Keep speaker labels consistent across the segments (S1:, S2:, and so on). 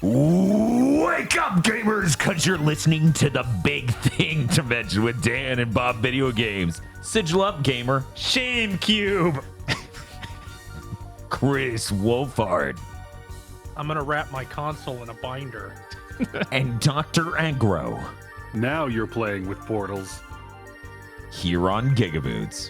S1: Wake up, gamers, because you're listening to the big thing to mention with Dan and Bob Video Games. Sigil up, gamer.
S2: Shame Cube.
S1: Chris Wolfhard.
S3: I'm gonna wrap my console in a binder.
S1: And Dr. Aggro.
S4: Now you're playing with portals.
S1: Here on GigaBoots.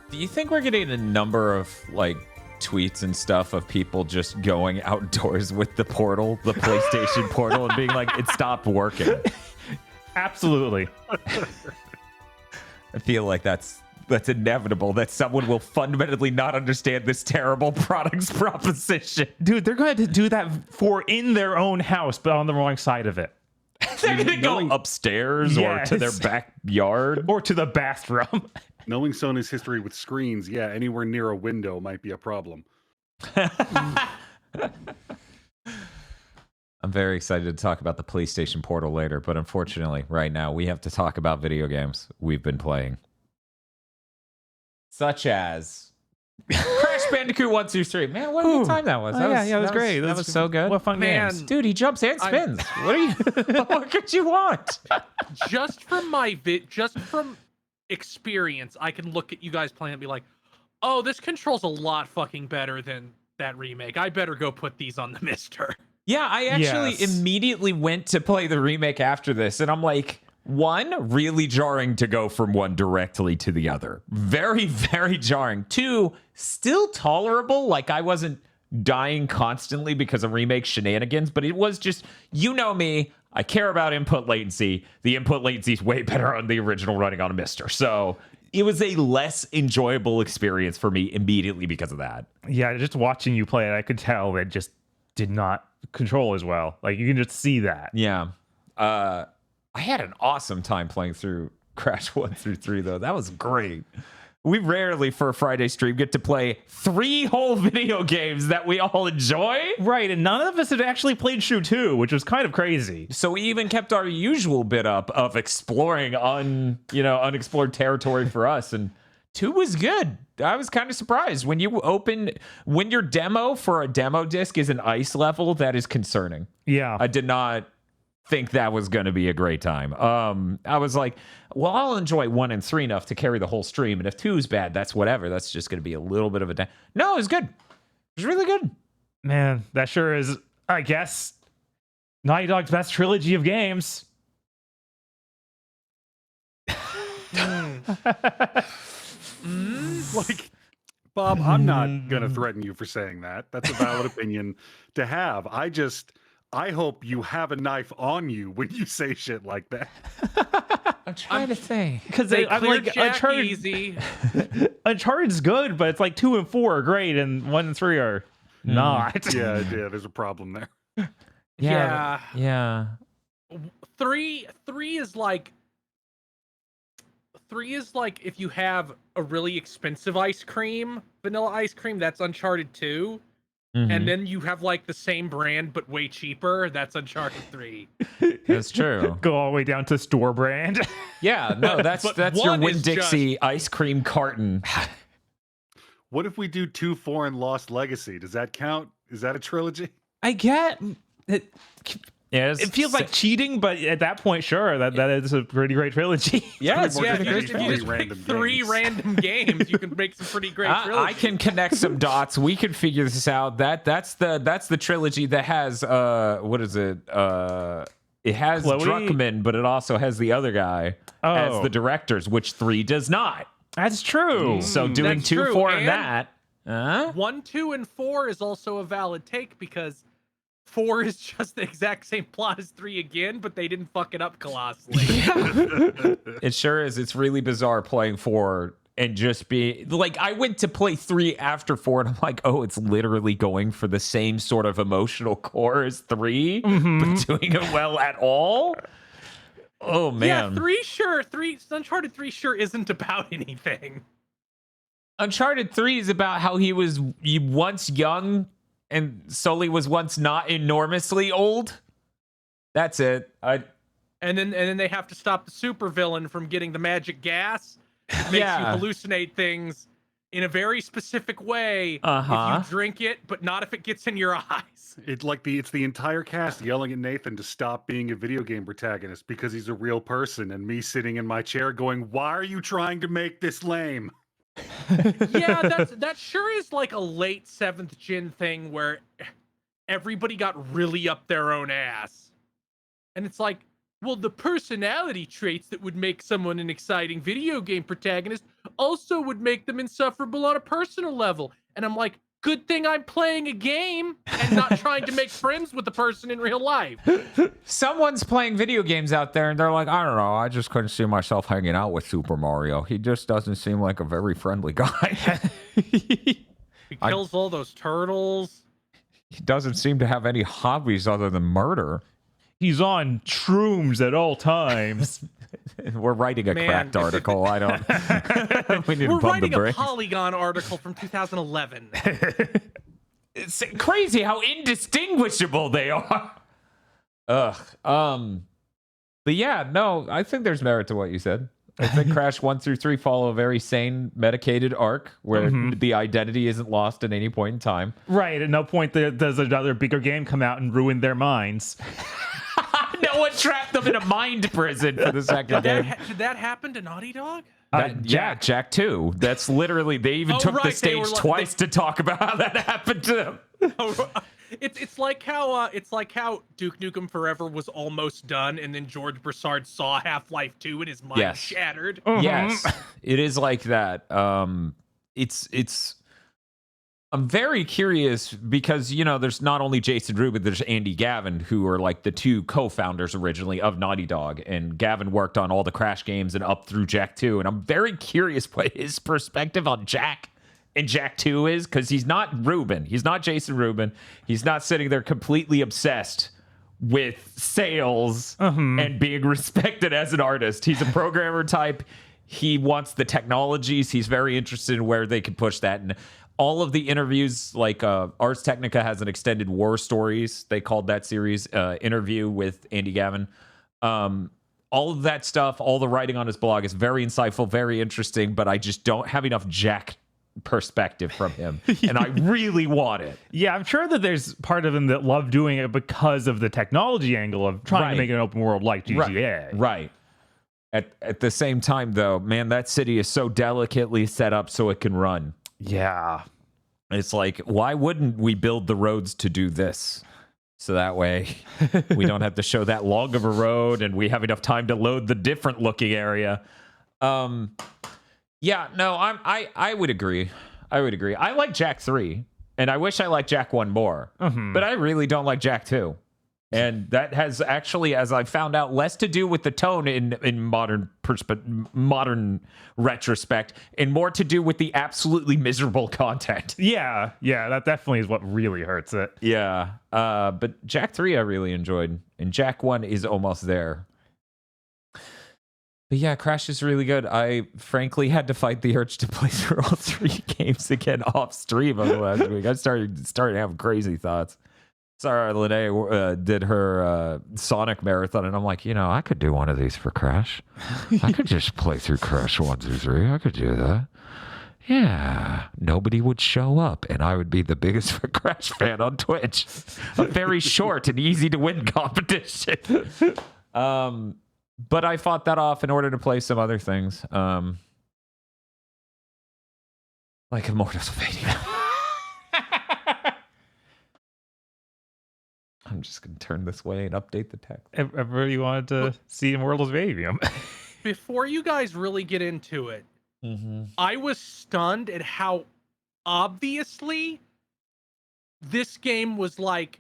S1: Do you think we're getting a number of like tweets and stuff of people just going outdoors with the portal, the PlayStation portal, and being like, it stopped working?
S2: Absolutely.
S1: I feel like that's inevitable, that someone will fundamentally not understand this terrible product's proposition.
S2: Dude, they're going to do that for in their own house, but on the wrong side of it.
S1: They're going to go upstairs or to their backyard.
S2: Or to the bathroom.
S4: Knowing Sony's history with screens, yeah, anywhere near a window might be a problem.
S1: I'm very excited to talk about the PlayStation Portal later, but unfortunately, right now, we have to talk about video games we've been playing. Such as Crash Bandicoot 1, 2, 3. Man, what a good time that was.
S2: That was great.
S1: That was so good.
S2: What fun games.
S1: Dude, he jumps and spins. What are you? What could you want?
S3: Just from experience, I can look at you guys playing and be like, oh, this controls a lot fucking better than that remake. I better go put these on the Mister.
S1: Yeah, I actually immediately went to play the remake after this, and I'm like, one, really jarring to go from one directly to the other. Very, very jarring. Two, still tolerable. Like, I wasn't dying constantly because of remake shenanigans, but it was just, you know me, I care about input latency. The input latency is way better on the original running on a Mister. So it was a less enjoyable experience for me immediately because of that.
S2: Yeah, just watching you play it, I could tell it just did not control as well. Like, you can just see that.
S1: Yeah. I had an awesome time playing through Crash 1 through 3, though. That was great. We rarely, for a Friday stream, get to play 3 whole video games that we all enjoy.
S2: Right, and none of us had actually played Shu 2, which was kind of crazy.
S1: So we even kept our usual bit up of exploring unexplored territory for us, and 2 was good. I was kind of surprised. When your demo for a demo disc is an ice level, that is concerning.
S2: Yeah.
S1: I did not think that was going to be a great time. I was like, well, I'll enjoy 1 and 3 enough to carry the whole stream, and if 2 is bad, that's whatever. That's just going to be a little bit of a No, it was good. It was really good.
S2: Man, that sure is, I guess, Naughty Dog's best trilogy of games.
S4: Like, Bob, I'm not going to threaten you for saying that. That's a valid opinion to have. I hope you have a knife on you when you say shit like that.
S1: I'm trying to think.
S2: Because I'm like, Uncharted,
S3: easy.
S2: Uncharted's good, but it's like 2 and 4 are great, and 1 and 3 are not.
S4: Yeah, there's a problem there.
S1: Yeah.
S3: 3 is like if you have a really expensive ice cream, vanilla ice cream, that's Uncharted 2. Mm-hmm. And then you have like the same brand but way cheaper. That's Uncharted 3.
S1: That's true.
S2: Go all the way down to store brand.
S1: Yeah, no, that's your Winn-Dixie ice cream carton.
S4: What if we do 2, 4, and Lost Legacy? Does that count? Is that a trilogy?
S2: I get it.
S1: Yeah,
S2: it feels like cheating, but at that point, sure, that is a pretty great trilogy.
S1: Yes,
S3: if you just pick 3 random games, you can make some pretty great trilogies.
S1: I can connect some dots. We can figure this out. That's the trilogy that has what is it? It has
S2: Chloe?
S1: Druckmann, but it also has the other guy as the directors, which 3 does not.
S2: That's true.
S1: So doing
S3: That's
S1: 2,
S3: true.
S1: 4, and that.
S3: 1, 2, and 4 is also a valid take because 4 is just the exact same plot as 3 again, but they didn't fuck it up colossally.
S1: It sure is. It's really bizarre playing 4 and just be like, I went to play 3 after 4 and I'm like, oh, it's literally going for the same sort of emotional core as 3, but doing it well at all. Oh man.
S3: Yeah, Uncharted 3 sure isn't about anything.
S1: Uncharted 3 is about how he was once young and Sully was once not enormously old. That's it.
S3: And then they have to stop the supervillain from getting the magic gas. It makes you hallucinate things in a very specific way if you drink it, but not if it gets in your eyes.
S4: It's the entire cast yelling at Nathan to stop being a video game protagonist because he's a real person, and me sitting in my chair going, "Why are you trying to make this lame?"
S3: Yeah, that sure is like a late 7th gen thing where everybody got really up their own ass. And it's like, well, the personality traits that would make someone an exciting video game protagonist also would make them insufferable on a personal level. And I'm like, good thing I'm playing a game and not trying to make friends with the person in real life.
S1: Someone's playing video games out there and they're like, I don't know, I just couldn't see myself hanging out with Super Mario. He just doesn't seem like a very friendly guy.
S3: He kills all those turtles.
S1: He doesn't seem to have any hobbies other than murder.
S2: He's on shrooms at all times.
S1: We're writing a cracked article. I don't.
S3: We're writing a Polygon article from 2011.
S1: It's crazy how indistinguishable they are. Ugh. But yeah, no, I think there's merit to what you said. I think Crash 1 through 3 follow a very sane, medicated arc where the identity isn't lost at any point in time.
S2: Right. At no point does another bigger game come out and ruin their minds.
S1: No one trapped them in a mind prison for the second game.
S3: Did that happen to Naughty Dog?
S1: Jack 2. That's literally, they even took the stage twice to talk about how that happened to them.
S3: It's like how Duke Nukem Forever was almost done, and then George Broussard saw Half-Life 2 and his mind shattered.
S1: Yes, it is like that. It's. I'm very curious because, you know, there's not only Jason Rubin, there's Andy Gavin, who are like the two co-founders originally of Naughty Dog. And Gavin worked on all the Crash games and up through Jak 2. And I'm very curious what his perspective on Jak and Jak 2 is, because he's not Rubin. He's not Jason Rubin. He's not sitting there completely obsessed with sales and being respected as an artist. He's a programmer type. He wants the technologies. He's very interested in where they can push that. And all of the interviews, like Ars Technica has an extended War Stories, they called that series, interview with Andy Gavin. All of that stuff, all the writing on his blog is very insightful, very interesting, but I just don't have enough Jak perspective from him, and I really want it.
S2: Yeah, I'm sure that there's part of him that love doing it because of the technology angle of trying to make an open world like GTA.
S1: Right. At the same time, though, man, that city is so delicately set up so it can run.
S2: Yeah.
S1: It's like, why wouldn't we build the roads to do this? So that way we don't have to show that long of a road and we have enough time to load the different looking area. Yeah, no, I would agree. I like Jak 3, and I wish I liked Jak 1 more, but I really don't like Jak 2. And that has actually, as I found out, less to do with the tone in modern retrospect, and more to do with the absolutely miserable content.
S2: Yeah, that definitely is what really hurts it.
S1: Yeah, but Jak 3 I really enjoyed, and Jak 1 is almost there. But yeah, Crash is really good. I frankly had to fight the urge to play through all 3 games again off stream over the last week. I started having crazy thoughts. Sorry, Lene did her Sonic marathon, and I'm like, you know, I could do one of these for Crash. I could just play through Crash 1 through 3. I could do that. Yeah, nobody would show up, and I would be the biggest Crash fan on Twitch. A very short and easy to win competition. But I fought that off in order to play some other things, like Immortals of Aveum. I'm just going to turn this way and update the text.
S2: Everybody wanted to see Immortals of Aveum.
S3: Before you guys really get into it, I was stunned at how obviously this game was like,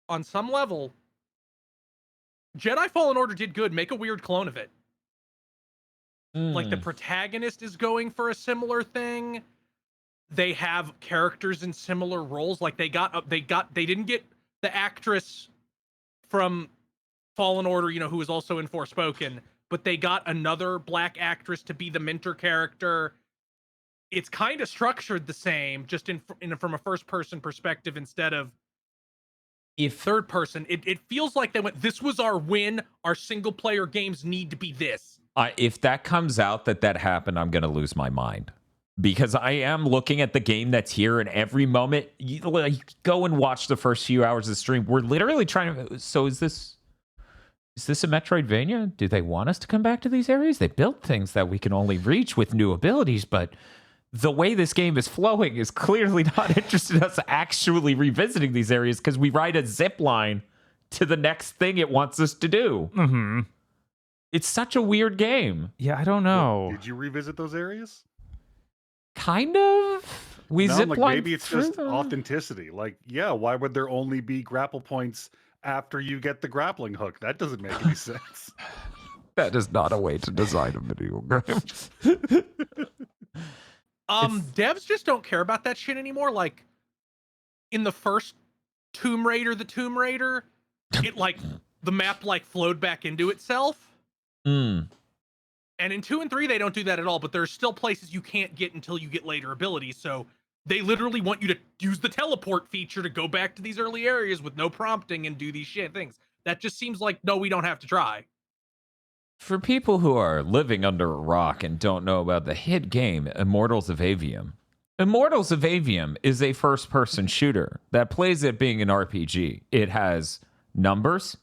S3: on some level, Jedi Fallen Order did good. Make a weird clone of it. Like the protagonist is going for a similar thing. They have characters in similar roles. Like they didn't get the actress from Fallen Order, you know, who was also in Forspoken, but they got another black actress to be the mentor character. it's kind of structured the same, just from a first person perspective instead of third person. It feels like they went, this was our win. Our single player games need to be this.
S1: If that comes out that happened, I'm going to lose my mind. Because I am looking at the game that's here, and every moment, you go and watch the first few hours of the stream. We're literally trying to... So is this a Metroidvania? Do they want us to come back to these areas? They built things that we can only reach with new abilities, but the way this game is flowing is clearly not interested in us actually revisiting these areas because we ride a zip line to the next thing it wants us to do.
S2: Mm-hmm.
S1: It's such a weird game.
S2: Yeah, I don't know.
S4: Did you revisit those areas?
S1: Kind of.
S4: Maybe it's just authenticity. Like, yeah, why would there only be grapple points after you get the grappling hook? That doesn't make any sense.
S1: That is not a way to design a video game.
S3: Devs just don't care about that shit anymore. Like, in the first Tomb Raider, it the map flowed back into itself. And in 2 and 3, they don't do that at all, but there's still places you can't get until you get later abilities. So they literally want you to use the teleport feature to go back to these early areas with no prompting and do these shit things. That just seems like, no, we don't have to try.
S1: For people who are living under a rock and don't know about the hit game Immortals of Aveum, Immortals of Aveum is a first-person shooter that plays it being an RPG. It has numbers.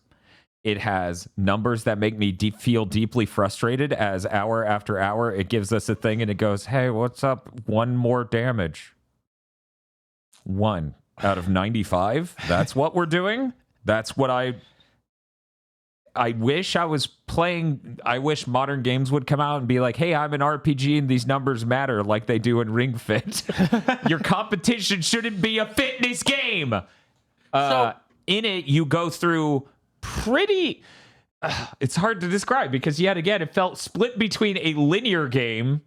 S1: It has numbers that make me feel deeply frustrated as hour after hour it gives us a thing and it goes, hey, what's up? 1 more damage. 1 out of 95? That's what we're doing? That's what I wish I was playing. I wish modern games would come out and be like, hey, I'm an RPG and these numbers matter like they do in Ring Fit. Your competition shouldn't be a fitness game. In it, you go through pretty... it's hard to describe because, yet again, it felt split between a linear game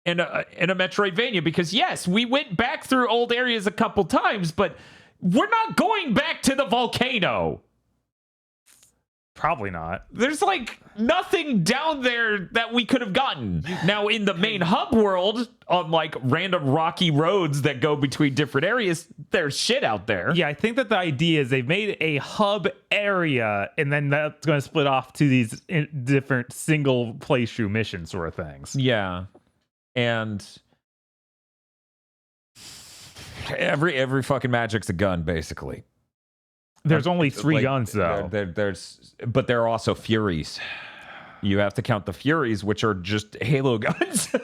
S1: and a Metroidvania because, yes, we went back through old areas a couple times, but we're not going back to the volcano.
S2: Probably not.
S1: There's nothing down there that we could have gotten. Now, in the main hub world, on random rocky roads that go between different areas, there's shit out there.
S2: Yeah, I think that the idea is they've made a hub area, and then that's going to split off to these different single playthrough mission sort of things.
S1: Yeah, and every fucking magic's a gun, basically.
S2: There's only 3 guns, though.
S1: But there are also Furies. You have to count the Furies, which are just Halo guns.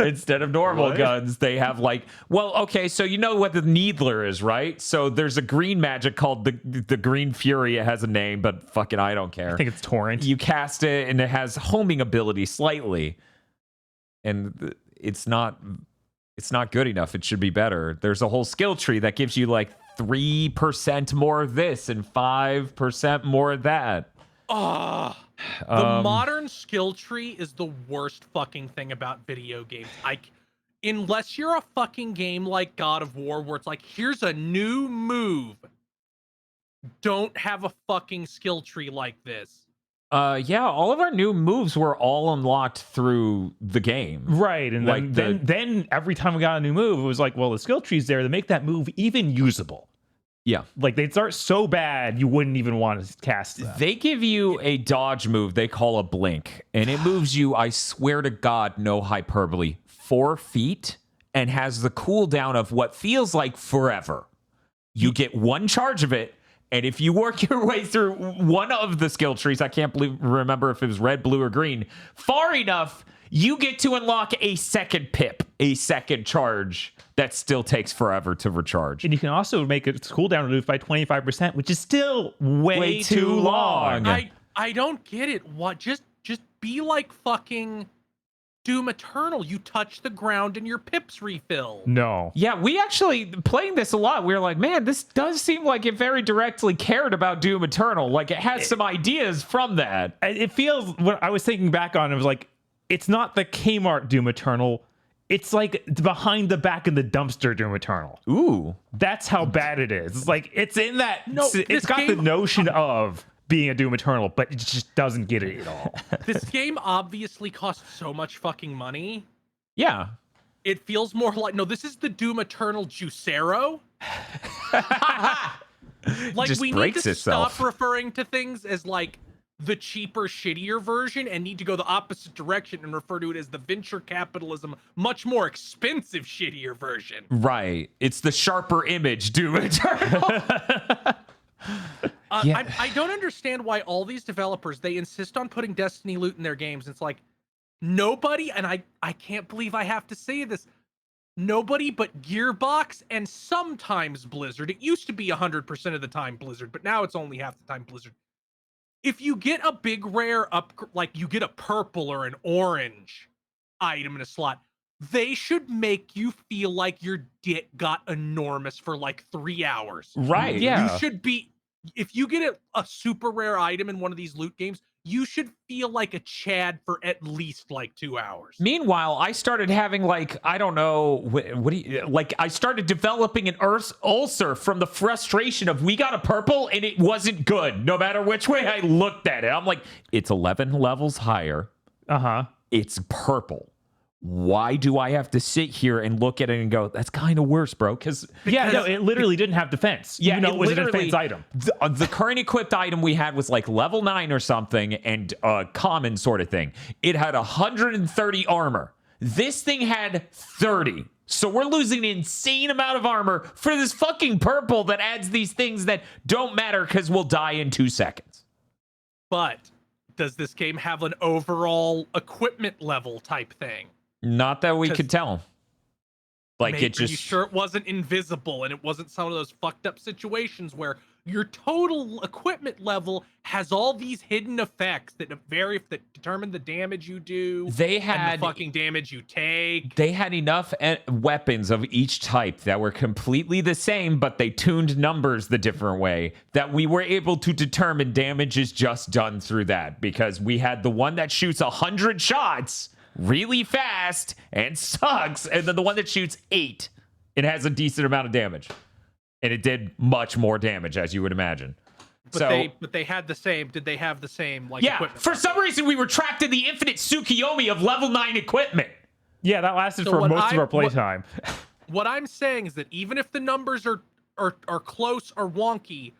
S1: Instead of normal guns, they have okay, so you know what the Needler is, right? So there's a green magic called the Green Fury. It has a name, but fucking I don't care.
S2: I think it's Torrent.
S1: You cast it, and it has homing ability slightly. And it's not good enough. It should be better. There's a whole skill tree that gives you 3% more of this and 5% more of that.
S3: The modern skill tree is the worst fucking thing about video games. Unless you're a fucking game like God of War, where it's here's a new move. Don't have a fucking skill tree like this.
S1: Yeah, all of our new moves were all unlocked through the game.
S2: Right, and then every time we got a new move, it was the skill tree's there to make that move even usable.
S1: Yeah.
S2: They'd start so bad, you wouldn't even want to cast them.
S1: They give you a dodge move they call a blink, and it moves you, I swear to God, no hyperbole, 4 feet, and has the cooldown of what feels like forever. You get 1 charge of it, and if you work your way through one of the skill trees, I can't remember if it was red, blue, or green, far enough, you get to unlock a second pip, a second charge that still takes forever to recharge.
S2: And you can also make its cooldown reduced by 25%, which is still way too long.
S3: I don't get it. What? Just be like fucking Doom Eternal. You touch the ground and your pips refill.
S2: No.
S1: Yeah, we actually, playing this a lot, we were like, man, this does seem like it very directly cared about Doom Eternal. It has some ideas from that.
S2: It feels, when I was thinking back on it, was it's not the Kmart Doom Eternal. It's behind the back of the dumpster Doom Eternal.
S1: Ooh.
S2: That's how bad it is. It's in that,
S3: no,
S2: it's got the notion of being a Doom Eternal, but it just doesn't get it at all.
S3: This game obviously costs so much fucking money.
S1: Yeah.
S3: It feels more like, no, this is the Doom Eternal Juicero. Like,
S1: Just
S3: we need
S1: breaks
S3: to
S1: itself.
S3: stop referring to things as like the cheaper, shittier version and need to go the opposite direction and refer to it as the venture capitalism, much more expensive, shittier version.
S1: Right. It's the sharper image, Doom Eternal. Yeah.
S3: I don't understand why all these developers, they insist on putting Destiny loot in their games. It's like, nobody, and I can't believe I have to say this, nobody but Gearbox and sometimes Blizzard. It used to be 100% of the time Blizzard, but now it's only half the time Blizzard. If you get a big rare like you get a purple or an orange item in a slot, they should make you feel like your dick got enormous for like 3 hours.
S1: Right.
S2: Yeah.
S3: You should be, if you get a super rare item in one of these loot games, you should feel like a Chad for at least like 2 hours.
S1: Meanwhile, I started having like, I don't know, what do you, like I started developing an ulcer from the frustration of we got a purple and it wasn't good. No matter which way I looked at it. I'm like, it's 11 levels higher.
S2: Uh-huh.
S1: It's purple. Why do I have to sit here and look at it and go, that's kind of worse, bro? Because
S2: Yeah, no, it literally didn't have defense.
S1: yeah,
S2: even though it was a
S1: literally-
S2: defense item.
S1: The current equipped item we had was like level 9 or something and common sort of thing. It had 130 armor. This thing had 30. So we're losing an insane amount of armor for this fucking purple that adds these things that don't matter because we'll die in 2 seconds.
S3: But does this game have an overall equipment level type thing?
S1: Not that we could tell. Like
S3: Maybe,
S1: it just
S3: are you sure it wasn't invisible and it wasn't some of those fucked up situations where your total equipment level has all these hidden effects that vary, that determine the damage you do.
S1: They
S3: and
S1: had
S3: the fucking damage you take.
S1: They had enough weapons of each type that were completely the same, but they tuned numbers the different way that we were able to determine damage is just done through that, because we had the one that shoots 100 shots really fast and sucks, and then the one that shoots 8 and has a decent amount of damage, and it did much more damage, as you would imagine.
S3: But they had the same. Did they have the same like
S1: Yeah,
S3: equipment?
S1: for some reason we were trapped in the infinite Tsukiyomi of level 9 equipment.
S2: Yeah, that lasted
S3: So
S2: for
S3: what
S2: most of
S3: I-
S2: our playtime.
S3: What I'm saying is that even if the numbers are close or wonky,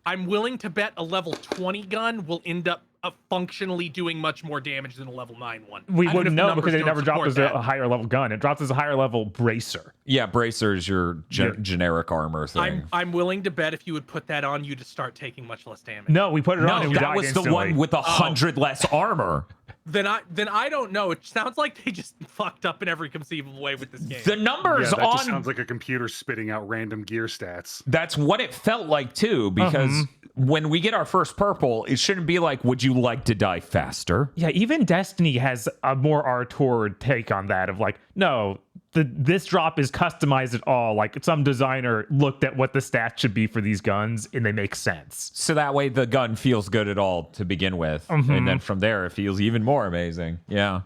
S3: I'm willing to bet a level 20 gun will end up functionally doing much more damage than a level 9 one.
S2: We
S3: Even if
S2: wouldn't
S3: the
S2: know
S3: numbers
S2: because they
S3: don't
S2: never dropped
S3: support
S2: as
S3: that.
S2: a higher level gun. It dropped as a higher level bracer.
S1: Yeah, bracer is your generic armor thing.
S3: I'm willing to bet if you would put that on, you to start taking much less damage.
S2: No, we put it on
S1: No,
S2: and we
S1: that
S2: died
S1: was the
S2: instantly.
S1: one with 100 less armor.
S3: Then I don't know. It sounds like they just fucked up in every conceivable way with this game.
S1: The numbers
S4: Yeah, that just
S1: on
S4: sounds like a computer spitting out random gear stats.
S1: that's what it felt like too, because when we get our first purple, it shouldn't be like, would you like to die faster?
S2: Yeah, even Destiny has a more R-toward take on that of like, no, this drop is customized at all. Like some designer looked at what the stats should be for these guns and they make sense.
S1: So that way the gun feels good at all to begin with. And then from there it feels even more amazing. Yeah.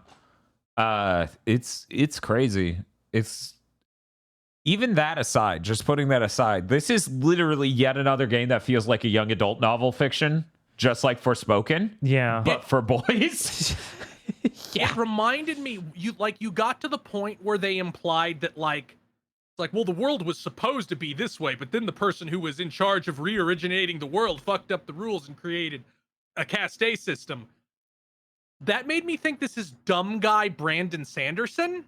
S1: It's crazy. It's even that aside, just putting that aside, this is literally yet another game that feels like a young adult novel fiction, just like Forspoken,
S2: Yeah.
S1: but for boys.
S3: It reminded me, you got to the point where they implied that well, the world was supposed to be this way, but then the person who was in charge of re-originating the world fucked up the rules and created a caste system. That made me think this is dumb guy Brandon Sanderson.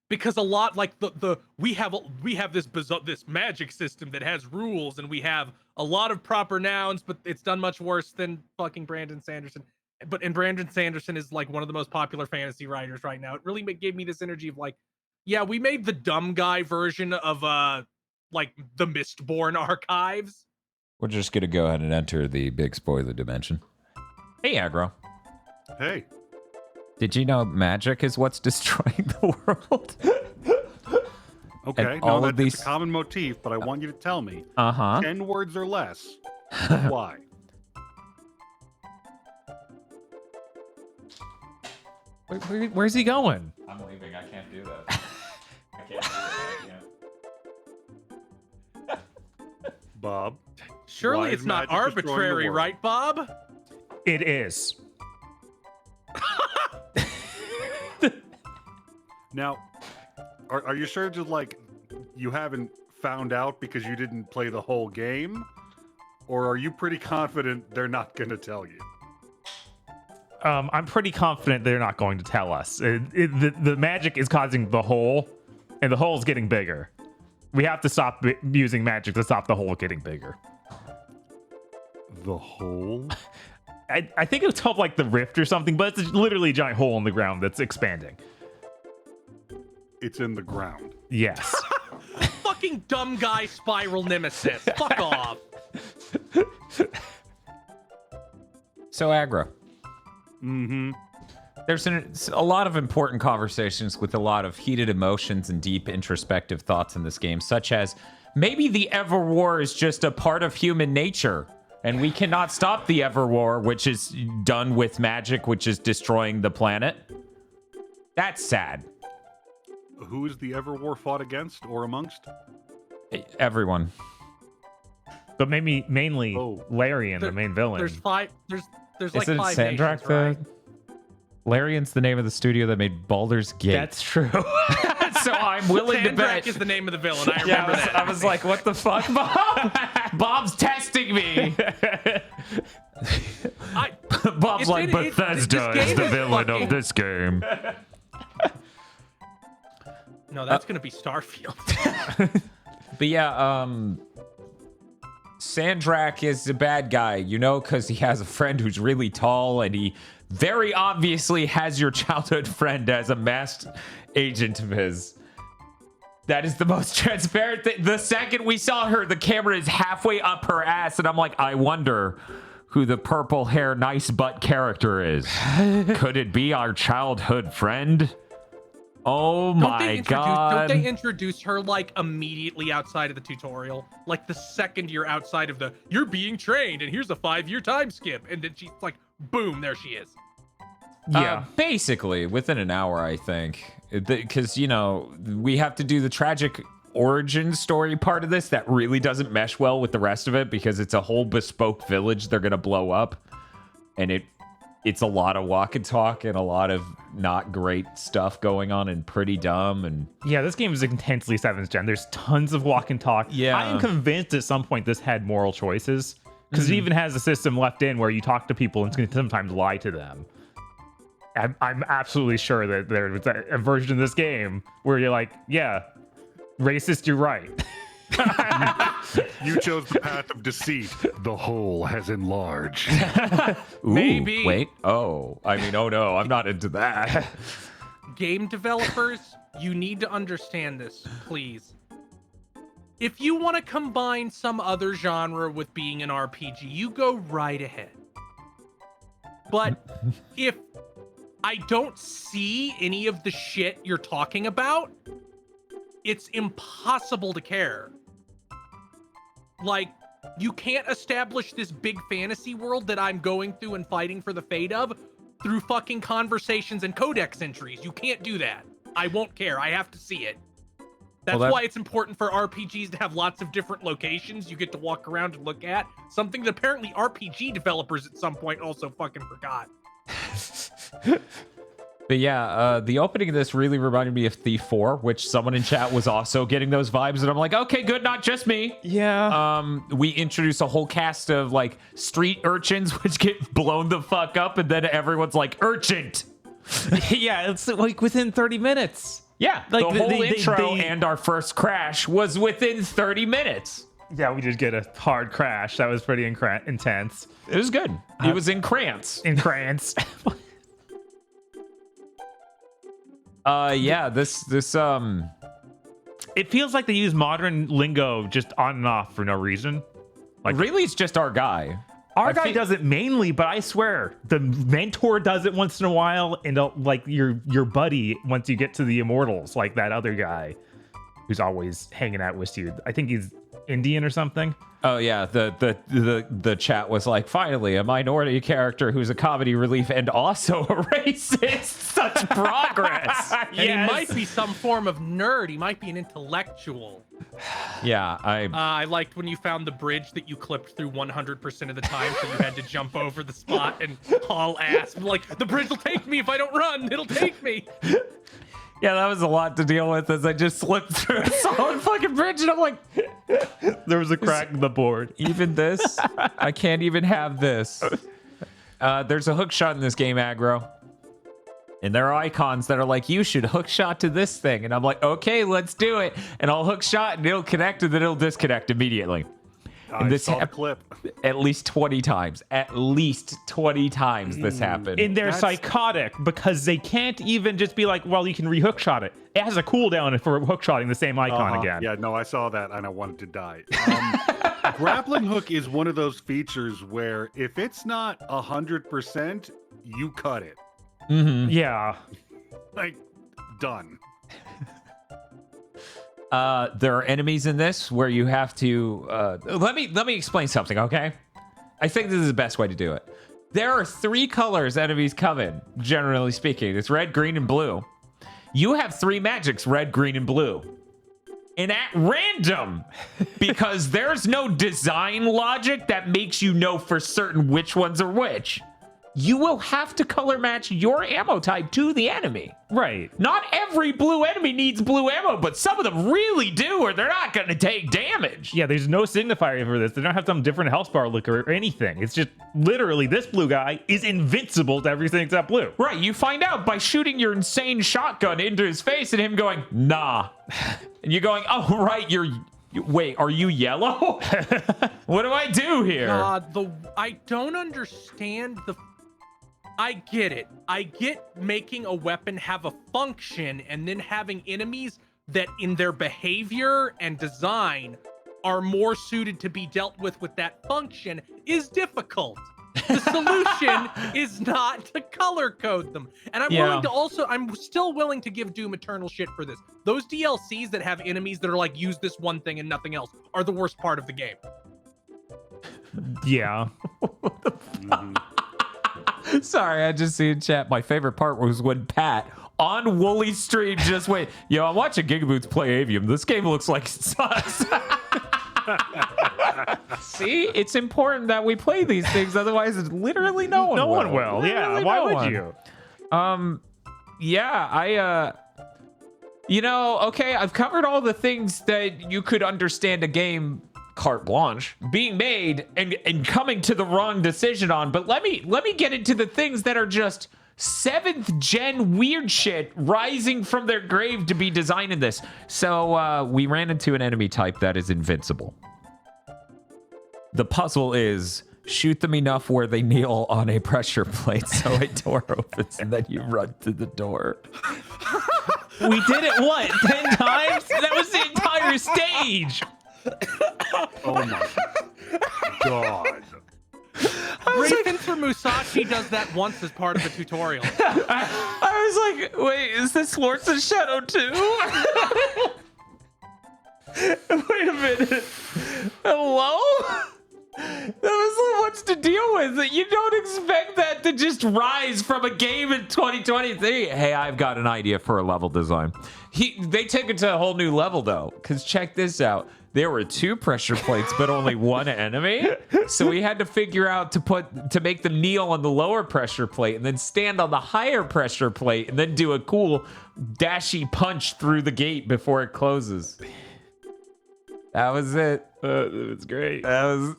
S3: Because a lot like we have this magic system that has rules, and we have a lot of proper nouns, but it's done much worse than fucking Brandon Sanderson. And Brandon Sanderson is like one of the most popular fantasy writers right now. It really gave me this energy of like, yeah, we made the dumb guy version of like the Mistborn archives.
S1: We're just gonna go ahead and enter the big spoiler dimension. Hey, Aggro.
S4: Hey,
S1: Did you know magic is what's destroying the world?
S4: okay,
S1: And
S4: no,
S1: all of
S4: that's
S1: these-
S4: a common motif, but I want you to tell me 10 words or less. Why?
S2: Where's he going?
S1: I'm leaving. I can't do that. I can't do that.
S4: Bob,
S3: Surely
S4: Why
S3: it's
S4: is
S3: not
S4: magic destroying the
S3: arbitrary,
S4: world?
S3: right, Bob?
S2: It is.
S4: Now, are you sure just like you haven't found out because you didn't play the whole game? Or are you pretty confident they're not going to tell you?
S2: I'm pretty confident they're not going to tell us. The magic is causing the hole, and the hole's getting bigger. We have to stop using magic to stop the hole getting bigger.
S4: The hole?
S2: I think it's called like the rift or something, but it's literally a giant hole in the ground that's expanding.
S4: It's in the ground.
S2: Yes.
S3: Fucking dumb guy spiral nemesis. Fuck off.
S1: So aggro.
S4: Mm-hmm.
S1: There's a lot of important conversations with a lot of heated emotions and deep introspective thoughts in this game, such as maybe the Everwar is just a part of human nature, and we cannot stop the Everwar, which is done with magic, which is destroying the planet. That's sad.
S4: Who is the Everwar fought against or amongst?
S1: Everyone.
S2: But maybe mainly Larian, the main villain.
S3: There's like
S1: Isn't
S3: five
S1: Sandrak
S3: nations, right?
S1: Larian's the name of the studio that made Baldur's Gate.
S2: That's true.
S1: So I'm willing to bet.
S3: Sandrak is the name of the villain. I remember that.
S1: I was like, what the fuck, Bob? Bob's testing me. Bob's like, Bethesda is the villain of this game.
S3: No, that's gonna be Starfield.
S1: But yeah, Sandrak is a bad guy, you know, because he has a friend who's really tall, and he very obviously has your childhood friend as a masked agent of his. That is the most transparent thing. The second we saw her, the camera is halfway up her ass, and I'm like, I wonder who the purple hair, nice butt character is. Could it be our childhood friend? Oh my god.
S3: Don't they introduce her like immediately outside of the tutorial? Like the second you're outside of you're being trained and here's a 5-year time skip. And then she's like, boom, there she is.
S2: Yeah.
S1: Basically, within an hour, I think. Because, you know, we have to do the tragic origin story part of this that really doesn't mesh well with the rest of it because it's a whole bespoke village they're going to blow up. And it's a lot of walk and talk and a lot of not great stuff going on and pretty dumb. And
S2: yeah, this game is intensely 7th gen. There's tons of walk and talk.
S1: Yeah.
S2: I am convinced at some point this had moral choices because it even has a system left in where you talk to people and can sometimes lie to them. I'm absolutely sure that there was a version of this game where you're like, yeah, racist, you're right.
S4: You chose the path of deceit. The hole has enlarged.
S1: Ooh,
S3: Maybe.
S1: Wait. Oh, I mean, oh no, I'm not into that.
S3: Game developers, you need to understand this, please. If you want to combine some other genre with being an RPG, you go right ahead. But if I don't see any of the shit you're talking about, it's impossible to care. Like, you can't establish this big fantasy world that I'm going through and fighting for the fate of through fucking conversations and codex entries. You can't do that. I won't care. I have to see it. That's why it's important for RPGs to have lots of different locations you get to walk around and look at. Something that apparently RPG developers at some point also fucking forgot.
S1: But yeah, the opening of this really reminded me of Thief 4, which someone in chat was also getting those vibes, and I'm like, okay, good, not just me.
S2: Yeah.
S1: We introduce a whole cast of like street urchins, which get blown the fuck up, and then everyone's like, urchant.
S2: Yeah, it's like within 30 minutes.
S1: Yeah, like the whole intro and our first crash was within 30 minutes.
S2: Yeah, we did get a hard crash. That was pretty intense.
S1: It was good. It was in Krantz.
S2: In Krantz.
S1: Yeah, this
S2: it feels like they use modern lingo just on and off for no reason.
S1: like really it's just our guy.
S2: Our guy does it mainly, but I swear the mentor does it once in a while, and like your buddy once you get to the Immortals, like that other guy who's always hanging out with you. I think he's Indian or something.
S1: Oh yeah, the chat was like, finally, a minority character who's a comedy relief and also a racist. Such progress.
S3: And he might be some form of nerd. He might be an intellectual.
S1: Yeah,
S3: I liked when you found the bridge that you clipped through 100% of the time, so you had to jump over the spot and haul ass. Like, the bridge will take me if I don't run. It'll take me.
S1: Yeah, that was a lot to deal with as I just slipped through a solid fucking bridge, and I'm like,
S2: There was a crack in the board.
S1: even this? I can't even have this. There's a hook shot in this game, aggro. And there are icons that are like, you should hook shot to this thing. And I'm like, okay, let's do it. And I'll hook shot and it'll connect and then it'll disconnect immediately. And
S4: I saw the clip.
S1: At least 20 times. At least 20 times this happened.
S2: And they're psychotic because they can't even just be like, well, you can re-hook shot it. It has a cooldown for hook shotting the same icon again.
S4: Yeah, no, I saw that and I wanted to die. Grappling hook is one of those features where if it's not 100%, you cut it.
S1: Mm-hmm.
S2: Yeah.
S4: Like, done.
S1: There are enemies in this where you have to let me explain something, okay? I think this is the best way to do it. There are 3 colors enemies come in, generally speaking. It's red, green, and blue. You have 3 magics, red, green, and blue. And at random, because there's no design logic that makes you know for certain which ones are which, you will have to color match your ammo type to the enemy.
S2: Right.
S1: Not every blue enemy needs blue ammo, but some of them really do, or they're not going to take damage.
S2: Yeah, there's no signifier for this. They don't have some different health bar look or anything. It's just literally this blue guy is invincible to everything except blue.
S1: Right, you find out by shooting your insane shotgun into his face and him going, nah. And you're going, oh, right, wait, are you yellow? What do I do here?
S3: I don't understand the... I get it. I get making a weapon have a function and then having enemies that in their behavior and design are more suited to be dealt with that function is difficult. The solution is not to color code them. And I'm still willing to give Doom Eternal shit for this. Those DLCs that have enemies that are like, use this one thing and nothing else are the worst part of the game.
S2: Yeah.
S1: Sorry, I just see in chat. My favorite part was when Pat on Wooly's stream just wait. Yo, I'm watching GigaBoots play Avium. This game looks like it sucks. See, it's important that we play these things. Otherwise, it's literally no one.
S2: No one will.
S1: Literally
S2: Yeah. Why would you?
S1: Yeah, okay, I've covered all the things that you could understand a game carte blanche being made and coming to the wrong decision on, but let me get into the things that are just 7th gen weird shit rising from their grave to be designing this. So we ran into an enemy type that is invincible. The puzzle is shoot them enough where they kneel on a pressure plate so a door opens and then you run to the door.
S2: We did it, what, 10 times? That was the entire stage.
S4: Oh my god.
S3: Raven for Musashi does that once as part of the tutorial.
S1: I was like, wait, is this Lords of Shadow 2? Wait a minute. Hello? That was so much to deal with. You don't expect that to just rise from a game in 2023. Hey, I've got an idea for a level design. They took it to a whole new level, though, because check this out. There were 2 pressure plates, but only 1 enemy. So we had to figure out to make them kneel on the lower pressure plate and then stand on the higher pressure plate and then do a cool dashy punch through the gate before it closes. That was it.
S2: It was great.
S1: That was...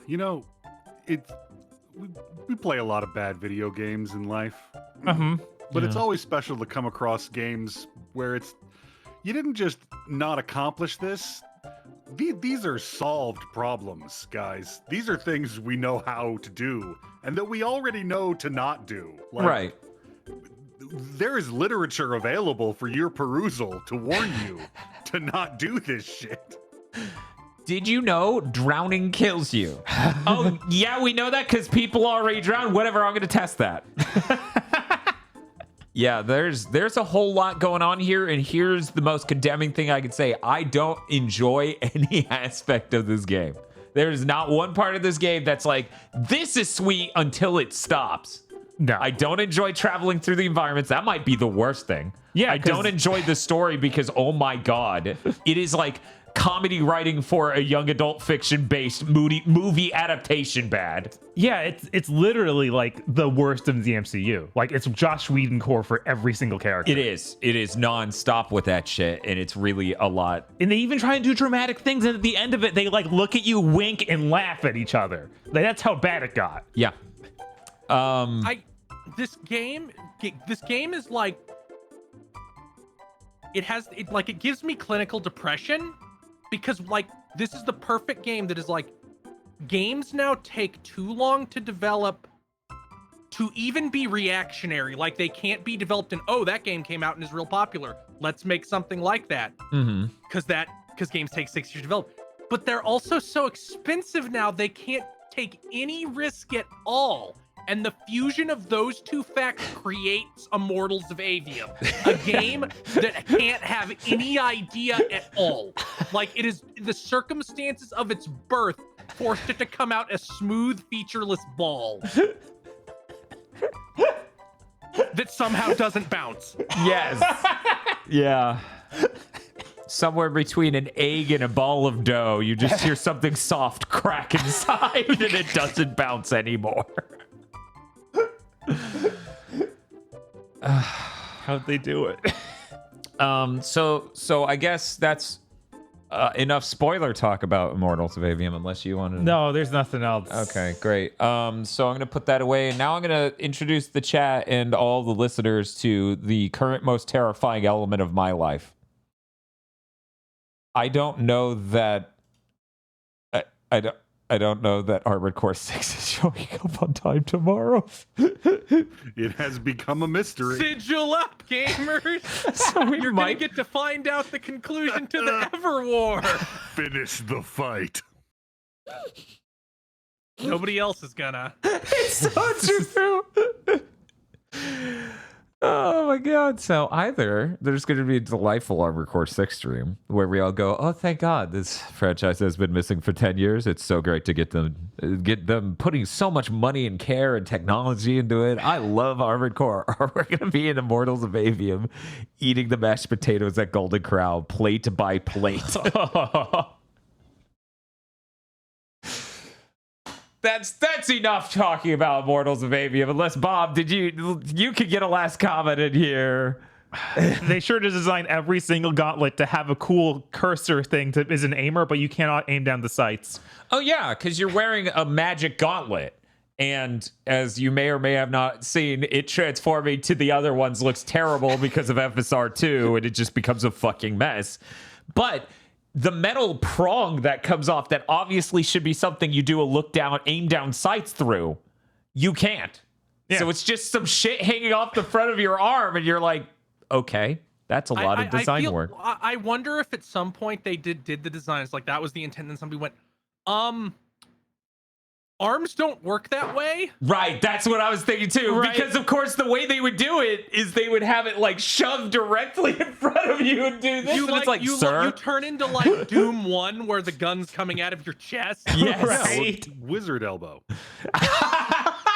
S4: You know, we play a lot of bad video games in life. But it's always special to come across games where you didn't just not accomplish this. These are solved problems, guys. These are things we know how to do and that we already know to not do. Like,
S1: right.
S4: There is literature available for your perusal to warn you to not do this shit.
S1: Did you know drowning kills you? Oh, yeah, we know that because people already drowned. Whatever, I'm going to test that. Yeah, there's a whole lot going on here, and here's the most condemning thing I could say. I don't enjoy any aspect of this game. There's not one part of this game that's like, this is sweet until it stops.
S2: No.
S1: I don't enjoy traveling through the environments. That might be the worst thing.
S2: Yeah,
S1: I don't enjoy the story because, oh my God, it is like comedy writing for a young adult fiction based movie adaptation bad.
S2: Yeah, it's literally like the worst of the MCU. Like it's Josh Whedon core for every single character.
S1: It is nonstop with that shit, and it's really a lot.
S2: And they even try and do dramatic things, and at the end of it, they like look at you, wink, and laugh at each other. Like that's how bad it got.
S1: Yeah.
S3: This game is like, it gives me clinical depression, because like this is the perfect game that is like, games now take too long to develop to even be reactionary. Like they can't be developed in, oh, that game came out and is real popular, let's make something like that. Because games take 6 years to develop. But they're also so expensive now, they can't take any risk at all. And the fusion of those two facts creates Immortals of Aveum, a game that can't have any idea at all. Like, it is the circumstances of its birth forced it to come out a smooth, featureless ball that somehow doesn't bounce.
S1: Yes. Yeah. Somewhere between an egg and a ball of dough, you just hear something soft crack inside and it doesn't bounce anymore.
S2: How'd they do it?
S1: So I guess that's enough spoiler talk about Immortals of Aveum, unless you want to.
S2: No, there's nothing else.
S1: Okay, great. So I'm gonna put that away, and now I'm gonna introduce the chat and all the listeners to the current most terrifying element of my life. I don't know that. I don't know that Armored Core 6 is showing up on time tomorrow.
S4: It has become a mystery.
S3: Sigil up, gamers!
S1: So
S3: You're gonna get to find out the conclusion to the Everwar.
S4: Finish the fight.
S3: Nobody else is gonna.
S1: It's so true. Oh my god. So either there's going to be a delightful Armored Core 6 stream where we all go, oh, thank god this franchise has been missing for 10 years. It's so great to get them putting so much money and care and technology into it. I love Armored Core. Or we're going to be in Immortals of Aveum eating the mashed potatoes at Golden Corral, plate by plate. That's enough talking about Immortals of Aveum. Unless, Bob, you could get a last comment in here.
S2: They sure to design every single gauntlet to have a cool cursor thing that is an aimer, but you cannot aim down the sights.
S1: Oh, yeah, because you're wearing a magic gauntlet. And as you may or may have not seen, it transforming to the other ones looks terrible because of FSR 2, and it just becomes a fucking mess. But the metal prong that comes off that obviously should be something you do a look down, aim down sights through, you can't. Yeah. So it's just some shit hanging off the front of your arm, and you're like, okay, that's a lot of design work.
S3: I wonder if at some point they did the designs like that was the intent, and somebody went, arms don't work that way.
S1: Right, that's what I was thinking too. Right. Because of course the way they would do it is they would have it like shoved directly in front of you and do this. It's like, sir,
S3: you turn into like Doom 1 where the gun's coming out of your chest.
S1: Yes,
S4: right. Wizard elbow.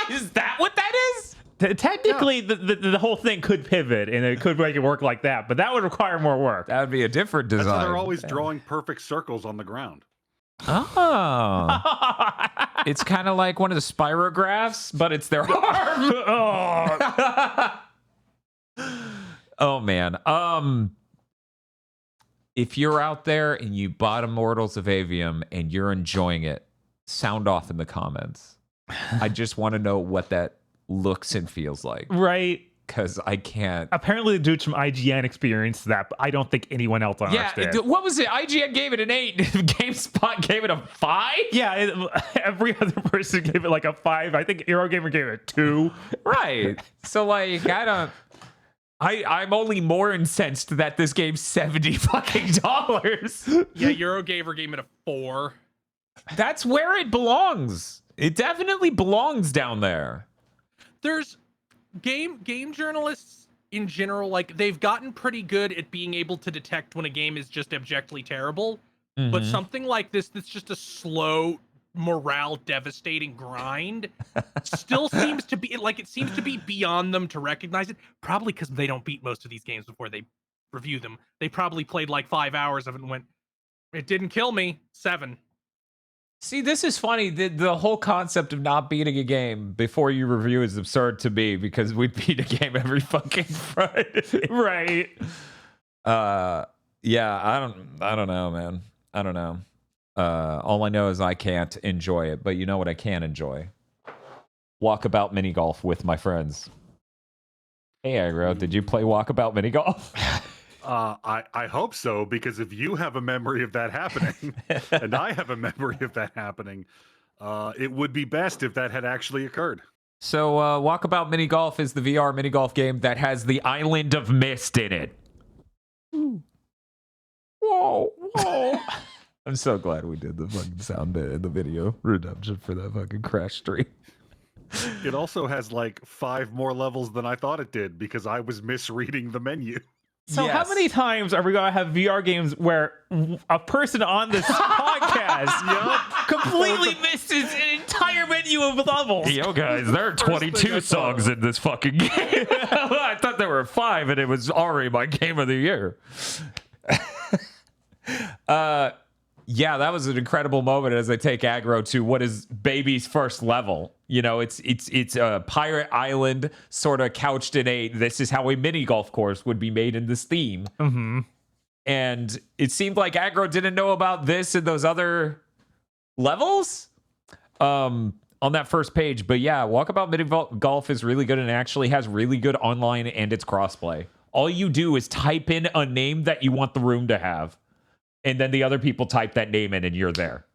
S1: Is that what that is?
S2: Technically, the whole thing could pivot and it could make it work like that, but that would require more work.
S1: That would be a different design.
S4: That's why they're always drawing perfect circles on the ground.
S1: Oh. It's kind of like one of the spirographs, but it's their arm. Oh man. If you're out there and you bought Immortals of Aveum and you're enjoying it, sound off in the comments. I just want to know what that looks and feels like.
S2: Right.
S1: Because I can't.
S2: Apparently the dudes from IGN experienced that, but I don't think anyone else on Earth did.
S1: What was it? IGN gave it an 8. GameSpot gave it a 5?
S2: Yeah, every other person gave it like a 5. I think Eurogamer gave it a 2.
S1: Right. So like, I'm only more incensed that this game's $70 fucking dollars.
S3: Yeah, Eurogamer gave it a 4.
S1: That's where it belongs. It definitely belongs down there.
S3: There's game journalists in general, like they've gotten pretty good at being able to detect when a game is just abjectly terrible. Mm-hmm. But something like this that's just a slow, morale devastating grind still seems to be like, it seems to be beyond them to recognize it, probably because they don't beat most of these games before they review them. They probably played like 5 hours of it and went, It didn't kill me. 7.
S1: See, this is funny. The whole concept of not beating a game before you review is absurd to me because we beat a game every fucking Friday.
S2: Right.
S1: Yeah, I don't know, man. I don't know. All I know is I can't enjoy it, but you know what I can enjoy? Walkabout mini golf with my friends. Hey, Aggro, did you play Walkabout mini golf?
S4: I hope so, because if you have a memory of that happening, and I have a memory of that happening, it would be best if that had actually occurred.
S1: So, Walkabout mini golf is the VR mini golf game that has the Island of Mist in it. Whoa, whoa. I'm so glad we did the fucking sound bit in the video redemption for that fucking crash stream.
S4: It also has like 5 more levels than I thought it did because I was misreading the menu.
S2: So
S1: Yes.
S2: how many times are we going to have VR games where a person on this podcast completely misses an entire menu of levels?
S1: Yo, guys, there are 22 songs in this fucking game. I thought there were 5, and it was already my game of the year. Yeah, that was an incredible moment as I take Aggro to what is baby's first level. You know, it's a pirate island sort of couched in this is how a mini golf course would be made in this theme.
S2: Mm-hmm.
S1: And it seemed like Aggro didn't know about this and those other levels on that first page. But yeah, Walkabout Mini Golf is really good and actually has really good online and it's crossplay. All you do is type in a name that you want the room to have. And then the other people type that name in and you're there.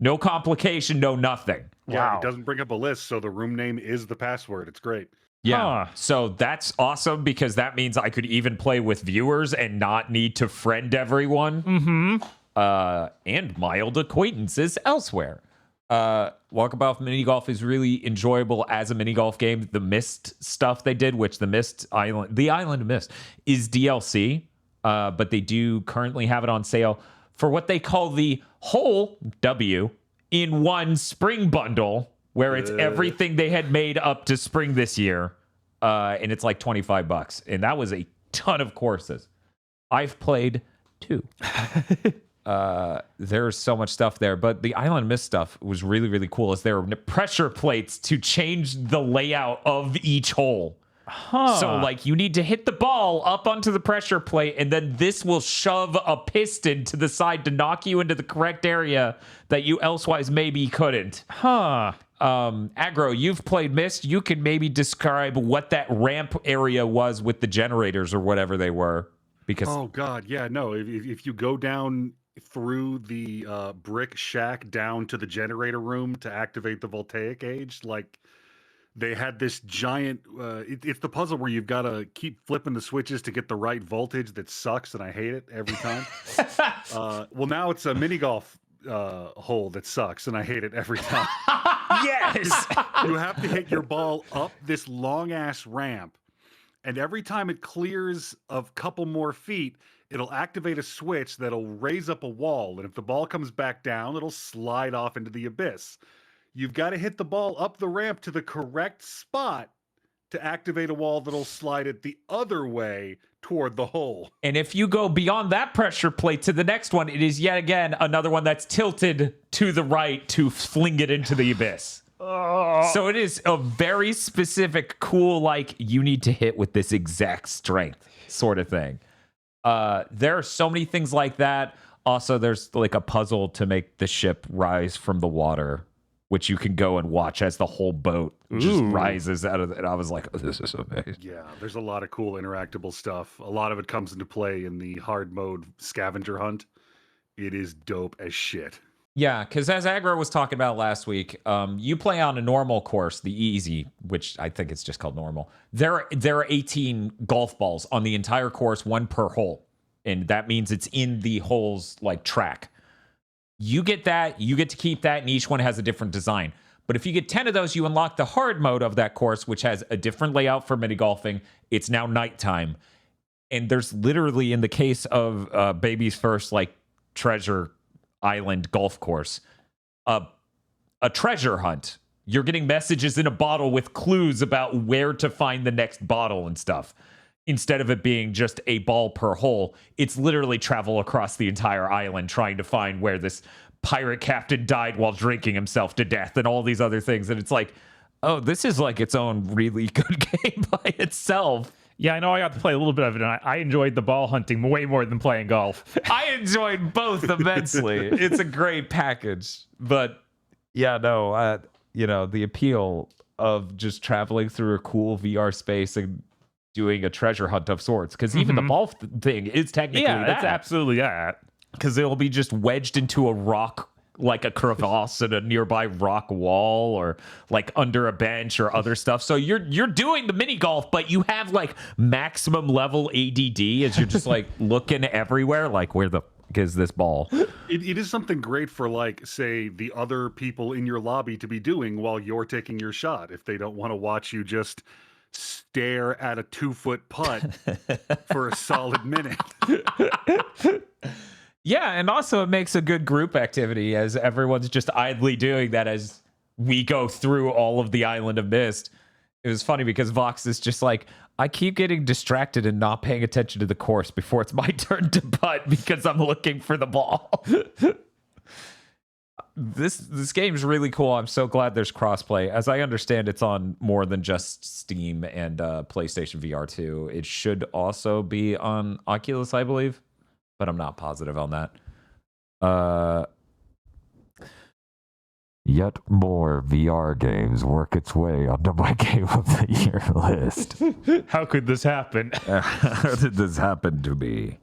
S1: No complication, no nothing.
S4: Yeah,
S2: Wow.
S4: it doesn't bring up a list, so the room name is the password. It's great.
S1: Yeah.
S2: Huh.
S1: So that's awesome because that means I could even play with viewers and not need to friend everyone.
S2: Mm-hmm.
S1: And mild acquaintances elsewhere. Walkabout Mini Golf is really enjoyable as a mini golf game. The Mist stuff they did, which the Island of Mist is DLC. But they do currently have it on sale for what they call the whole W in one spring bundle, where it's everything they had made up to spring this year. And it's like $25. And that was a ton of courses. I've played 2. There's so much stuff there, but the Island Mist stuff was really, really cool as there were pressure plates to change the layout of each hole.
S2: Huh.
S1: So, like, you need to hit the ball up onto the pressure plate, and then this will shove a piston to the side to knock you into the correct area that you elsewise maybe couldn't.
S2: Huh.
S1: Aggro, you've played Mist. You can maybe describe what that ramp area was with the generators or whatever they were. Because
S4: Oh God, yeah, no. If you go down through the brick shack down to the generator room to activate the voltaic age, like they had this giant. It's the puzzle where you've got to keep flipping the switches to get the right voltage that sucks, and I hate it every time. Well, now it's a mini golf hole that sucks, and I hate it every time.
S2: Yes.
S4: You have to hit your ball up this long ass ramp. And every time it clears a couple more feet, it'll activate a switch that'll raise up a wall. And if the ball comes back down, it'll slide off into the abyss. You've got to hit the ball up the ramp to the correct spot to activate a wall that'll slide it the other way toward the hole.
S1: And if you go beyond that pressure plate to the next one, it is yet again another one that's tilted to the right to fling it into the abyss. So it is a very specific, cool, like, you need to hit with this exact strength sort of thing. There are so many things like that. Also, there's like a puzzle to make the ship rise from the water, which you can go and watch as the whole boat just rises out of it. And I was like, oh, this is amazing.
S4: Yeah, there's a lot of cool interactable stuff. A lot of it comes into play in the hard mode scavenger hunt. It is dope as shit.
S1: Yeah, because as Aggro was talking about last week, you play on a normal course, the easy, which I think it's just called normal. There are 18 golf balls on the entire course, 1 per hole. And that means it's in the hole's like track. You get that, you get to keep that, and each one has a different design. But if you get 10 of those, you unlock the hard mode of that course, which has a different layout for mini golfing. It's now nighttime. And there's literally, in the case of Baby's first like treasure island golf course, a treasure hunt. You're getting messages in a bottle with clues about where to find the next bottle and stuff. instead of it being just a ball per hole, it's literally travel across the entire island trying to find where this pirate captain died while drinking himself to death and all these other things. And it's like, oh, this is like its own really good game by itself.
S2: Yeah, I know I got to play a little bit of it, and I enjoyed the ball hunting way more than playing golf.
S1: I enjoyed both immensely. It's a great package. But yeah, no, the appeal of just traveling through a cool VR space and doing a treasure hunt of sorts, because even the ball thing is technically
S2: that's absolutely that.
S1: Because it'll be just wedged into a rock, like a crevasse in a nearby rock wall, or like under a bench or other stuff. So you're doing the mini golf, but you have like maximum level ADD as you're just like looking everywhere, like where the fuck is this ball?
S4: It is something great for, like, say, the other people in your lobby to be doing while you're taking your shot, if they don't want to watch you just stare at a 2-foot putt for a solid minute.
S1: Yeah, and also it makes a good group activity as everyone's just idly doing that as we go through all of the Island of Mist. It was funny because Vox is just like, I keep getting distracted and not paying attention to the course before it's my turn to putt because I'm looking for the ball. This game's really cool. I'm so glad there's crossplay. As I understand, it's on more than just Steam and PlayStation VR 2. It should also be on Oculus, I believe, but I'm not positive on that. Yet more VR games work its way onto my Game of the Year list.
S2: How could this happen?
S1: How did this happen to me?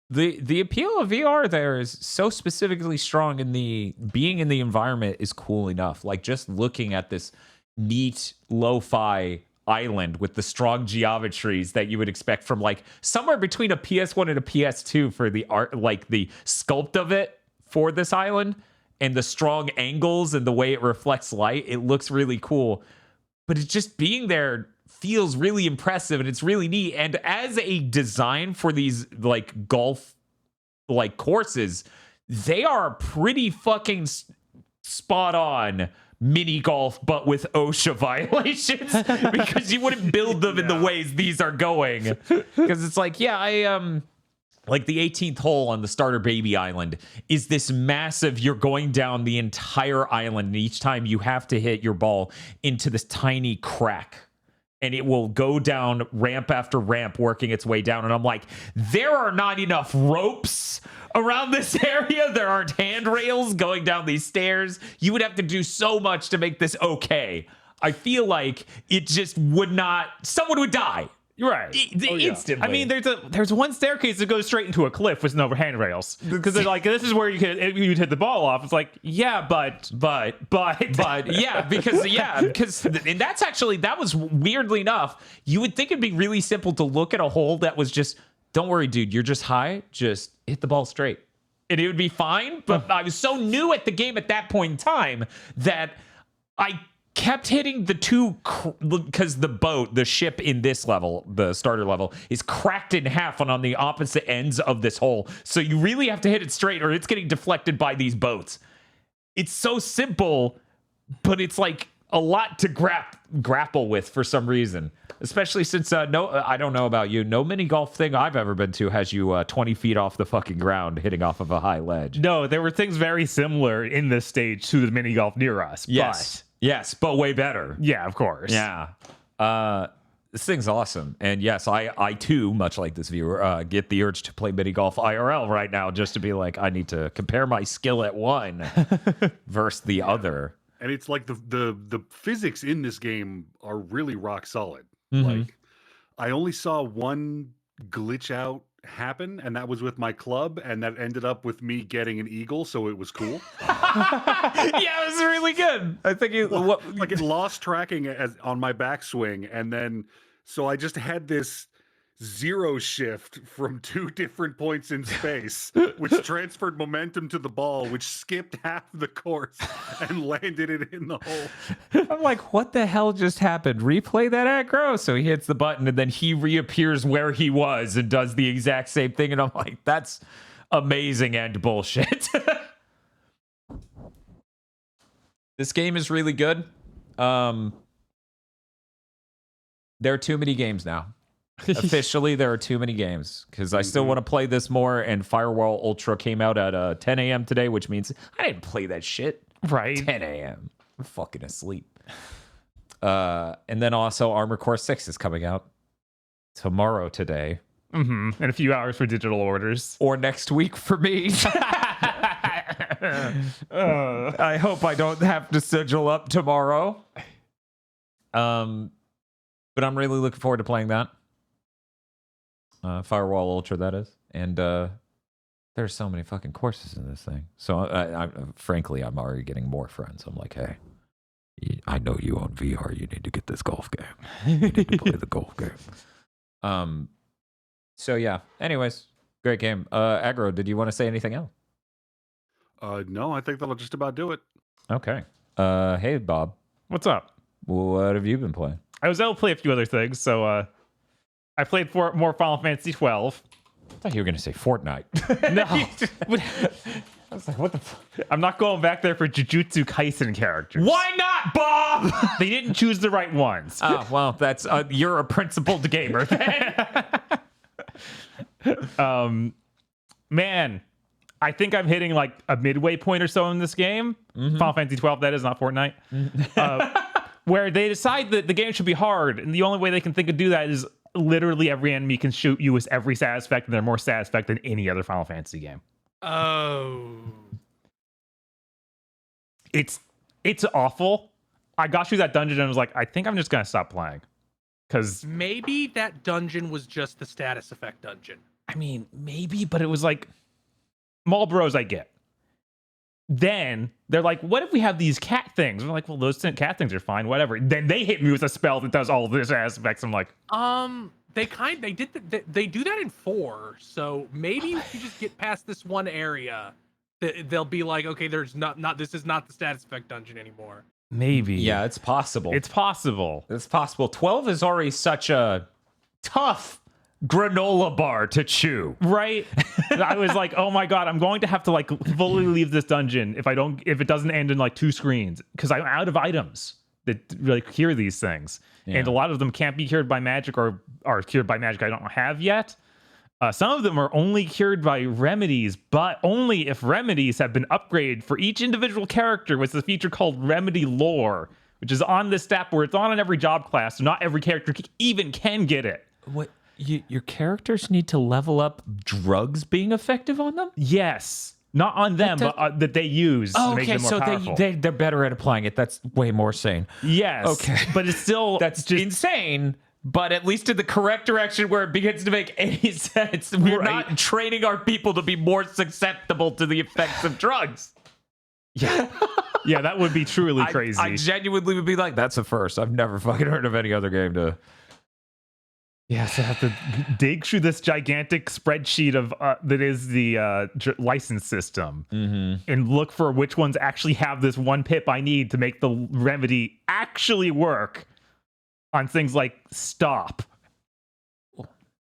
S1: The appeal of VR there is so specifically strong, in the being in the environment is cool enough. Like just looking at this neat lo-fi island with the strong geometries that you would expect from like somewhere between a PS1 and a PS2 for the art, like the sculpt of it for this island and the strong angles and the way it reflects light. It looks really cool, but it just being there feels really impressive and it's really neat. And as a design for these like golf like courses, they are pretty fucking spot on mini golf, but with OSHA violations, because you wouldn't build them in the ways these are going. Because it's like, yeah, like the 18th hole on the starter baby island is this massive, you're going down the entire island, and each time you have to hit your ball into this tiny crack, and it will go down ramp after ramp, working its way down. And I'm like, there are not enough ropes around this area. There aren't handrails going down these stairs. You would have to do so much to make this okay. I feel like it just would not, someone would die.
S2: Right.
S1: Instantly.
S2: I mean, there's one staircase that goes straight into a cliff with no handrails. Because they're like, this is where you'd hit the ball off. It's like, yeah, but
S1: yeah, because and that was weirdly enough, you would think it'd be really simple to look at a hole that was just, don't worry, dude, you're just high, just hit the ball straight. And it would be fine. But I was so new at the game at that point in time that I kept hitting the two, because the ship in this level, the starter level, is cracked in half on the opposite ends of this hole. So you really have to hit it straight or it's getting deflected by these boats. It's so simple, but it's like a lot to grapple with for some reason. Especially since, I don't know about you, no mini golf thing I've ever been to has you 20 feet off the fucking ground hitting off of a high ledge.
S2: No, there were things very similar in this stage to the mini golf near us.
S1: Yes, but way better.
S2: Yeah, of course.
S1: Yeah. This thing's awesome. And yes, I too, much like this viewer, get the urge to play mini golf IRL right now just to be like, I need to compare my skill at one versus the other.
S4: And it's like the physics in this game are really rock solid.
S1: Mm-hmm.
S4: Like, I only saw one glitch out happen, and that was with my club, and that ended up with me getting an eagle, so it was cool.
S1: Yeah, it was really good. I think
S4: it lost tracking on my backswing, and then so I just had this zero shift from two different points in space, which transferred momentum to the ball, which skipped half the course and landed it in the hole.
S1: I'm like, what the hell just happened? Replay that aggro. So he hits the button and then he reappears where he was and does the exact same thing. And I'm like, that's amazing and bullshit. This game is really good. There are too many games now. Officially, there are too many games because I still want to play this more. And Firewall Ultra came out at 10 a.m. today, which means I didn't play that shit.
S2: Right.
S1: 10 a.m. I'm fucking asleep. And then also Armored Core 6 is coming out tomorrow today.
S2: In a few hours for digital orders.
S1: Or next week for me. I hope I don't have to sigil up tomorrow. But I'm really looking forward to playing that. Firewall Ultra, that is. And there's so many fucking courses in this thing. So frankly, I'm already getting more friends. I'm like, hey, I know you own VR. You need to get this golf game. You need to play the golf game. So yeah. Anyways, great game. Aggro, did you want to say anything else?
S4: No, I think that'll just about do it.
S1: Okay. Hey, Bob.
S2: What's up?
S1: What have you been playing?
S2: I was able to play a few other things, so I played more Final Fantasy 12.
S1: I thought you were going to say Fortnite.
S2: No. I was like, what the I'm not going back there for Jujutsu Kaisen characters.
S1: Why not, Bob?
S2: They didn't choose the right ones.
S1: Oh, well, that's you're a principled gamer then.
S2: Man, I think I'm hitting like a midway point or so in this game. Final Fantasy 12, that is, not Fortnite. Where they decide that the game should be hard, and the only way they can think of do that is literally every enemy can shoot you with every stat effect, and they're more stat effect than any other Final Fantasy game.
S3: Oh.
S2: It's awful. I got through that dungeon and was like, I think I'm just gonna stop playing. Because
S3: maybe that dungeon was just the status effect dungeon.
S2: I mean, maybe, but it was like Marlboros I get. Then they're like, what if we have these cat things? We're like, well, those cat things are fine, whatever. Then they hit me with a spell that does all of this aspects. I'm like,
S3: they do that in 4, so maybe if you just get past this one area, they'll be like, okay, there's not this is not the status effect dungeon anymore.
S2: Maybe.
S1: Yeah, it's possible.
S2: It's possible.
S1: 12 is already such a tough granola bar to chew.
S2: Right? I was like, oh my god, I'm going to have to like fully leave this dungeon if it doesn't end in like 2 screens, because I'm out of items that really cure these things. Yeah. And a lot of them can't be cured by magic or are cured by magic I don't have yet. Some of them are only cured by remedies, but only if remedies have been upgraded for each individual character with a feature called Remedy Lore, which is on this stat where it's on every job class, so not every character even can get it.
S1: What? Your characters need to level up drugs being effective on them?
S2: Yes. Not on them, but that they use to make them more powerful.
S1: They're better at applying it. That's way more sane.
S2: Yes.
S1: Okay.
S2: But it's still...
S1: That's just insane, but at least in the correct direction where it begins to make any sense. We're not training our people to be more susceptible to the effects of drugs.
S2: Yeah. Yeah, that would be truly crazy.
S1: I genuinely would be like, that's a first. I've never fucking heard of any other game to...
S2: Yes, I have to dig through this gigantic spreadsheet of that is the license system and look for which ones actually have this one pip I need to make the remedy actually work on things like stop.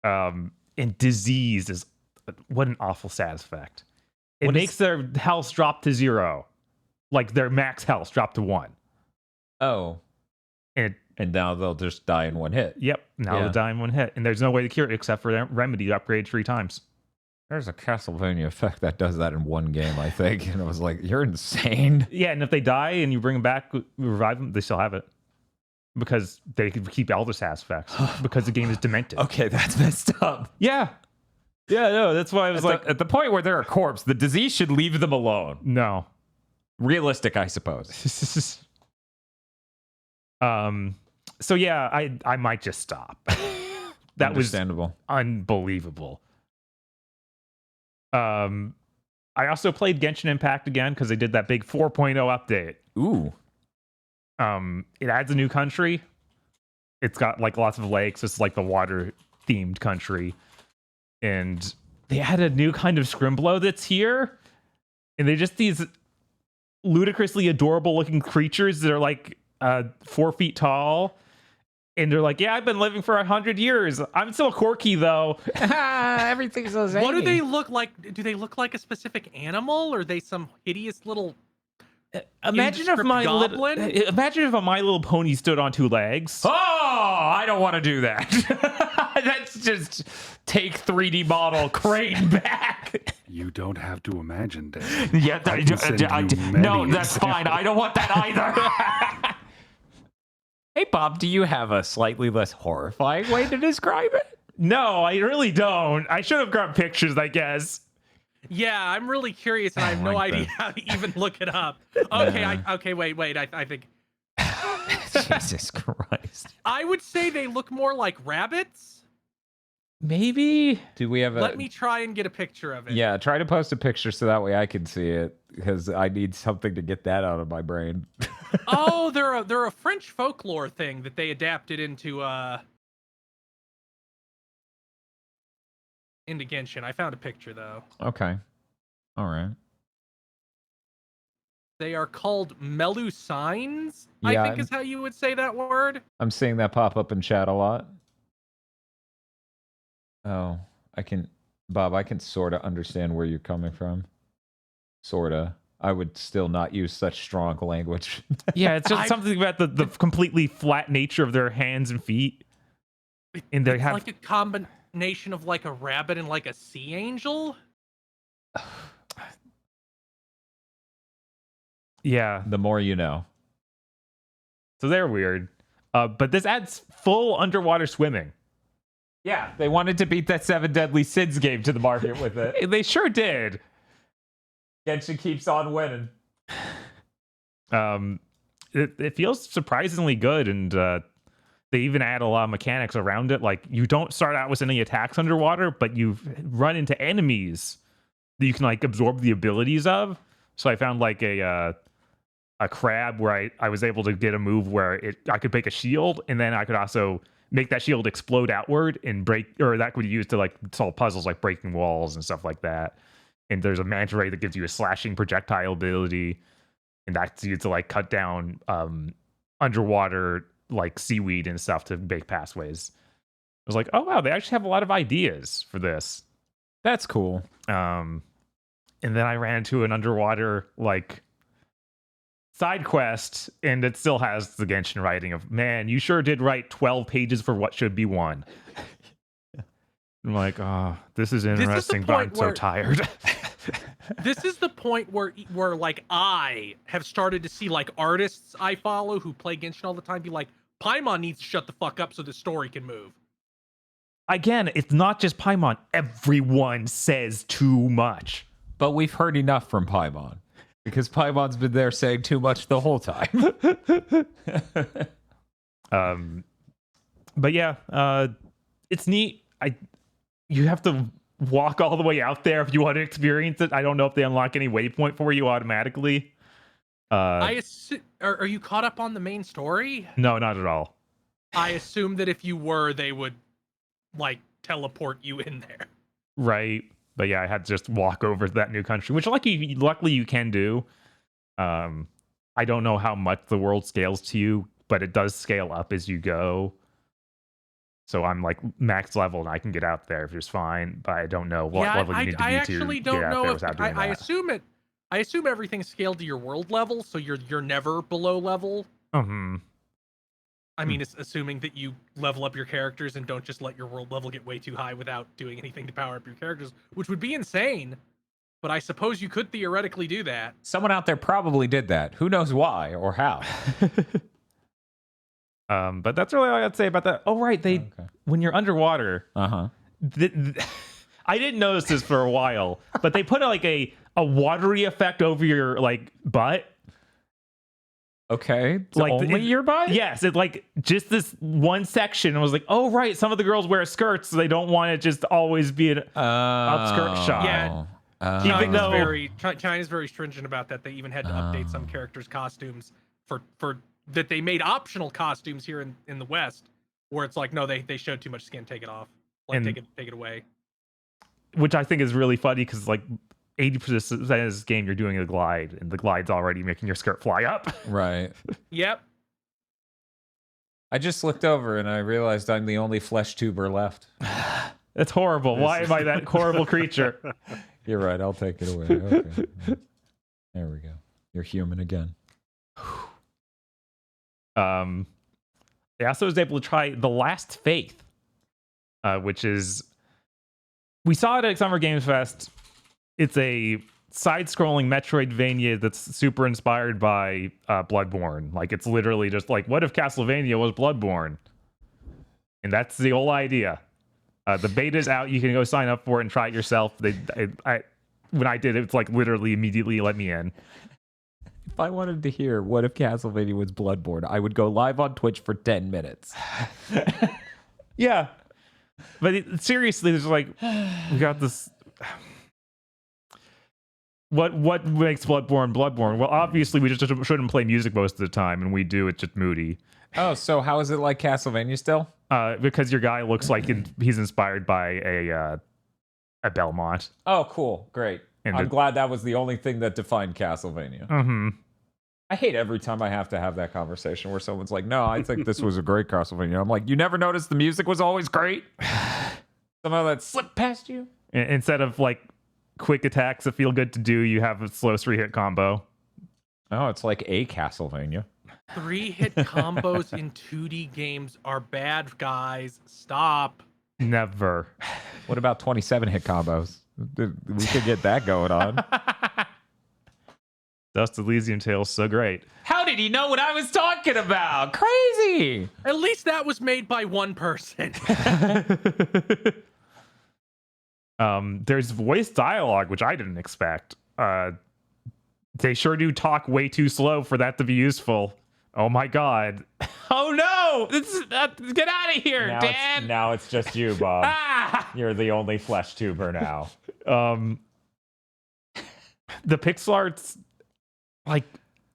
S2: And disease is what an awful stat effect. It makes their health drop to 0, like their max health drop to 1.
S1: Oh. And now they'll just die in one hit.
S2: Yep. Now they'll die in one hit. And there's no way to cure it except for remedy upgrade 3 times.
S1: There's a Castlevania effect that does that in one game, I think. And I was like, you're insane.
S2: Yeah, and if they die and you bring them back, revive them, they still have it. Because they can keep all their stat effects. Because the game is demented.
S1: Okay, that's messed up.
S2: Yeah. Yeah, no, that's why I was
S1: at the point where they're a corpse, the disease should leave them alone.
S2: No.
S1: Realistic, I suppose.
S2: So yeah, I might just stop. That was unbelievable. I also played Genshin Impact again because they did that big 4.0 update.
S1: Ooh.
S2: It adds a new country. It's got like lots of lakes. It's like the water themed country. And they had a new kind of Scrimblow that's here. And they're just these ludicrously adorable looking creatures that are like 4 feet tall. And they're like, yeah, I've been living for 100 years. I'm still quirky, though.
S1: Everything's so zany.
S3: What do they look like? Do they look like a specific animal? Or are they some hideous little
S2: Imagine if My Little Pony stood on 2 legs.
S1: Oh! I don't want to do that. That's just take 3D model crane back.
S4: You don't have to imagine, Dan.
S1: Yeah,
S4: I can send you
S1: no,
S4: many
S1: that's fine. I don't want that either. Hey, Bob, do you have a slightly less horrifying way to describe it?
S2: No, I really don't. I should have grabbed pictures, I guess.
S3: Yeah, I'm really curious, and I have no idea how to even look it up. Okay, wait. I think
S1: Jesus Christ.
S3: I would say they look more like rabbits.
S1: Maybe. Do we have a?
S3: Let me try and get a picture of it.
S1: Yeah, try to post a picture so that way I can see it, because I need something to get that out of my brain.
S3: Oh, they're a French folklore thing that they adapted into Genshin. I found a picture though.
S1: Okay. All right.
S3: They are called Melusines,
S1: Yeah,
S3: I think is how you would say that word.
S1: I'm seeing that pop up in chat a lot. Oh, Bob, I can sort of understand where you're coming from. Sorta. I would still not use such strong language.
S2: Yeah, it's just something about the completely flat nature of their hands and feet. And they have
S3: like a combination of like a rabbit and like a sea angel.
S2: Yeah.
S1: The more you know.
S2: So they're weird. But this adds full underwater swimming.
S1: Yeah, they wanted to beat that 7 Deadly Sins game to the market with it.
S2: They sure did.
S1: Genshin keeps on winning.
S2: It feels surprisingly good, and they even add a lot of mechanics around it. Like, you don't start out with any attacks underwater, but you run into enemies that you can like absorb the abilities of. So I found like a crab where I was able to get a move where I could make a shield, and then I could also make that shield explode outward and break, or that could be used to like solve puzzles like breaking walls and stuff like that. And there's a manta ray that gives you a slashing projectile ability, and that's used to like cut down underwater like seaweed and stuff to make pathways. I was like, oh wow, they actually have a lot of ideas for this.
S1: That's cool.
S2: And then I ran into an underwater like side quest, and it still has the Genshin writing of, man, you sure did write 12 pages for what should be one. I'm like, oh, this is interesting, but I'm so tired.
S3: This is the point where like I have started to see like artists I follow who play Genshin all the time be like, Paimon needs to shut the fuck up so the story can move.
S2: Again, it's not just Paimon. Everyone says too much.
S1: But we've heard enough from Paimon, because Paimon's been there saying too much the whole time.
S2: But yeah, it's neat. You have to walk all the way out there if you want to experience it. I don't know if they unlock any waypoint for you automatically.
S3: I assume, are you caught up on the main story?
S2: No, not at all.
S3: I assume that if you were, they would like teleport you in there.
S2: Right. But yeah, I had to just walk over to that new country, which luckily you can do. I don't know how much the world scales to you, but it does scale up as you go. So I'm like max level and I can get out there just fine, but I don't know what level you need to be
S3: actually
S2: to
S3: don't
S2: get out
S3: know
S2: there
S3: if
S2: without doing that.
S3: I assume everything's scaled to your world level, so you're never below level.
S2: Mm-hmm.
S3: I mean, it's assuming that you level up your characters and don't just let your world level get way too high without doing anything to power up your characters, which would be insane. But I suppose you could theoretically do that.
S1: Someone out there probably did that. Who knows why or how?
S2: But that's really all I got to say about that. Oh, right. When you're underwater,
S1: Uh-huh.
S2: I didn't notice this for a while, but they put like a watery effect over your like butt.
S1: Okay.
S2: Like
S1: only your butt?
S2: Yes, it like just this one section. I was like, oh right, some of the girls wear skirts, so they don't want it just to always be an upskirt shot.
S3: Yeah.
S2: Even though
S3: China's very stringent about that. They even had to update some characters' costumes for that they made optional costumes here in the West, where it's like, no, they showed too much skin, take it off, like take it away.
S2: Which I think is really funny because like 80% of this game you're doing a glide, and the glide's already making your skirt fly up.
S1: Right.
S3: Yep.
S1: I just looked over and I realized I'm the only flesh tuber left.
S2: That's horrible. Why am I that horrible creature?
S1: You're right. I'll take it away. Okay. There we go. You're human again.
S2: I also was able to try The Last Faith, which is, we saw it at Summer Games Fest. It's a side-scrolling Metroidvania that's super inspired by Bloodborne. Like, it's literally just like, what if Castlevania was Bloodborne? And that's the whole idea. The beta's out. You can go sign up for it and try it yourself. When I did it, it's like literally immediately let me in.
S1: If I wanted to hear what if Castlevania was Bloodborne, I would go live on Twitch for 10 minutes.
S2: Yeah. But seriously, there's like, we got this. What makes Bloodborne Bloodborne? Well, obviously, we just shouldn't play music most of the time, and we do. It's just moody.
S1: Oh, so how is it like Castlevania still?
S2: Because your guy looks like he's inspired by a Belmont.
S1: Oh, cool. Great.
S2: And
S1: I'm glad that was the only thing that defined Castlevania.
S2: Mm-hmm.
S1: I hate every time I have to have that conversation where someone's like, no, I think this was a great Castlevania. I'm like, you never noticed the music was always great? Somehow that slipped past you?
S2: Instead of like quick attacks that feel good to do, you have a slow 3-hit combo.
S1: Oh, it's like a Castlevania.
S3: 3-hit combos in 2D games are bad, guys. Stop.
S2: Never.
S1: What about 27-hit combos? We could get that going on.
S2: Dust Elysium Tales, so great.
S1: How did he know what I was talking about? Crazy.
S3: At least that was made by one person.
S2: There's voice dialogue, which I didn't expect. They sure do talk way too slow for that to be useful. Oh my god.
S1: Oh no! Get out of here, Dan! Now it's just you, Bob. You're the only flesh tuber now.
S2: The pixel art's like,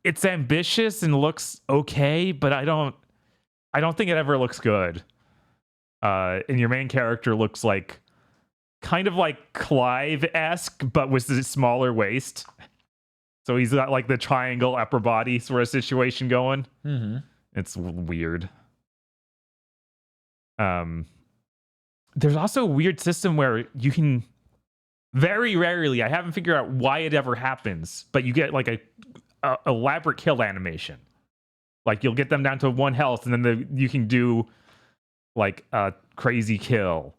S2: it's ambitious and looks okay, but I don't think it ever looks good. And your main character looks like kind of like Clive-esque, but with a smaller waist. So he's got like the triangle upper body sort of situation going.
S1: Mm-hmm.
S2: It's weird. There's also a weird system where you can, very rarely, I haven't figured out why it ever happens, but you get like a elaborate kill animation. Like you'll get them down to 1 health, and then you can do like a crazy kill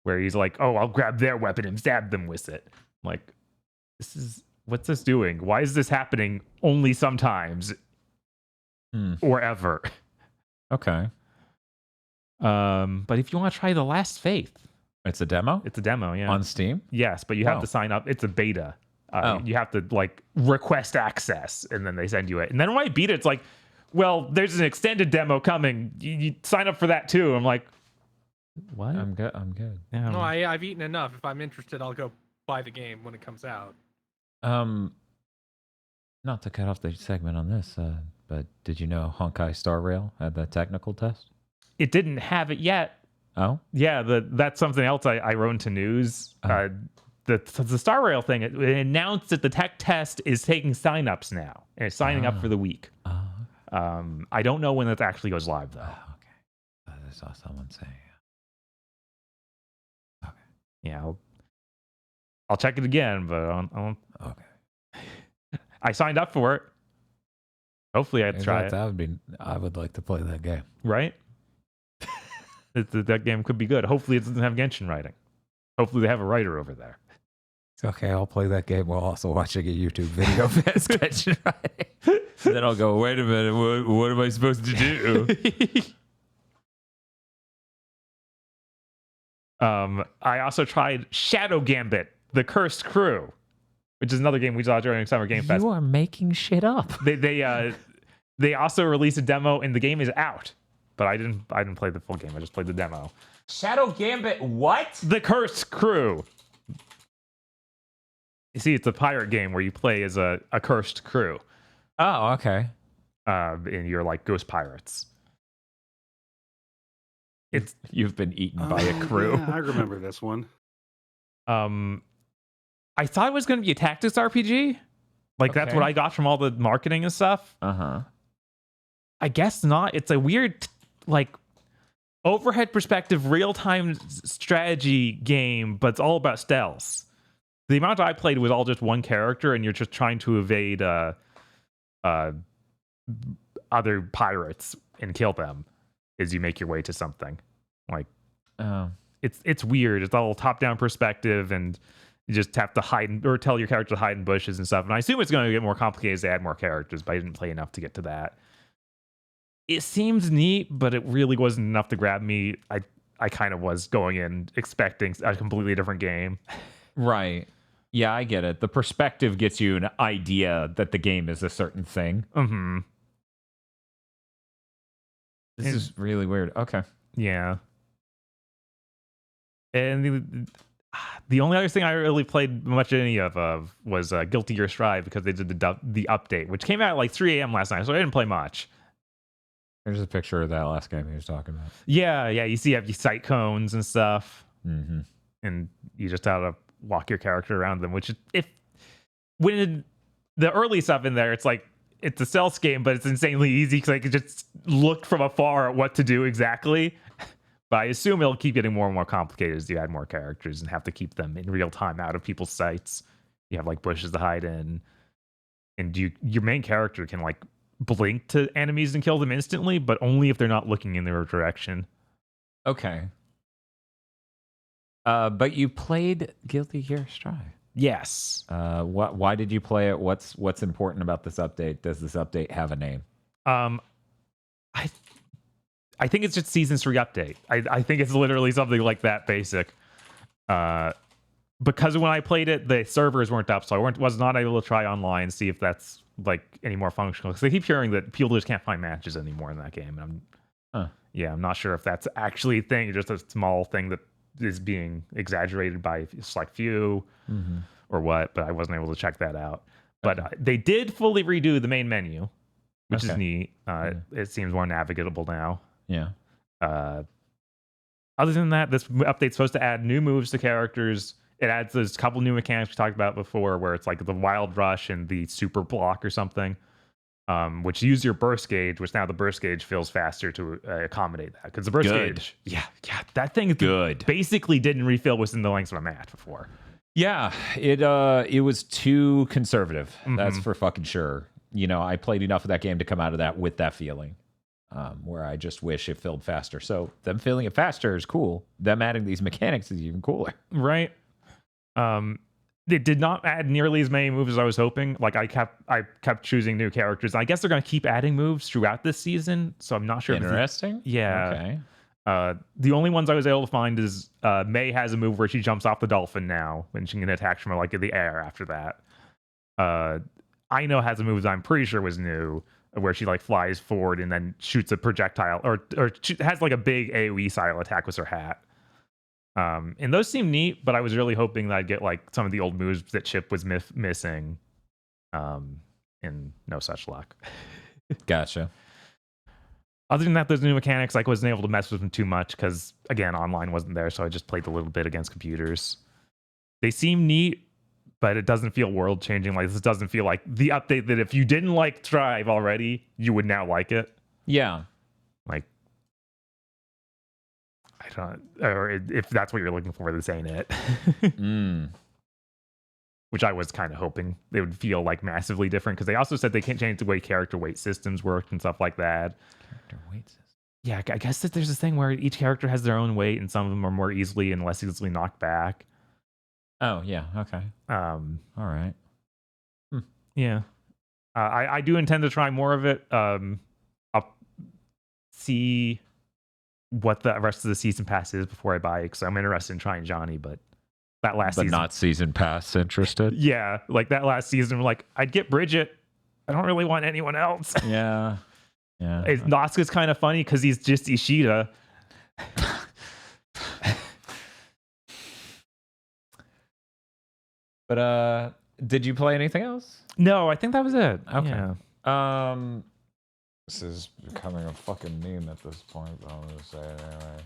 S2: where he's like, oh, I'll grab their weapon and stab them with it. Like, what's this doing? Why is this happening only sometimes or ever?
S1: Okay.
S2: But if you want to try The Last Faith,
S1: it's a demo?
S2: It's a demo, yeah.
S1: On Steam?
S2: Yes, but you have to sign up. It's a beta. You have to like request access, and then they send you it. And then when I beat it, it's like, well, there's an extended demo coming. You sign up for that too. I'm like, what?
S1: I'm good.
S2: Yeah,
S3: No, I've eaten enough. If I'm interested, I'll go buy the game when it comes out.
S1: Not to cut off the segment on this, but did you know Honkai Star Rail had the technical test?
S2: It didn't have it yet.
S1: Oh?
S2: Yeah, that's something else I wrote into news. The Star Rail thing, it announced that the tech test is taking signups now, and it's signing up for the week. I don't know when that actually goes live, though.
S1: Okay. I saw someone say. Okay.
S2: Yeah, I'll check it again, but I don't.
S1: Okay.
S2: I signed up for it. Hopefully, I'd try it.
S1: I would like to play that game.
S2: Right? That game could be good. Hopefully, it doesn't have Genshin writing. Hopefully, they have a writer over there.
S1: It's okay. I'll play that game while also watching a YouTube video of Genshin writing. Then I'll go, wait a minute. What am I supposed to do?
S2: I also tried Shadow Gambit, The Cursed Crew, which is another game we saw during Summer Game Fest.
S1: You are making shit up.
S2: They also released a demo, and the game is out. But I didn't play the full game. I just played the demo.
S1: Shadow Gambit, what?
S2: The Cursed Crew. You see, it's a pirate game where you play as a cursed crew.
S1: Oh, okay.
S2: And you're like ghost pirates.
S1: You've been eaten by a crew.
S4: Yeah, I remember this one.
S2: I thought it was going to be a tactics RPG. Like, that's what I got from all the marketing and stuff.
S1: Uh-huh.
S2: I guess not. It's a weird, like, overhead perspective, real-time strategy game, but it's all about stealth. The amount I played was all just one character, and you're just trying to evade other pirates and kill them. as you make your way to something. Like,
S1: Oh.
S2: it's weird. It's all top-down perspective, and you just have to hide or tell your character to hide in bushes and stuff. And I assume it's going to get more complicated as they add more characters, but I didn't play enough to get to that. It seems neat, but it really wasn't enough to grab me. I kind of was going in expecting a completely different game.
S1: Right. Yeah, I get it. The perspective gets you an idea that the game is a certain thing.
S2: Mm-hmm.
S1: This is really weird. Okay.
S2: Yeah. And the only other thing I really played much any of was Guilty Gear Strive, because they did the update, which came out at like 3 a.m. last night, so I didn't play much.
S1: There's a picture of that last game he was talking about.
S2: Yeah, you see, you have your sight cones and stuff,
S1: Mm-hmm.
S2: and you just have to walk your character around them. Which, when the early stuff in there, it's like it's a stealth game, but it's insanely easy because I could just look from afar at what to do exactly. But I assume it'll keep getting more and more complicated as you add more characters and have to keep them in real time out of people's sights. You have like bushes to hide in, and your main character can like blink to enemies and kill them instantly, but only if they're not looking in their direction.
S1: Okay. But you played Guilty Gear Strive.
S2: Yes.
S1: Why did you play it? What's important about this update? Does this update have a name?
S2: I think it's just Season 3 update. I think it's literally something like that basic. Because when I played it, the servers weren't up, so I was not able to try online and see if that's like any more functional. Because I keep hearing that people just can't find matches anymore in that game. And I'm not sure if that's actually a thing, just a small thing that is being exaggerated by a select few or what. But I wasn't able to check that out. But they did fully redo the main menu, which is neat. It seems more navigable now.
S1: Yeah.
S2: Other than that, this update's supposed to add new moves to characters. It adds those couple new mechanics we talked about before, where it's like the Wild Rush and the Super Block or something, which use your burst gauge, which now the burst gauge feels faster to accommate that. Because the burst gauge, that thing basically didn't refill within the length of a match before.
S1: Yeah, it was too conservative. That's for fucking sure. You know, I played enough of that game to come out of that with that feeling. Where I just wish it filled faster. So them filling it faster is cool. Them adding these mechanics is even cooler.
S2: Right. It did not add nearly as many moves as I was hoping. Like I kept choosing new characters. I guess they're going to keep adding moves throughout this season. So I'm not sure.
S1: Interesting.
S2: Yeah. Okay. The only ones I was able to find is May has a move where she jumps off the dolphin now, and she can attack from like in the air after that. Aino has a move that I'm pretty sure was new, where she like flies forward and then shoots a projectile or has like a big AoE style attack with her hat. And those seem neat, but I was really hoping that I'd get like some of the old moves that Chip was missing. And no such luck.
S1: Gotcha.
S2: Other than that, those new mechanics, like, wasn't able to mess with them too much because, again, online wasn't there, so I just played a little bit against computers. They seem neat, but it doesn't feel world-changing. Like, this doesn't feel like the update that if you didn't like Strive already, you would now like it.
S1: Yeah.
S2: Like, I don't... Or if that's what you're looking for, this ain't it. Which I was kind of hoping they would feel, like, massively different, because they also said they can't change the way character weight systems work and stuff like that.
S1: Character weight system.
S2: Yeah, I guess that there's this thing where each character has their own weight, and some of them are more easily and less easily knocked back.
S1: Oh, yeah. Okay. All right.
S2: Yeah. I do intend to try more of it. I'll see what the rest of the season pass is before I buy it, because I'm interested in trying Johnny, but that last season...
S1: But not season pass interested?
S2: Yeah, like that last season, like, I'd get Bridget. I don't really want anyone else.
S1: Yeah. Yeah.
S2: Nosuka's kind of funny because he's just Ishida.
S1: But did you play anything else?
S2: No, I think that was it.
S1: Okay.
S2: Yeah.
S1: This is becoming a fucking meme at this point, but I'm gonna say it anyway.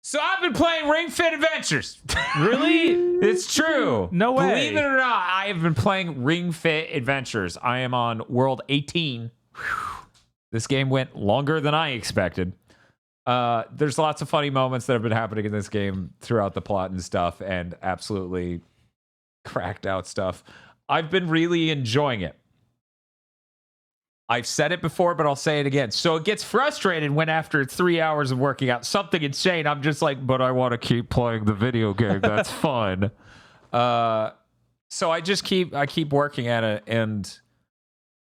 S1: So I've been playing Ring Fit Adventures.
S2: Really?
S1: It's true.
S2: No way.
S1: Believe it or not, I have been playing Ring Fit Adventures. I am on World 18. This game went longer than I expected. There's lots of funny moments that have been happening in this game throughout the plot and stuff, and absolutely cracked out stuff. I've been really enjoying it. I've said it before, but I'll say it again. So it gets frustrated when after 3 hours of working out something insane, I'm just like, but I want to keep playing the video game. That's fun. So I keep working at it, and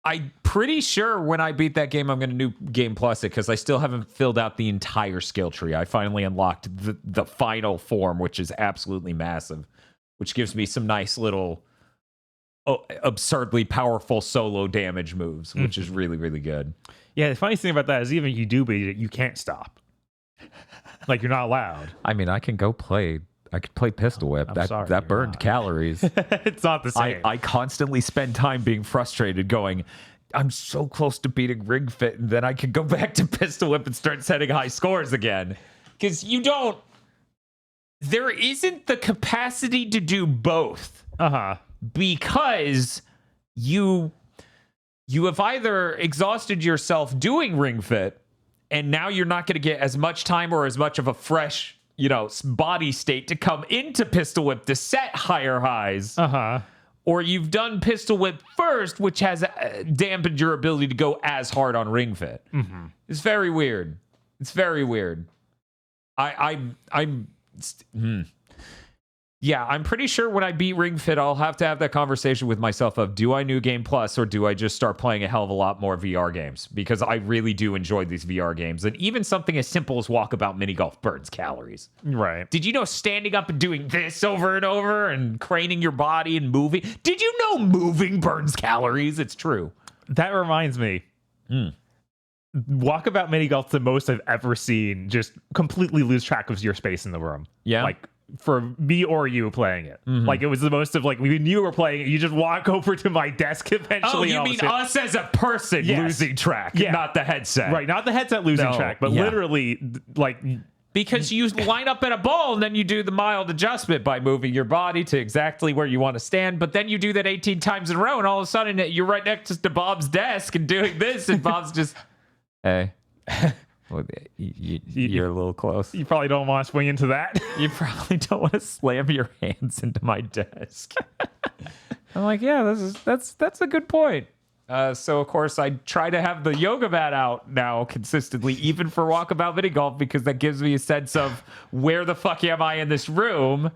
S1: I'm pretty sure when I beat that game, I'm going to New Game Plus it, because I still haven't filled out the entire skill tree. I finally unlocked the final form, which is absolutely massive, which gives me some nice little absurdly powerful solo damage moves, which is really, really good.
S2: Yeah, the funniest thing about that is even if you do beat it, you can't stop. Like, you're not allowed.
S1: I mean, I could play Pistol Whip. That burned calories.
S2: It's not the same.
S1: I constantly spend time being frustrated going, I'm so close to beating Ring Fit, and then I could go back to Pistol Whip and start setting high scores again. Because there isn't the capacity to do both. Because you have either exhausted yourself doing Ring Fit, and now you're not going to get as much time or as much of a fresh, body state to come into Pistol Whip to set higher highs. Or you've done Pistol Whip first, which has dampened your ability to go as hard on Ring Fit. It's very weird. I'm pretty sure when I beat Ring Fit, I'll have to have that conversation with myself of, do I New Game Plus, or do I just start playing a hell of a lot more VR games? Because I really do enjoy these VR games. And even something as simple as Walkabout Mini Golf burns calories.
S2: Right.
S1: Did you know standing up and doing this over and over and craning your body and moving? Did you know moving burns calories? It's true.
S2: That reminds me. Walkabout Mini Golf's the most I've ever seen just completely lose track of your space in the room.
S1: Yeah.
S2: Like, for me or you playing it. Like, it was the most of, like, when you were playing it, you just walk over to my desk eventually.
S1: Oh, you mean us as a person losing track, not the headset.
S2: Right, not the headset losing track, but literally, like...
S1: Because you line up in a ball, and then you do the mild adjustment by moving your body to exactly where you want to stand, but then you do that 18 times in a row, and all of a sudden, you're right next to Bob's desk and doing this, and Bob's just... Hey... Well, you're a little close.
S2: You probably don't want to swing into that.
S1: You probably don't want to slam your hands into my desk. I'm like, yeah, that's a good point. So of course I try to have the yoga mat out now consistently, even for Walkabout Mini Golf, because that gives me a sense of where the fuck am I in this room?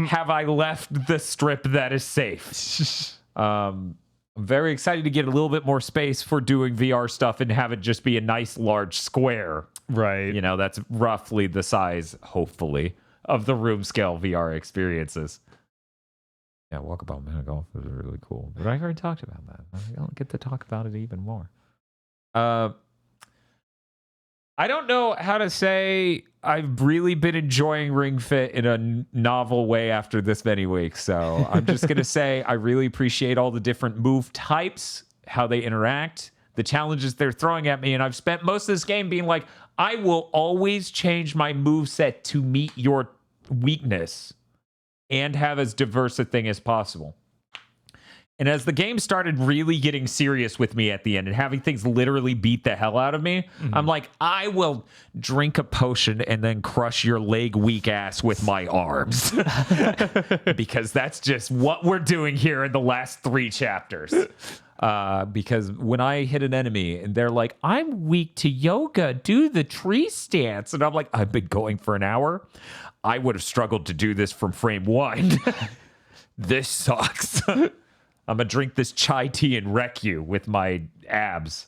S1: Have I left the strip that is safe? I'm very excited to get a little bit more space for doing VR stuff and have it just be a nice large square.
S2: Right.
S1: That's roughly the size, hopefully, of the room scale VR experiences. Yeah, Walkabout Mini Golf is really cool. But I already talked about that. I don't get to talk about it even more. I don't know how to say I've really been enjoying Ring Fit in a novel way after this many weeks. So I'm just going to say I really appreciate all the different move types, how they interact, the challenges they're throwing at me. And I've spent most of this game being like, I will always change my move set to meet your weakness and have as diverse a thing as possible. And as the game started really getting serious with me at the end and having things literally beat the hell out of me, I'm like, I will drink a potion and then crush your leg weak ass with my arms. Because that's just what we're doing here in the last 3 chapters. Because when I hit an enemy and they're like, I'm weak to yoga, do the tree stance. And I'm like, I've been going for an hour. I would have struggled to do this from frame 1. This sucks. I'm going to drink this chai tea and wreck you with my abs.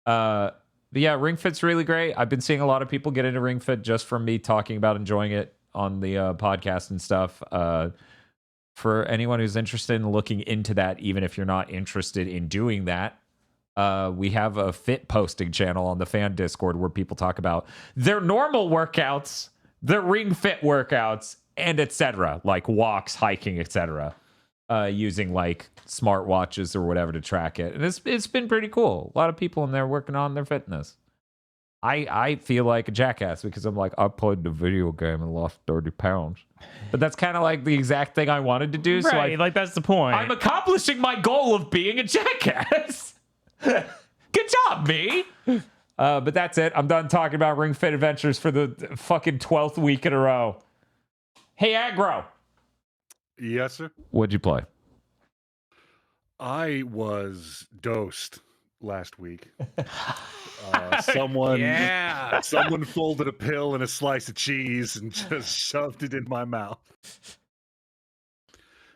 S1: But yeah, Ring Fit's really great. I've been seeing a lot of people get into Ring Fit just from me talking about enjoying it on the podcast and stuff. For anyone who's interested in looking into that, even if you're not interested in doing that, we have a fit posting channel on the fan Discord where people talk about their normal workouts, their Ring Fit workouts, and etc., like walks, hiking, etc., using like smartwatches or whatever to track it. And it's been pretty cool. A lot of people in there working on their fitness. I feel like a jackass because I'm like, I played the video game and lost 30 pounds. But that's kind of like the exact thing I wanted to do.
S2: Right,
S1: so
S2: like that's the point.
S1: I'm accomplishing my goal of being a jackass. Good job, me. But that's it. I'm done talking about Ring Fit Adventures for the fucking 12th week in a row. Hey, Aggro.
S4: Yes, sir.
S1: What'd you play?
S4: I was dosed last week. Someone folded a pill and a slice of cheese and just shoved it in my mouth.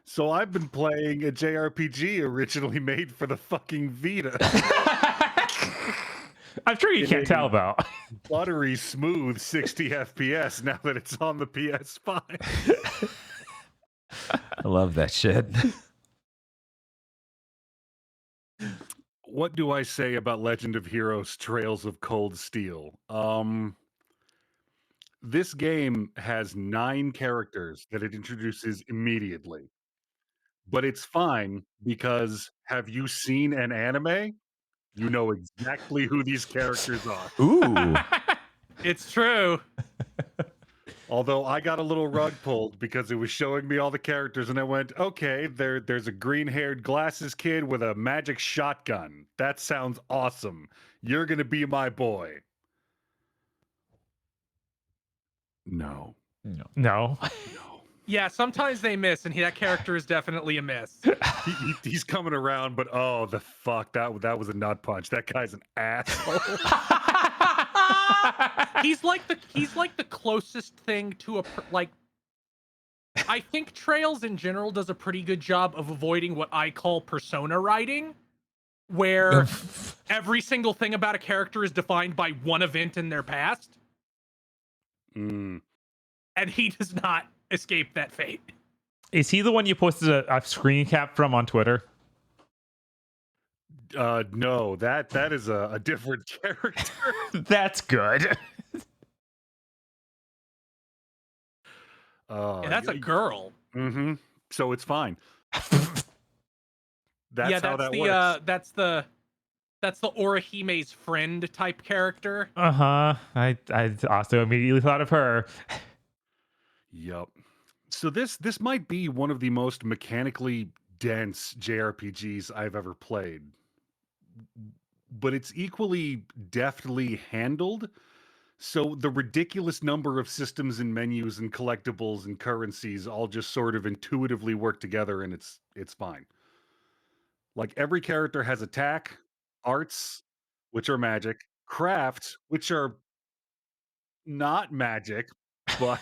S4: So I've been playing a JRPG originally made for the fucking Vita.
S2: I'm sure you can't tell though.
S4: Buttery smooth 60 FPS now that it's on the PS5.
S1: I love that shit.
S4: What do I say about Legend of Heroes Trails of Cold Steel? This game has 9 characters that it introduces immediately. But it's fine because have you seen an anime? You know exactly who these characters are.
S1: Ooh.
S3: It's true.
S4: Although I got a little rug pulled because it was showing me all the characters and I went, okay, there's a green-haired glasses kid with a magic shotgun. That sounds awesome. You're going to be my boy. No.
S2: No.
S3: Yeah, sometimes they miss, and that character is definitely a miss.
S4: He's coming around, but oh, the fuck, that was a nut punch. That guy's an asshole.
S3: He's like the closest thing to like. I think Trails in general does a pretty good job of avoiding what I call persona writing, where every single thing about a character is defined by one event in their past, and he does not escape that fate.
S2: Is he the one you posted a screen cap from on Twitter?
S4: No, that is a different character.
S2: That's good.
S3: And that's a girl.
S4: Mm-hmm. So it's fine. That's how that works.
S3: That's the Orihime's friend type character.
S2: Uh-huh. I also immediately thought of her.
S4: Yep. So this might be one of the most mechanically dense JRPGs I've ever played. But it's equally deftly handled. So the ridiculous number of systems and menus and collectibles and currencies all just sort of intuitively work together and it's fine. Like every character has attack, arts, which are magic, crafts, which are not magic, but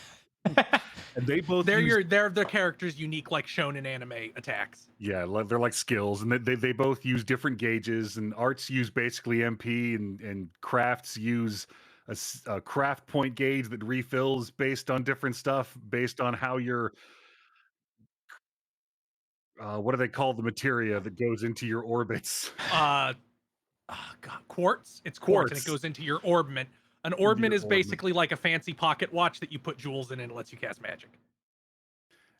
S4: and they both
S3: they're their characters' unique like shonen anime attacks.
S4: Yeah, they're like skills, and they both use different gauges. And arts use basically MP, and crafts use a craft point gauge that refills based on different stuff, based on how you're. What do they call the materia that goes into your orbits?
S3: God, quartz. It's quartz, and it goes into your orbment. An orbment is basically like a fancy pocket watch that you put jewels in and it lets you cast magic.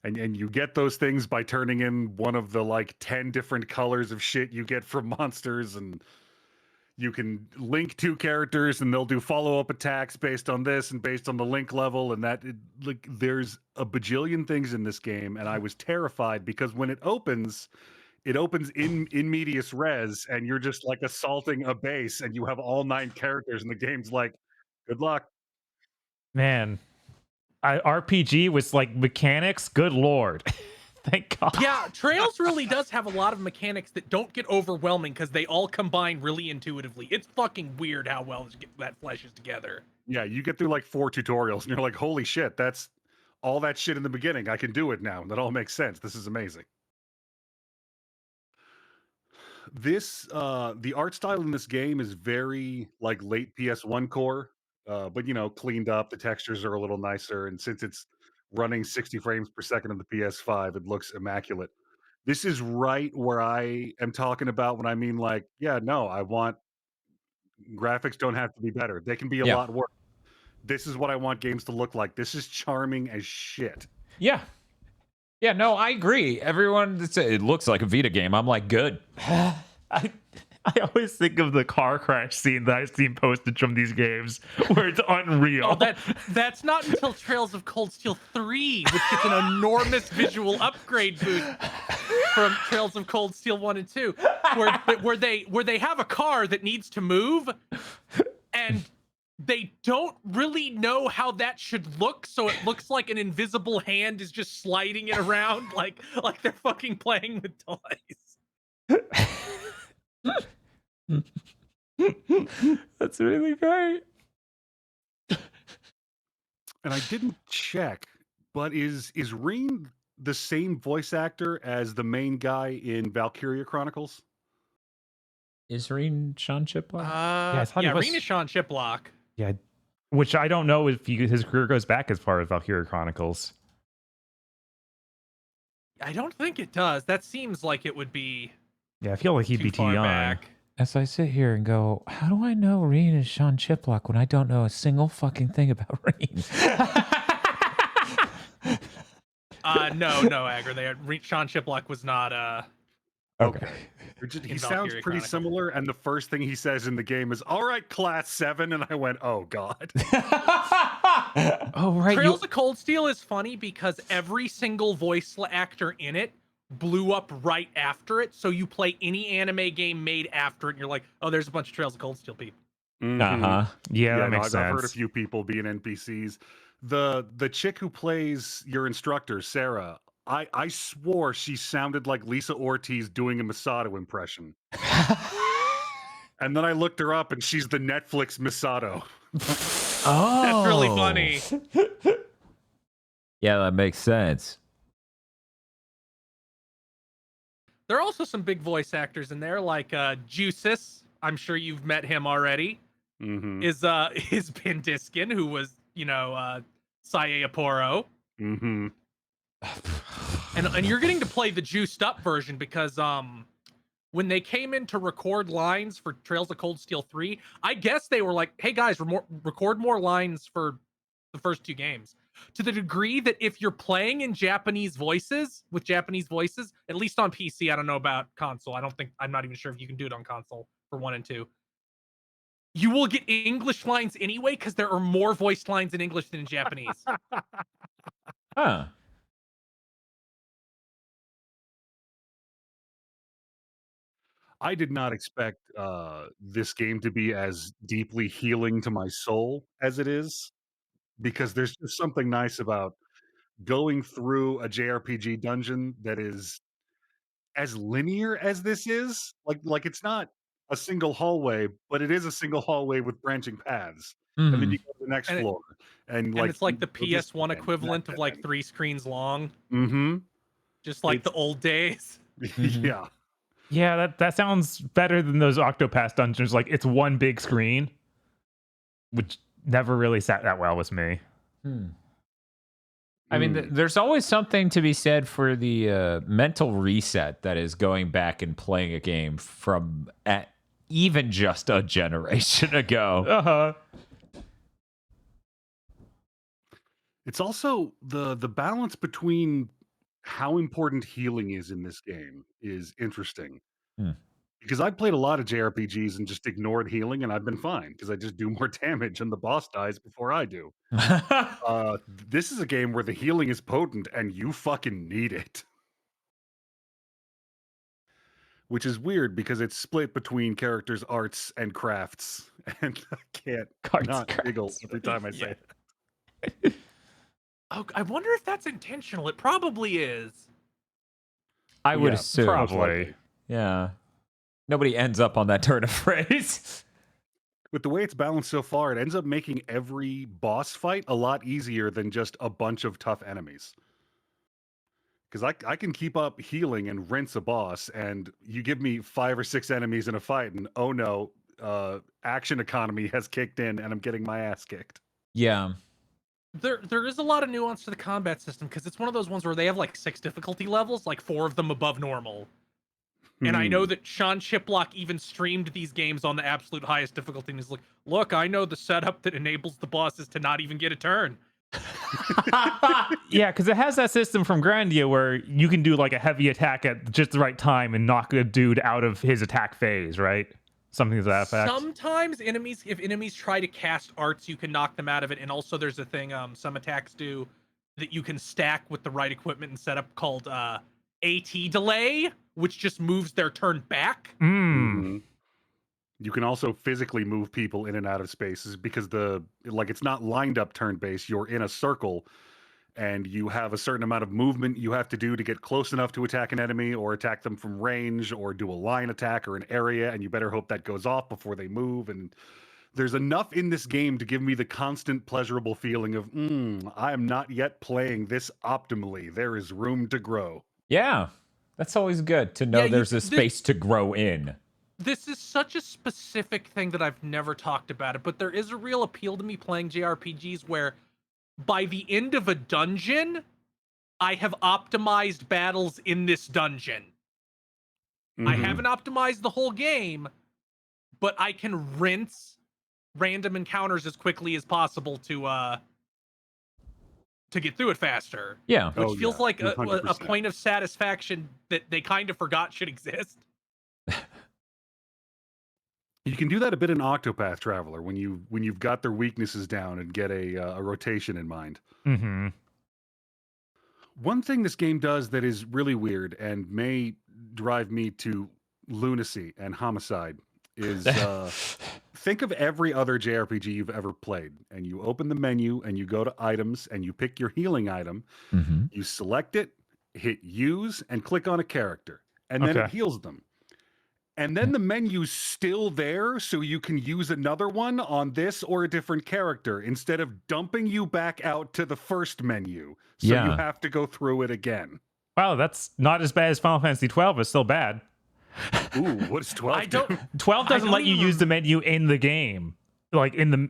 S4: And you get those things by turning in one of the like 10 different colors of shit you get from monsters, and you can link 2 characters and they'll do follow-up attacks based on this and based on the link level, and like there's a bajillion things in this game, and I was terrified because when it opens in medias res, and you're just like assaulting a base and you have all 9 characters and the game's like, good luck.
S2: Man, RPG was like mechanics. Good lord. Thank God.
S3: Yeah, Trails really does have a lot of mechanics that don't get overwhelming because they all combine really intuitively. It's fucking weird how well that fleshes together.
S4: Yeah, you get through like 4 tutorials and you're like, holy shit, that's all that shit in the beginning. I can do it now. That all makes sense. This is amazing. The art style in this game is very like late PS1 core, but cleaned up. The textures are a little nicer, and since it's running 60 frames per second on the PS5, it looks immaculate. This is right where I am talking about when I mean like, yeah, no, I want graphics don't have to be better. They can be a lot worse. This is what I want games to look like. This is charming as shit.
S1: Yeah. Yeah, no, I agree. Everyone that says it looks like a Vita game, I'm like, good.
S2: I always think of the car crash scene that I've seen posted from these games where it's unreal.
S3: Oh, that's not until Trails of Cold Steel 3, which gets an enormous visual upgrade boost from Trails of Cold Steel 1 and 2, where they have a car that needs to move, and they don't really know how that should look, so it looks like an invisible hand is just sliding it around like they're fucking playing with toys.
S1: That's really great.
S4: And I didn't check, but is Reen the same voice actor as the main guy in Valkyria Chronicles?
S1: Is Reen Sean Chiplock?
S2: Yeah, I thought he was.
S3: Rena Sean Chiplock.
S2: Yeah, which I don't know if his career goes back as far as Valkyria Chronicles.
S3: I don't think it does. That seems like it would be
S2: Yeah, I feel like he'd
S3: too
S2: be too
S3: far
S2: young.
S3: back.
S1: As I sit here and go, how do I know Reen is Sean Chiplock when I don't know a single fucking thing about Reen?
S3: No, Agger. Sean Chiplock was not.
S1: Okay.
S4: He
S3: In
S4: sounds
S3: Valkyria
S4: pretty
S3: Chronicles.
S4: similar, and the first thing he says in the game is, "All right, Class 7," and I went, "Oh God."
S2: Oh, right.
S3: Trails of Cold Steel is funny because every single voice actor in it blew up right after it. So you play any anime game made after it, and you're like, oh, there's a bunch of Trails of Cold Steel people.
S4: Mhm.
S2: Yeah, that
S4: no,
S2: makes sense.
S4: I've heard a few people being NPCs. The chick who plays your instructor, Sarah, I swore she sounded like Lisa Ortiz doing a Masato impression. And then I looked her up, and she's the Netflix Masato.
S1: Oh,
S3: That's really funny.
S1: Yeah, that makes sense.
S3: There are also some big voice actors in there, like Juices. I'm sure you've met him already.
S4: Mm-hmm.
S3: Is Ben Diskin, who was, Sae Aporo.
S4: Mm-hmm.
S3: And you're getting to play the juiced up version because when they came in to record lines for Trails of Cold Steel 3, I guess they were like, hey guys, record more lines for the first two games. To the degree that if you're playing in Japanese voices, with Japanese voices, at least on PC, I don't know about console. I'm not even sure if you can do it on console for 1 and 2. You will get English lines anyway because there are more voiced lines in English than in Japanese.
S1: Huh.
S4: I did not expect this game to be as deeply healing to my soul as it is, because there's just something nice about going through a JRPG dungeon that is as linear as this is. Like it's not a single hallway, but it is a single hallway with branching paths. And then you go to the next
S3: And
S4: floor, and
S3: and
S4: like
S3: it's like the
S4: go this
S3: PS1
S4: way and
S3: equivalent of
S4: that
S3: like 3 screens long,
S4: Mm-hmm.
S3: just like
S4: It's
S3: the old days.
S4: yeah.
S2: Yeah, that sounds better than those Octopath dungeons. Like, it's one big screen, which never really sat that well with me.
S1: I mean, there's always something to be said for the mental reset that is going back and playing a game from even just a generation ago.
S2: Uh-huh.
S4: It's also the balance between how important healing is in this game is interesting.
S1: Hmm.
S4: Because I played a lot of JRPGs and just ignored healing, and I've been fine because I just do more damage and the boss dies before I do. This is a game where the healing is potent and you fucking need it. Which is weird because it's split between characters' arts and crafts, and I can't
S1: Arts,
S4: not giggle
S1: crafts.
S4: every time I say
S3: Yeah.
S4: it.
S3: Oh, I wonder if that's intentional. It probably is.
S1: I would
S4: Yeah,
S1: assume.
S4: most
S2: Probably.
S4: likely.
S1: Yeah. Nobody ends up on that turn of phrase.
S4: With the way it's balanced so far, it ends up making every boss fight a lot easier than just a bunch of tough enemies. Because I can keep up healing and rinse a boss, and you give me 5 or 6 enemies in a fight, and oh no, action economy has kicked in, and I'm getting my ass kicked.
S1: Yeah.
S3: There is a lot of nuance to the combat system because it's one of those ones where they have like 6 difficulty levels, like 4 of them above normal. And I know that Sean Chiplock even streamed these games on the absolute highest difficulty, and he's like, look, I know the setup that enables the bosses to not even get a turn.
S2: Yeah, because it has that system from Grandia where you can do like a heavy attack at just the right time and knock a dude out of his attack phase, right? Something to that effect.
S3: Sometimes if enemies try to cast arts, you can knock them out of it. And also there's a thing some attacks do that you can stack with the right equipment and setup called AT delay, which just moves their turn back.
S4: You can also physically move people in and out of spaces because it's not lined up turn based. You're in a circle, and you have a certain amount of movement you have to do to get close enough to attack an enemy or attack them from range or do a line attack or an area, and you better hope that goes off before they move. And there's enough in this game to give me the constant pleasurable feeling of, I am not yet playing this optimally. There is room to grow.
S1: Yeah, that's always good to know there's a space to grow in.
S3: This is such a specific thing that I've never talked about it, but there is a real appeal to me playing JRPGs where by the end of a dungeon, I have optimized battles in this dungeon. Mm-hmm. I haven't optimized the whole game, but I can rinse random encounters as quickly as possible to get through it faster.
S1: Yeah.
S3: Which feels like a point of satisfaction that they kind of forgot should exist.
S4: You can do that a bit in Octopath Traveler when you've got their weaknesses down and get a rotation in mind.
S2: Mm-hmm.
S4: One thing this game does that is really weird and may drive me to lunacy and homicide is think of every other JRPG you've ever played, and you open the menu and you go to items and you pick your healing item. Mm-hmm. You select it, hit use, and click on a character, and then it heals them. And then the menu's still there, so you can use another one on this or a different character instead of dumping you back out to the first menu. So you have to go through it again.
S2: Wow, that's not as bad as Final Fantasy 12. It's still bad.
S4: Ooh, what is 12?
S2: 12 doesn't let you use the menu in the game, like in the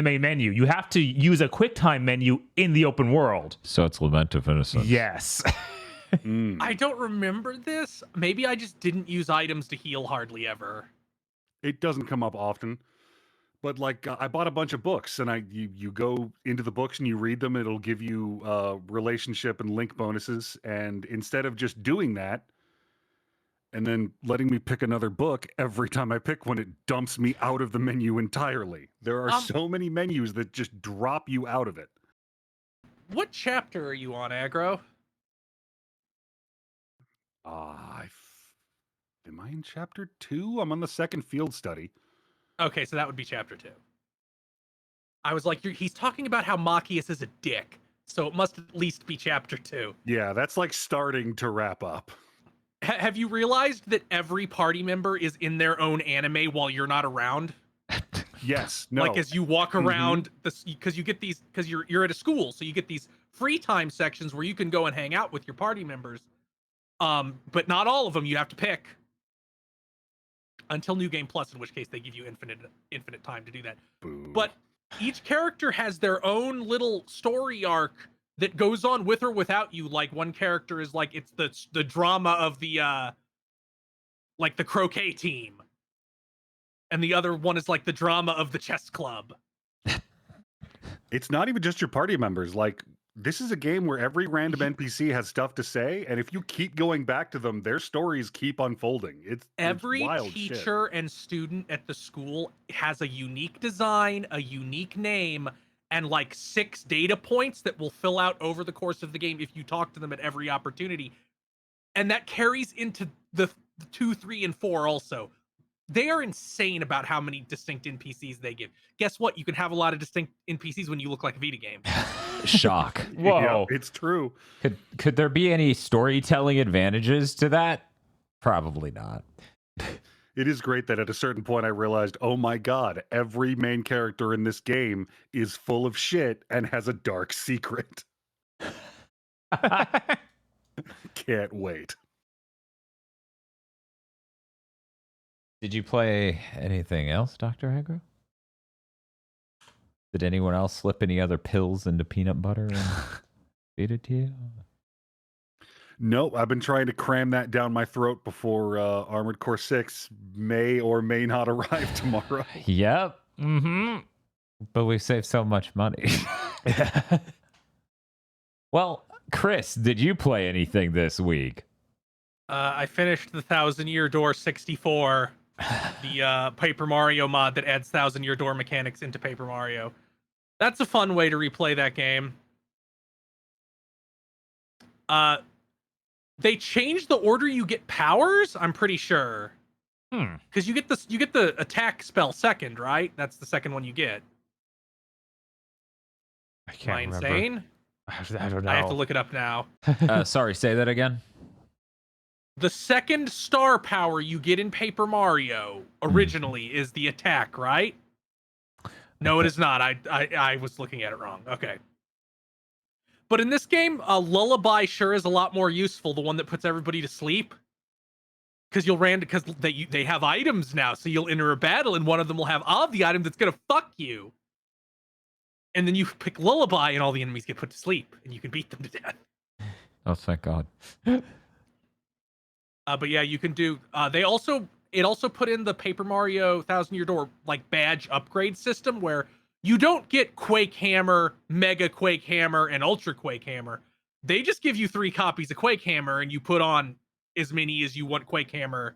S2: main menu. You have to use a QuickTime menu in the open world.
S1: So it's Lament of Innocence.
S2: Yes.
S3: I don't remember this. Maybe I just didn't use items to heal hardly ever.
S4: It doesn't come up often. But like I bought a bunch of books, and you go into the books and you read them. It'll give you relationship and link bonuses. And instead of just doing that and then letting me pick another book every time I pick one, it dumps me out of the menu entirely. There are so many menus that just drop you out of it.
S3: What chapter are you on, Aggro?
S4: Am I in chapter 2? I'm on the second field study.
S3: Okay, so that would be chapter 2. I was like, he's talking about how Machias is a dick, so it must at least be chapter 2.
S4: Yeah, that's like starting to wrap up.
S3: Have you realized that every party member is in their own anime while you're not around?
S4: Yes. No.
S3: Like as you walk around, because you get these, because you're at a school, so you get these free time sections where you can go and hang out with your party members. But not all of them. You have to pick until New Game Plus, in which case they give you infinite time to do that.
S4: Boo.
S3: But each character has their own little story arc that goes on with or without you. Like one character is like, it's the drama of the like the croquet team, and the other one is like the drama of the chess club.
S4: It's not even just your party members. Like, this is a game where every random NPC has stuff to say, and if you keep going back to them, their stories keep unfolding. It's wild
S3: teacher
S4: shit.
S3: And student at the school has a unique design, a unique name, and like 6 data points that will fill out over the course of the game if you talk to them at every opportunity. And that carries into the 2, 3, and 4 also. They are insane about how many distinct NPCs they give. Guess what? You can have a lot of distinct NPCs when you look like a Vita game.
S1: Shock.
S2: Whoa.
S4: Yeah, it's true.
S1: Could there be any storytelling advantages to that? Probably not.
S4: It is great that at a certain point I realized, oh my god, every main character in this game is full of shit and has a dark secret. Can't wait.
S1: Did you play anything else, Dr. Aggro? Did anyone else slip any other pills into peanut butter and feed it to you?
S4: Nope, I've been trying to cram that down my throat before Armored Core 6 may or may not arrive tomorrow.
S1: Yep. Mm-hmm. But we saved so much money. Well, Chris, did you play anything this week?
S3: I finished the 1000-Year Door 64, the Paper Mario mod that adds 1000-Year Door mechanics into Paper Mario. That's a fun way to replay that game. They changed the order you get powers, I'm pretty sure. Because you get the attack spell second, right? That's the second one you get.
S2: I can't remember.
S3: Insane?
S2: I don't know.
S3: I have to look it up now.
S1: Sorry, say that again.
S3: The second star power you get in Paper Mario originally is the attack, right? No, it is not. I was looking at it wrong. Okay. But in this game, Lullaby sure is a lot more useful, the one that puts everybody to sleep. Because they have items now, so you'll enter a battle and one of them will have the item that's gonna fuck you. And then you pick Lullaby and all the enemies get put to sleep and you can beat them to death.
S1: Oh, thank God.
S3: But yeah, you can do. It also put in the Paper Mario Thousand Year Door like badge upgrade system where you don't get Quake Hammer, Mega Quake Hammer, and Ultra Quake Hammer. They just give you 3 copies of Quake Hammer, and you put on as many as you want Quake Hammer,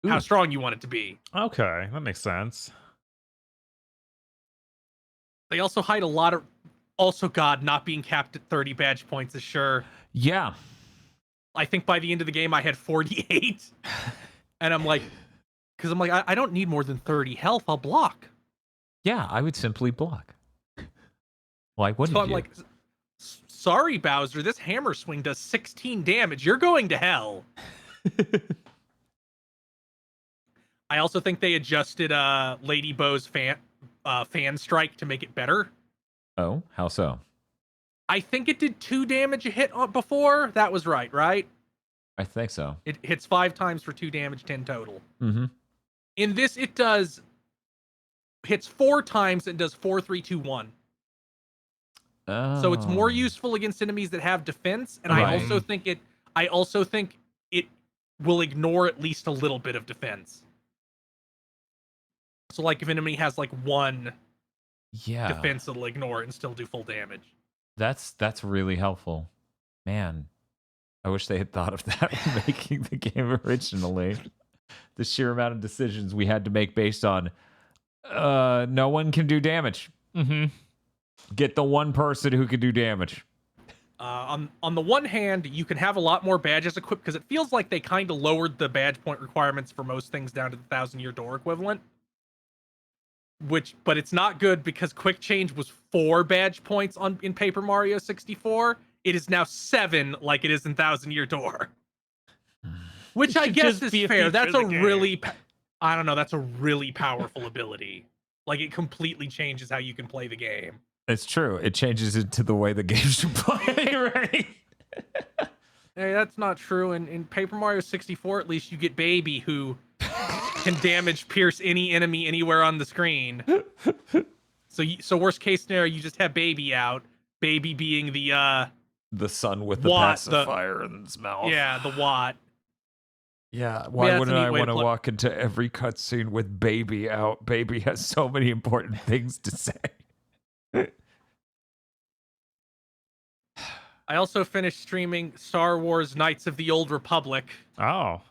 S3: how strong you want it to be.
S2: Okay, that makes sense.
S3: They also hide a lot of. Also, God, not being capped at 30 badge points is sure.
S1: Yeah.
S3: I think by the end of the game, I had 48. And I'm like, I don't need more than 30 health. I'll block.
S1: Yeah, I would simply block. Why wouldn't you?
S3: So I'm like, sorry, Bowser, this hammer swing does 16 damage. You're going to hell. I also think they adjusted Lady Bo's fan strike to make it better.
S1: Oh, how so?
S3: I think it did 2 damage a hit before. That was right?
S1: I think so.
S3: It hits 5 times for 2 damage, 10 total.
S1: Mm-hmm.
S3: In this, it hits 4 times and does 4, 3, 2, 1.
S1: Oh.
S3: So it's more useful against enemies that have defense, and
S1: Right.
S3: I also think it will ignore at least a little bit of defense. So like if an enemy has like 1 defense, it'll ignore it and still do full damage.
S1: That's really helpful. Man, I wish they had thought of that when making the game originally. The sheer amount of decisions we had to make based on no one can do damage.
S2: Mm-hmm.
S1: Get the one person who can do damage.
S3: On the one hand, you can have a lot more badges equipped because it feels like they kind of lowered the badge point requirements for most things down to the 1,000-year door equivalent. But it's not good because quick change was 4 badge points in Paper Mario 64. It is now 7, like it is in 1,000-year door. Which I guess is fair. That's a really, I don't know. That's a really powerful ability. Like it completely changes how you can play the game.
S1: It's true. It changes it to the way the game should play, right?
S3: Hey, that's not true. In Paper Mario 64, at least you get Baby, who can damage pierce any enemy anywhere on the screen. So worst case scenario, you just have Baby out. Baby being the
S1: sun with the
S3: Watt,
S1: pacifier in its mouth.
S3: Yeah, the Watt.
S1: Yeah, why wouldn't I want to walk into every cutscene with Baby out? Baby has so many important things to say.
S3: I also finished streaming Star Wars Knights of the Old Republic.
S2: Oh.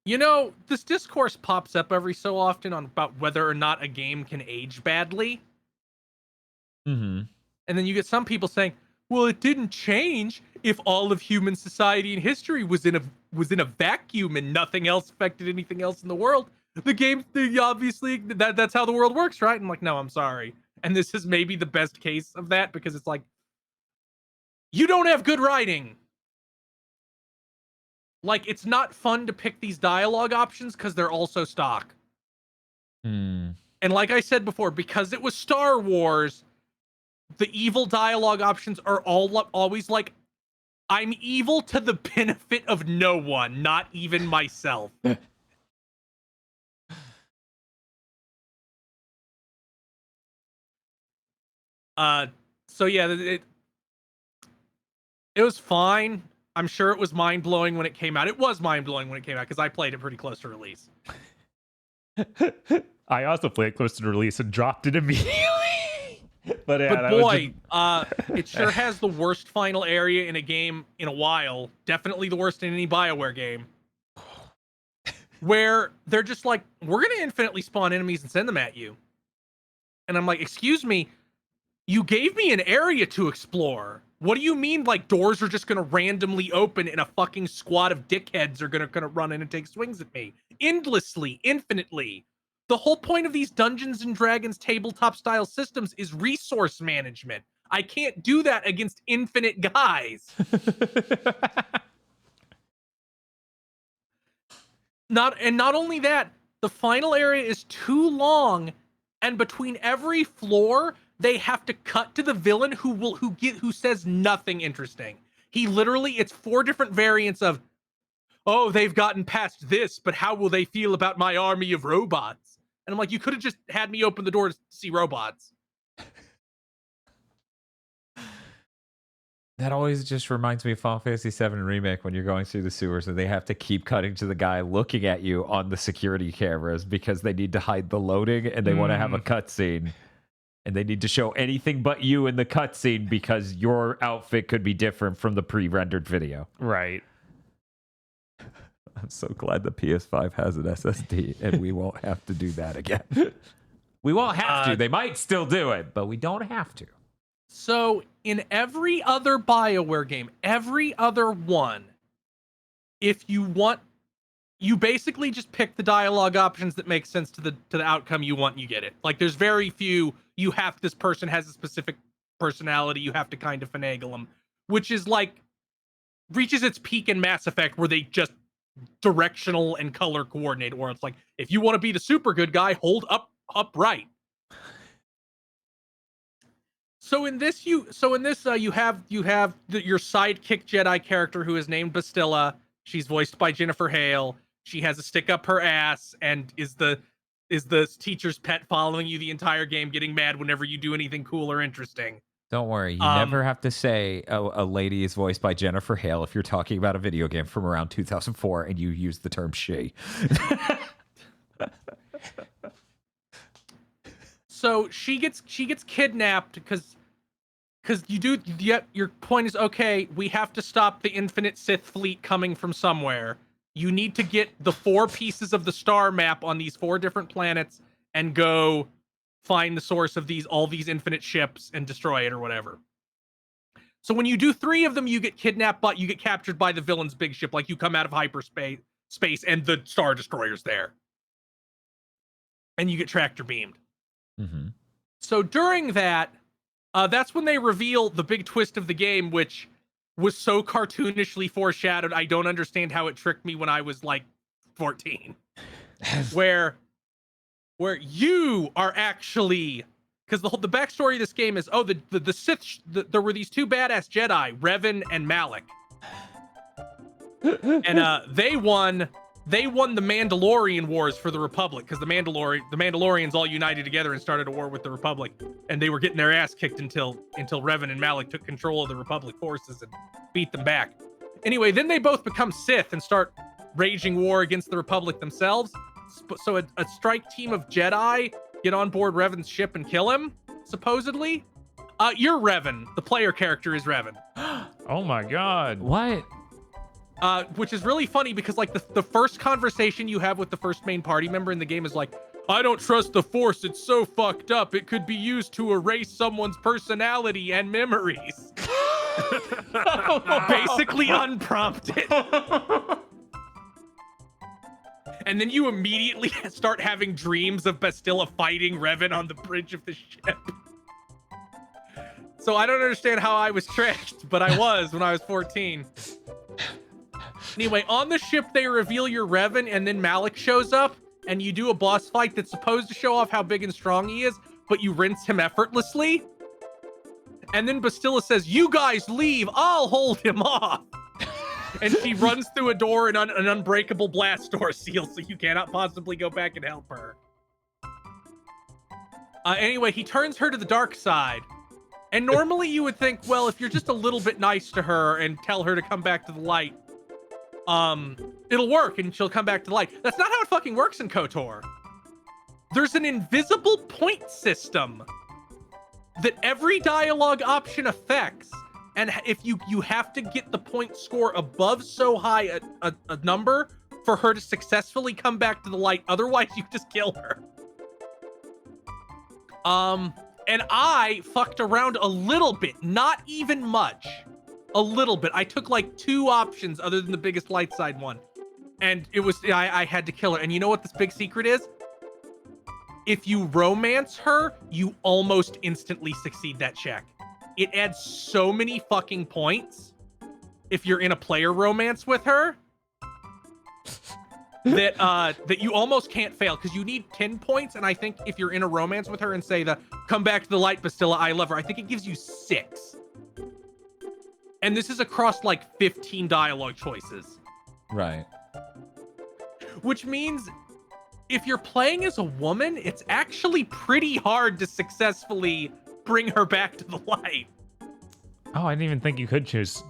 S3: You know, this discourse pops up every so often about whether or not a game can age badly.
S1: Mm-hmm.
S3: And then you get some people saying, well, it didn't change if all of human society and history was in a vacuum and nothing else affected anything else in the world. The game, obviously, that's how the world works, right? I'm like, no, I'm sorry. And this is maybe the best case of that because it's like, you don't have good writing. Like, it's not fun to pick these dialogue options because they're also stock.
S1: Mm.
S3: And like I said before, because it was Star Wars, the evil dialogue options are always like, I'm evil to the benefit of no one, not even myself. So yeah, it was fine. I'm sure it was mind-blowing when it came out. It was mind-blowing when it came out because I played it pretty close to release.
S2: I also played it close to release and dropped it immediately. But
S3: boy, it sure has the worst final area in a game in a while. Definitely the worst in any BioWare game. Where they're just like, we're going to infinitely spawn enemies and send them at you. And I'm like, excuse me, you gave me an area to explore. What do you mean, like, doors are just going to randomly open and a fucking squad of dickheads are going to run in and take swings at me? Endlessly, infinitely. The whole point of these Dungeons and Dragons tabletop style systems is resource management. I can't do that against infinite guys. Not only that, the final area is too long, and between every floor, they have to cut to the villain who says nothing interesting. He literally, it's 4 different variants of, oh, they've gotten past this, but how will they feel about my army of robots? And I'm like, you could have just had me open the door to see robots.
S1: That always just reminds me of Final Fantasy VII Remake when you're going through the sewers and they have to keep cutting to the guy looking at you on the security cameras because they need to hide the loading and they want to have a cutscene. And they need to show anything but you in the cutscene because your outfit could be different from the pre-rendered video.
S2: Right.
S1: I'm so glad the PS5 has an SSD and we won't have to do that again. We won't have to. They might still do it, but we don't have to.
S3: So in every other BioWare game, every other one, if you want, you basically just pick the dialogue options that make sense to the outcome you want and you get it. Like there's very few, this person has a specific personality, you have to kind of finagle them, which is like, reaches its peak in Mass Effect where they just directional and color coordinate, where it's like, if you want to be the super good guy, hold up right. So in this, you have your sidekick Jedi character who is named Bastilla. She's voiced by Jennifer Hale. She has a stick up her ass and is the teacher's pet, following you the entire game, getting mad whenever you do anything cool or interesting.
S1: Don't worry, you never have to say a lady is voiced by Jennifer Hale if you're talking about a video game from around 2004 and you use the term she.
S3: So she gets kidnapped because your point is, okay, we have to stop the infinite Sith fleet coming from somewhere. You need to get the 4 pieces of the star map on these 4 different planets and go find the source of all these infinite ships and destroy it or whatever. So when you do 3 of them, you get kidnapped, but you get captured by the villain's big ship. Like you come out of hyperspace and the Star Destroyer's there. And you get tractor beamed.
S1: Mm-hmm.
S3: So during that, that's when they reveal the big twist of the game, which was so cartoonishly foreshadowed. I don't understand how it tricked me when I was like 14. where you are actually, because the backstory of this game is, the Sith, there were these 2 badass Jedi, Revan and Malik, and they won the Mandalorian Wars for the Republic, because the Mandalorians all united together and started a war with the Republic, and they were getting their ass kicked until Revan and Malik took control of the Republic forces and beat them back. Anyway, then they both become Sith and start raging war against the Republic themselves. So a strike team of Jedi get on board Revan's ship and kill him, supposedly. You're Revan. The player character is Revan.
S2: Oh my god.
S1: What?
S3: Which is really funny because like the first conversation you have with the first main party member in the game is like, I don't trust the Force. It's so fucked up. It could be used to erase someone's personality and memories. Basically unprompted. And then you immediately start having dreams of Bastilla fighting Revan on the bridge of the ship. So I don't understand how I was tricked, but I was when I was 14. Anyway, on the ship, they reveal you're Revan, and then Malik shows up, and you do a boss fight that's supposed to show off how big and strong he is, but you rinse him effortlessly. And then Bastilla says, you guys leave, I'll hold him off. And she runs through a door and an unbreakable blast door seals, so you cannot possibly go back and help her. Anyway, he turns her to the dark side. And normally you would think, well, if you're just a little bit nice to her and tell her to come back to the light, it'll work and she'll come back to the light. That's not how it fucking works in KOTOR. There's an invisible point system that every dialogue option affects. And if you have to get the point score above so high a number for her to successfully come back to the light. Otherwise, you just kill her. And I fucked around a little bit, not even much. A little bit. I took like 2 options other than the biggest light side one. And it was, I had to kill her. And you know what this big secret is? if you romance her, you almost instantly succeed that check. It adds so many fucking points if you're in a player romance with her that you almost can't fail, because you need 10 points, and I think if you're in a romance with her and say the "come back to the light, Bastilla, I love her," I think it gives you 6. And this is across like 15 dialogue choices.
S1: Right.
S3: Which means if you're playing as a woman, it's actually pretty hard to successfully bring her back to the light.
S2: Oh, I didn't even think you could choose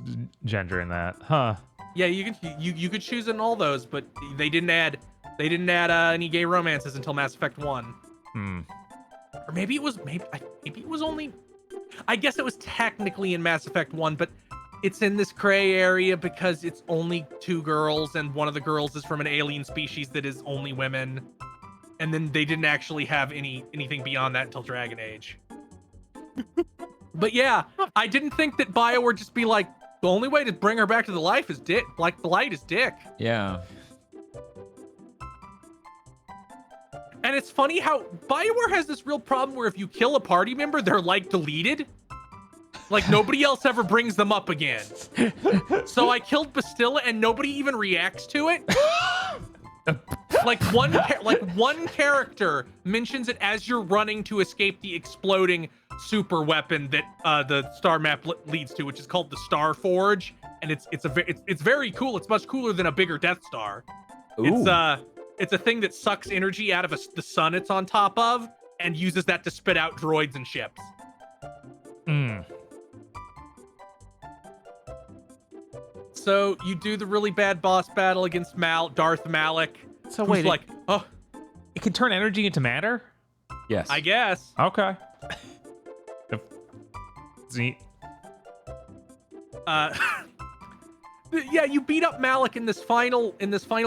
S2: gender in that. Huh.
S3: Yeah, you could choose in all those, but they didn't add any gay romances until Mass Effect 1. Or maybe it was only, I guess it was technically in Mass Effect 1, but it's in this gray area because it's only 2 girls, and one of the girls is from an alien species that is only women. And then they didn't actually have anything beyond that until Dragon Age. But yeah, I didn't think that BioWare would just be like, the only way to bring her back to the life is dick. Like, the light is dick.
S1: Yeah.
S3: And it's funny how BioWare has this real problem where if you kill a party member, they're like deleted. Like nobody else ever brings them up again. So I killed Bastilla and nobody even reacts to it. Like one character mentions it as you're running to escape the exploding super weapon that the star map leads to, which is called the Star Forge, and it's very cool. It's much cooler than a bigger Death Star.
S1: Ooh.
S3: It's a thing that sucks energy out of the sun it's on top of and uses that to spit out droids and ships. So you do the really bad boss battle against Darth Malik.
S2: So
S3: who's
S2: wait,
S3: like, oh,
S2: it can turn energy into matter?
S1: Yes.
S3: I guess.
S2: Okay. Neat.
S3: Yeah, you beat up Malik in this final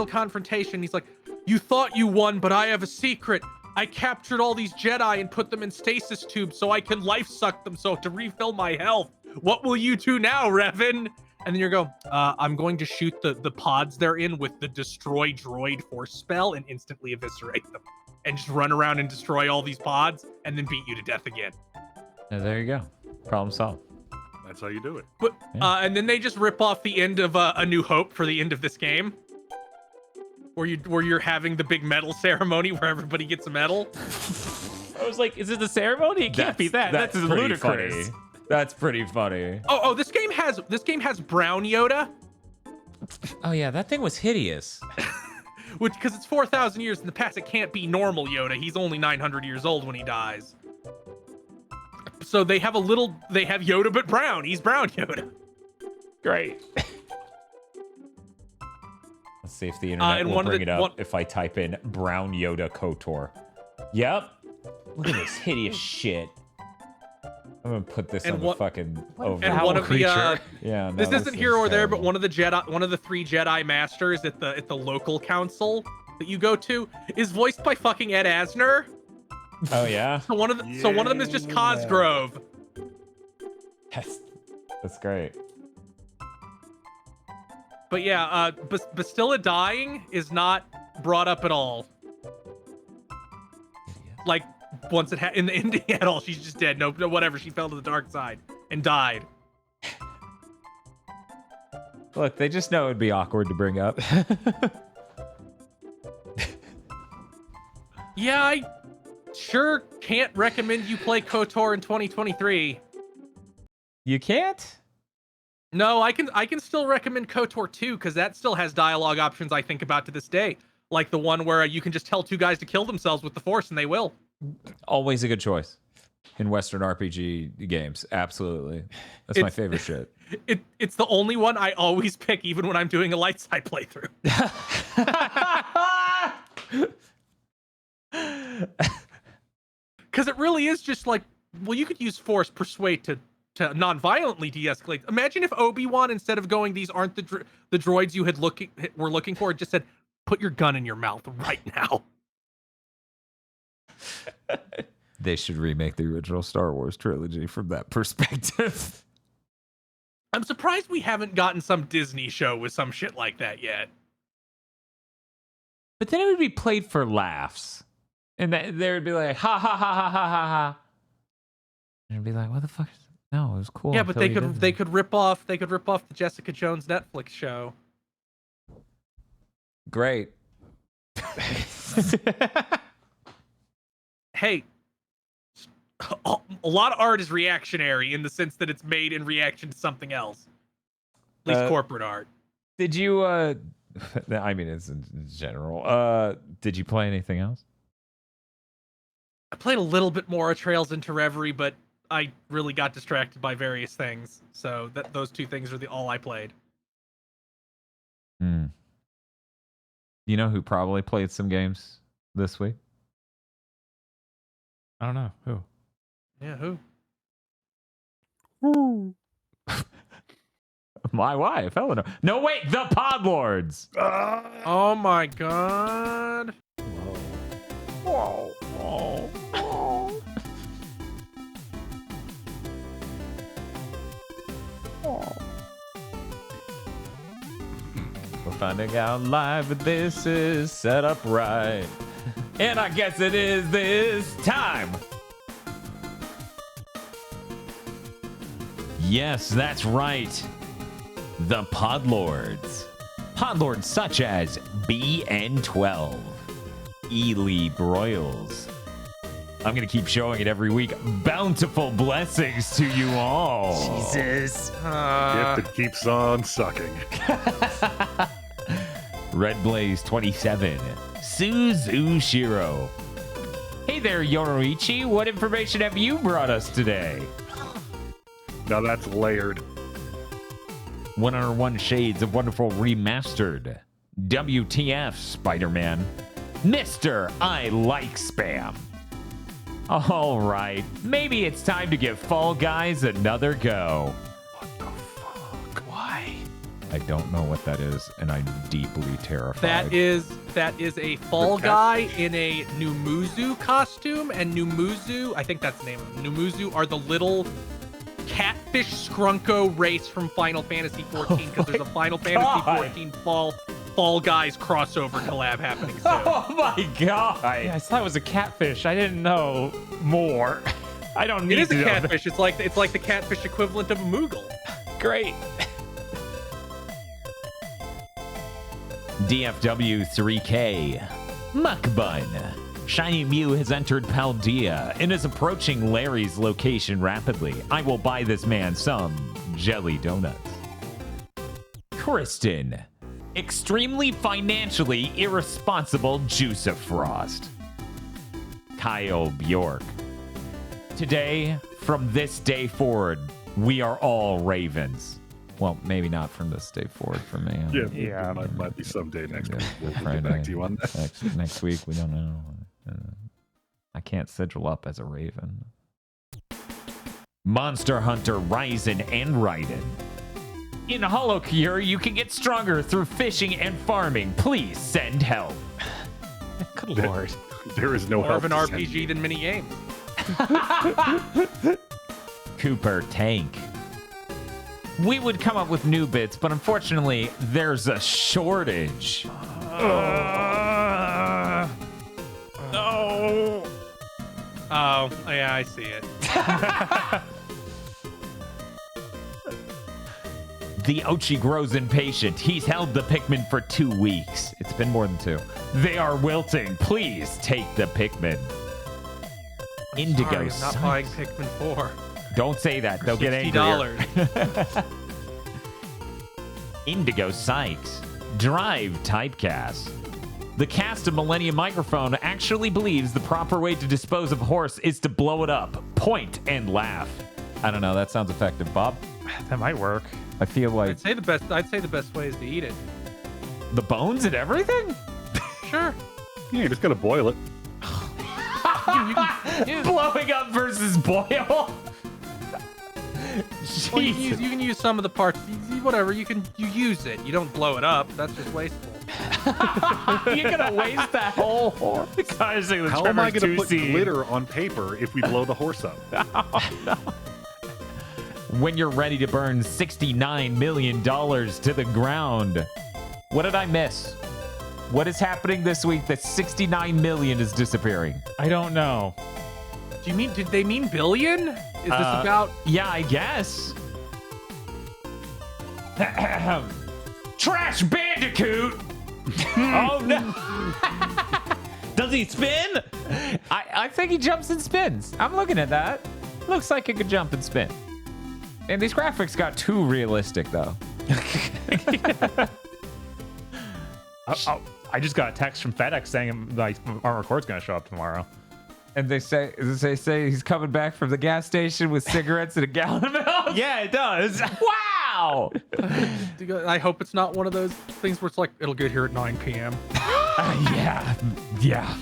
S3: confrontation. He's like, you thought you won, but I have a secret. I captured all these Jedi and put them in stasis tubes so I can life suck them to refill my health. What will you do now, Revan? And then you go, I'm going to shoot the pods they're in with the destroy droid force spell and instantly eviscerate them. And just run around and destroy all these pods and then beat you to death again.
S1: There you go. Problem solved.
S4: That's how you do it.
S3: But
S1: Yeah.
S3: and then they just rip off the end of A New Hope for the end of this game. Where you're having the big medal ceremony where everybody gets a medal.
S2: I was like, is it the ceremony? It can't be that. That's
S1: pretty
S2: ludicrous.
S1: funny. That's pretty funny.
S3: Oh, this game has brown Yoda,
S1: Oh yeah, that thing was hideous.
S3: which because it's 4,000 years in the past, it can't be normal Yoda. He's only 900 years old when he dies. So they have Yoda but brown. He's brown Yoda.
S2: Great.
S1: Let's see if the internet
S3: and
S1: will
S3: one of
S1: bring
S3: the-
S1: it up
S3: one-
S1: if I type in brown Yoda KOTOR. Yep. Look at this hideous shit. I'm gonna put this
S3: And
S1: on
S3: what-
S1: the fucking over.
S3: And
S2: Foul
S3: one of the
S2: creature.
S1: Yeah. no,
S3: this isn't here or there, but
S1: terrible.
S3: one of the 3 Jedi masters at the local council that you go to is voiced by fucking Ed Asner.
S1: Oh yeah.
S3: So one of them is just Cosgrove.
S1: That's great.
S3: But yeah, Bastilla dying is not brought up at all. Like once it in the ending at all, she's just dead. No, whatever. She fell to the dark side and died.
S1: Look, they just know it'd be awkward to bring up.
S3: Yeah, I sure can't recommend you play KOTOR in 2023.
S1: You can't?
S3: No, I can still recommend KOTOR 2 because that still has dialogue options I think about to this day. Like the one where you can just tell 2 guys to kill themselves with the Force and they will.
S1: Always a good choice in Western RPG games. Absolutely. That's my favorite shit.
S3: It's the only one I always pick even when I'm doing a light side playthrough. Because it really is just like, well, you could use Force Persuade to non-violently de-escalate. Imagine if Obi-Wan, instead of going, these aren't the droids you were looking for, just said, put your gun in your mouth right now.
S1: They should remake the original Star Wars trilogy from that perspective.
S3: I'm surprised we haven't gotten some Disney show with some shit like that yet.
S1: But then it would be played for laughs And they'd be like, ha ha ha ha ha ha ha. And I'd be like, what the fuck? No, it was cool.
S3: Yeah, but they could rip off the Jessica Jones Netflix show.
S1: Great.
S3: Hey, a lot of art is reactionary in the sense that it's made in reaction to something else. At least corporate art.
S1: Did you I mean it's in general. Did you play anything else?
S3: I played a little bit more of Trails into Reverie, but I really got distracted by various things. So those two things are all I played.
S1: You know who probably played some games this week?
S2: I don't know. Who?
S3: Yeah, who?
S1: My wife, Eleanor. No, wait, the Podlords.
S3: Oh my god.
S1: Whoa. We're finding out live that this is set up right. And I guess it is this time. Yes, that's right. The Podlords. Podlords such as BN12, Ely Broyles. I'm going to keep showing it every week. Bountiful blessings to you all.
S2: Jesus.
S4: Gift that keeps on sucking.
S1: Red Blaze 27, Suzu Shiro. Hey there, Yoruichi. What information have you brought us today?
S4: Now that's layered.
S1: 101 Shades of Wonderful Remastered. WTF, Spider-Man. Mr. I Like Spam. All right, maybe it's time to give Fall Guys another go.
S4: What the fuck? Why?
S1: I don't know what that is, and I'm deeply terrified.
S3: That is a Fall Guy in a Numuzu costume, and Numuzu, I think that's the name of them. Numuzu are the little catfish scrunko race from Final Fantasy 14, because there's a Final Fantasy 14 Fall Guys crossover collab happening soon.
S1: Oh my god!
S2: Yeah, I thought it was a catfish. I didn't know more. I don't need
S3: It is
S2: to
S3: a
S2: know
S3: catfish. It's like the catfish equivalent of a Moogle.
S2: Great.
S1: DFW 3K. Muckbun. Shiny Mew has entered Paldea and is approaching Larry's location rapidly. I will buy this man some jelly donuts. Kristen. Extremely financially irresponsible Juice of Frost. Kyle Bjork. Today, from this day forward, we are all Ravens. Well, maybe not from this day forward for me.
S4: Yeah. Might be someday next week. We'll
S1: Friday,
S4: get back to you on that.
S1: Next week, we don't know. I can't sigil up as a Raven. Monster Hunter Ryzen and Raiden. In Hollow Cure, you can get stronger through fishing and farming. Please send help.
S2: Good lord.
S4: There is no
S3: More
S4: help
S3: of an
S4: to send
S3: RPG
S4: you.
S3: than mini game.
S1: Cooper Tank. We would come up with new bits, but unfortunately, there's a shortage.
S2: No.
S3: Oh, yeah, I see it.
S1: The Ochi grows impatient. He's held the Pikmin for 2 weeks. It's been more than 2. They are wilting. Please take the Pikmin. Indigo
S3: Sorry, I'm not buying
S1: Sykes.
S3: Pikmin 4.
S1: Don't say that. They'll get angry.
S3: $60.
S1: Indigo Sykes. Drive typecast. The cast of Millennium Microphone actually believes the proper way to dispose of a horse is to blow it up, point, and laugh. I don't know. That sounds effective, Bob.
S2: That might work.
S1: I feel like
S3: I'd say the best way is to eat it.
S1: the bones and everything?
S3: Sure.
S4: Yeah, you just gotta boil it.
S1: Blowing up versus boil?
S3: Well, you
S1: Jesus.
S3: can use some of the parts. Whatever, you use it. You don't blow it up. That's just wasteful.
S1: You're gonna waste that whole horse.
S4: How am I gonna put glitter on paper if we blow the horse up?
S1: When you're ready to burn $69 million to the ground. What did I miss? What is happening this week that 69 million is disappearing?
S2: I don't know.
S3: Do you mean, did they mean billion? Is this about?
S1: Yeah, I guess. Trash Bandicoot!
S2: Oh no! Does he spin?
S1: I think he jumps and spins. I'm looking at that. Looks like it could jump and spin. And these graphics got too realistic, though.
S2: I just got a text from FedEx saying like Armored Core's gonna show up tomorrow.
S1: And they say he's coming back from the gas station with cigarettes and a gallon of milk.
S2: Yeah, it does.
S1: Wow.
S3: I hope it's not one of those things where it's like, it'll get here at 9 p.m.
S1: Yeah.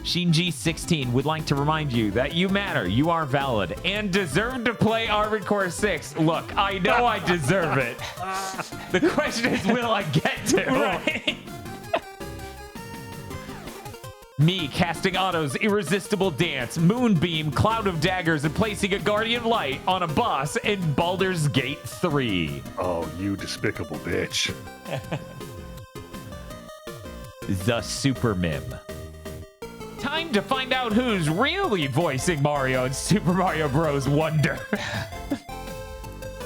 S1: Shinji16 would like to remind you that you matter, you are valid, and deserve to play Armored Core 6. Look, I know I deserve it. The question is, will I get to?
S2: Right.
S1: Me casting Otto's irresistible dance, Moonbeam, Cloud of Daggers, and placing a Guardian Light on a boss in Baldur's Gate 3.
S4: Oh, you despicable bitch.
S1: The Super Mim. Time to find out who's really voicing Mario in Super Mario Bros. Wonder.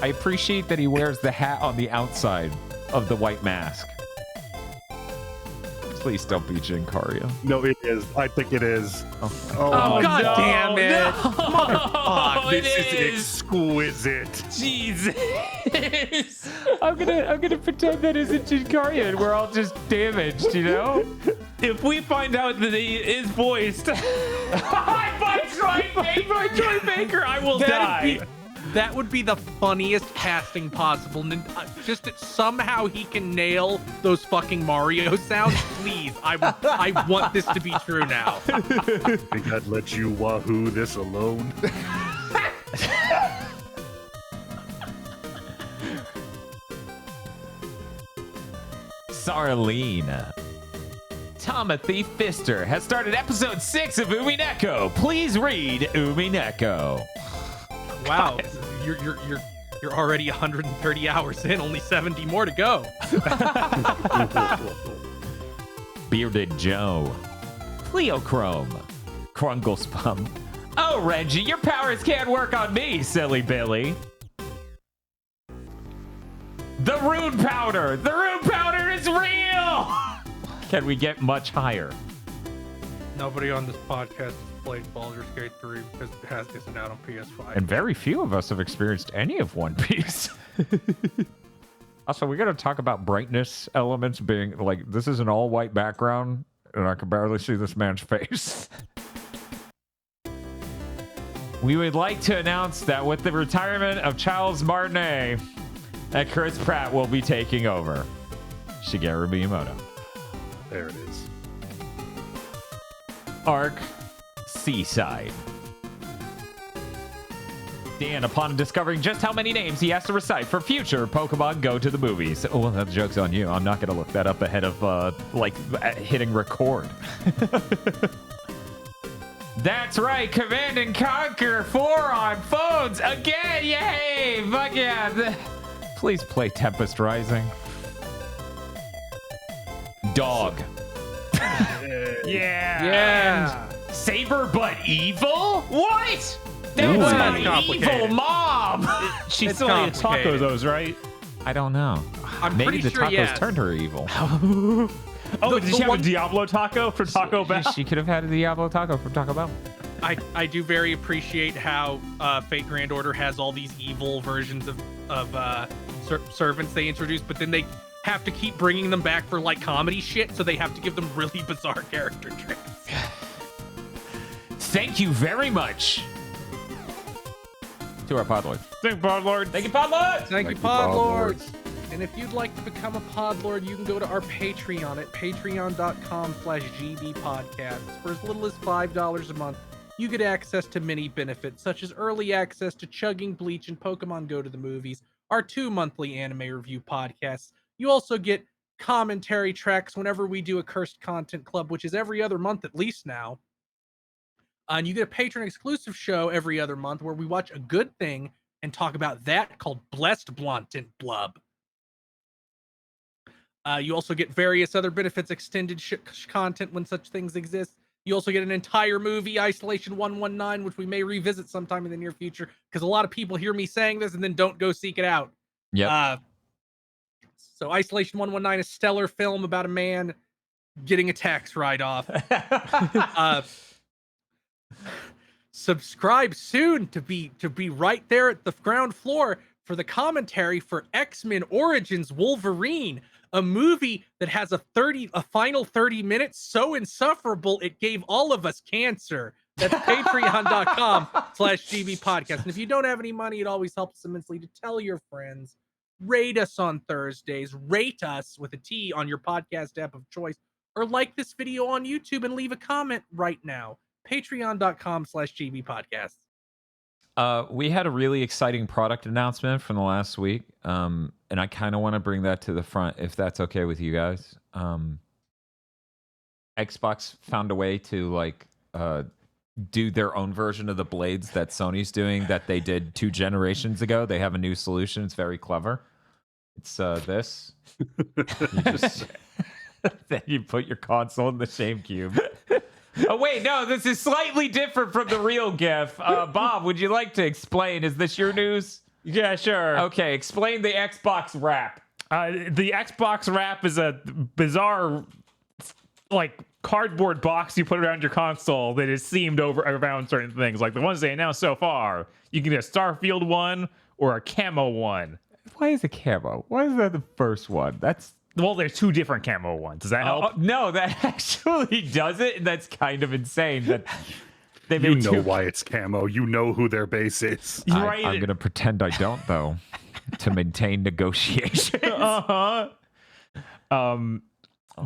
S1: I appreciate that he wears the hat on the outside of the white mask. Please don't be Jinkario.
S4: No, it is. I think it is.
S3: Oh, God
S2: no,
S3: damn it.
S2: no.
S3: Motherfucker.
S4: This
S1: it
S4: is
S1: is.
S4: exquisite.
S1: Jesus. I'm gonna pretend that isn't Jinkario and we're all just damaged, you know?
S2: If we find out that he is voiced by Troy Baker, I will die.
S3: That would be the funniest casting possible. And just that somehow he can nail those fucking Mario sounds. Please, I want this to be true now.
S4: Think I'd let you wahoo this alone?
S1: Sarlene. Timothy Pfister has started episode 6 of Umineko. Please read Umineko.
S3: Wow, you're already 130 hours in, only 70 more to go.
S1: Bearded Joe. Cleochrome. Krunglespum. Oh, Reggie, your powers can't work on me, silly Billy. The Rune Powder! The Rune Powder is real! Can we get much higher?
S3: Nobody on this podcast has played Baldur's Gate 3 because it isn't out on PS5.
S1: And very few of us have experienced any of One Piece. Also, we got to talk about brightness elements being like, this is an all white background, and I can barely see this man's face. We would like to announce that with the retirement of Charles Martinet, that Chris Pratt will be taking over. Shigeru Miyamoto.
S4: There it is.
S1: Ark Seaside. Dan, upon discovering just how many names he has to recite for future Pokemon Go to the movies. Oh, well, that joke's on you. I'm not going to look that up ahead of, hitting record. That's right, Command and Conquer 4 on phones again. Yay! Fuck yeah. Please play Tempest Rising. Dog.
S3: Yeah.
S1: And Saber but evil? What? That
S3: Ooh.
S1: was
S3: That's
S1: my
S3: complicated.
S1: evil mom.
S2: She's
S3: It's
S2: still a taco
S3: complicated.
S2: those, right?
S1: I don't know.
S3: I'm
S1: Maybe
S3: pretty
S1: the
S3: sure
S1: tacos
S3: yes.
S1: turned her evil.
S2: Oh,
S3: The-
S2: did
S3: the
S2: she have
S3: one-
S2: a Diablo taco from Taco Bell?
S1: She could have had a Diablo taco from Taco Bell.
S3: I do very appreciate how Fate Grand Order has all these evil versions of servants they introduce, but then they have to keep bringing them back for like comedy shit, so they have to give them really bizarre character traits.
S1: Thank you very much to our Podlord.
S2: Thank you, Podlord.
S1: Thank you, Podlord.
S3: Thank you,
S4: you,
S3: Podlords. And if you'd like to become a Podlord, you can go to our Patreon at patreon.com/gbpodcasts. For as little as $5 a month, you get access to many benefits, such as early access to Chugging Bleach and Pokemon Go to the Movies, our 2 monthly anime review podcasts. You also get commentary tracks whenever we do a Cursed Content Club, which is every other month at least now. And you get a patron exclusive show every other month where we watch a good thing and talk about that, called Blessed Blunt and Blub. You also get various other benefits, extended content when such things exist. You also get an entire movie, Isolation 119, which we may revisit sometime in the near future, because a lot of people hear me saying this and then don't go seek it out.
S1: Yep.
S3: So Isolation 119, a stellar film about a man getting a tax write-off. Subscribe soon to be right there at the ground floor for the commentary for X-Men Origins Wolverine, a movie that has a final 30 minutes so insufferable it gave all of us cancer. That's patreon.com/GB podcast. And if you don't have any money, it always helps immensely to tell your friends. Rate us on Thursdays. Rate us with a T on your podcast app of choice, or like this video on YouTube and leave a comment right now. Patreon.com/GB podcast.
S1: We had a really exciting product announcement from the last week, and I kind of want to bring that to the front, if that's okay with you guys. Xbox found a way to do their own version of the blades that Sony's doing that they did 2 generations ago. They have a new solution. It's very clever. It's this. You just then you put your console in the shame cube. Oh, wait, no, this is slightly different from the real GIF. Bob, would you like to explain? Is this your news?
S2: Yeah, sure.
S1: Okay, explain the Xbox wrap.
S2: The Xbox wrap is a bizarre, cardboard box you put around your console that is seamed around certain things. Like the ones they announced so far, you can get a Starfield one or a camo one.
S1: Why is it camo? Why is that the first one?
S2: Well, there's 2 different camo ones. Does that help?
S1: No, that actually doesn't. That's kind of insane. That they
S4: You know why it's camo. You know who their base is.
S2: Right.
S1: I'm going to pretend I don't, though, to maintain negotiations.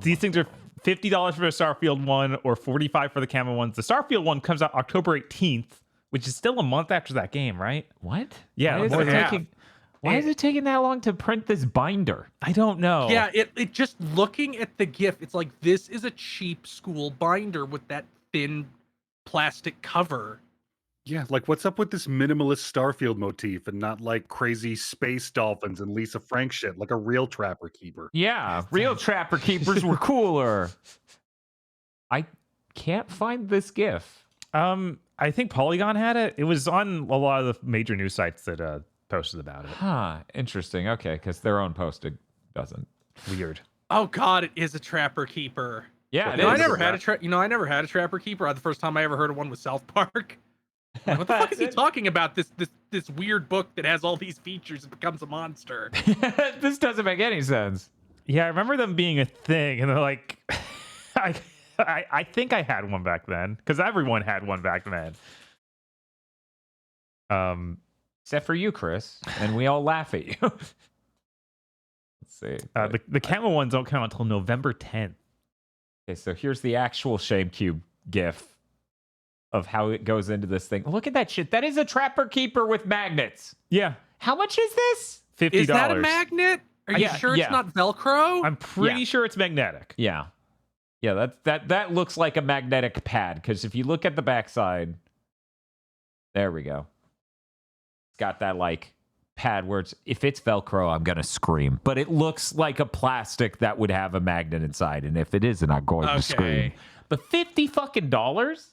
S2: These things are $50 for the Starfield one or $45 for the camo ones. The Starfield one comes out October 18th, which is still a month after that game, right?
S1: What?
S2: Yeah,
S1: Why is it taking that long to print this binder?
S2: I don't know.
S3: Yeah, it just looking at the GIF, it's like this is a cheap school binder with that thin plastic cover.
S4: Yeah, what's up with this minimalist Starfield motif and not crazy space dolphins and Lisa Frank shit, like a real Trapper Keeper?
S1: Yeah, real Trapper Keepers were cooler. I can't find this GIF.
S2: I think Polygon had it. It was on a lot of the major news sites that posted about it.
S1: Huh, interesting. Okay, because their own posted doesn't.
S2: Weird.
S3: Oh God, it is a Trapper Keeper.
S1: Yeah,
S3: I never had a Trapper Keeper. The first time I ever heard of one was South Park. What the fuck is he talking about? This weird book that has all these features and becomes a monster.
S1: This doesn't make any sense.
S2: Yeah, I remember them being a thing, and they're like, I think I had one back then because everyone had one back then.
S1: Except for you, Chris, and we all laugh at you. Let's see.
S2: The camo ones don't come out until November 10th.
S1: Okay, so here's the actual Shame Cube GIF of how it goes into this thing. Look at that shit. That is a Trapper Keeper with magnets.
S2: Yeah.
S1: How much is this?
S2: $50.
S3: Is that a magnet? Are you sure it's not Velcro?
S2: I'm pretty sure it's magnetic.
S1: Yeah. Yeah, that looks like a magnetic pad, because if you look at the backside, there we go. It's got that pad where if it's Velcro, I'm gonna scream. But it looks like a plastic that would have a magnet inside, and if it isn't, I'm going to scream. But $50 fucking dollars?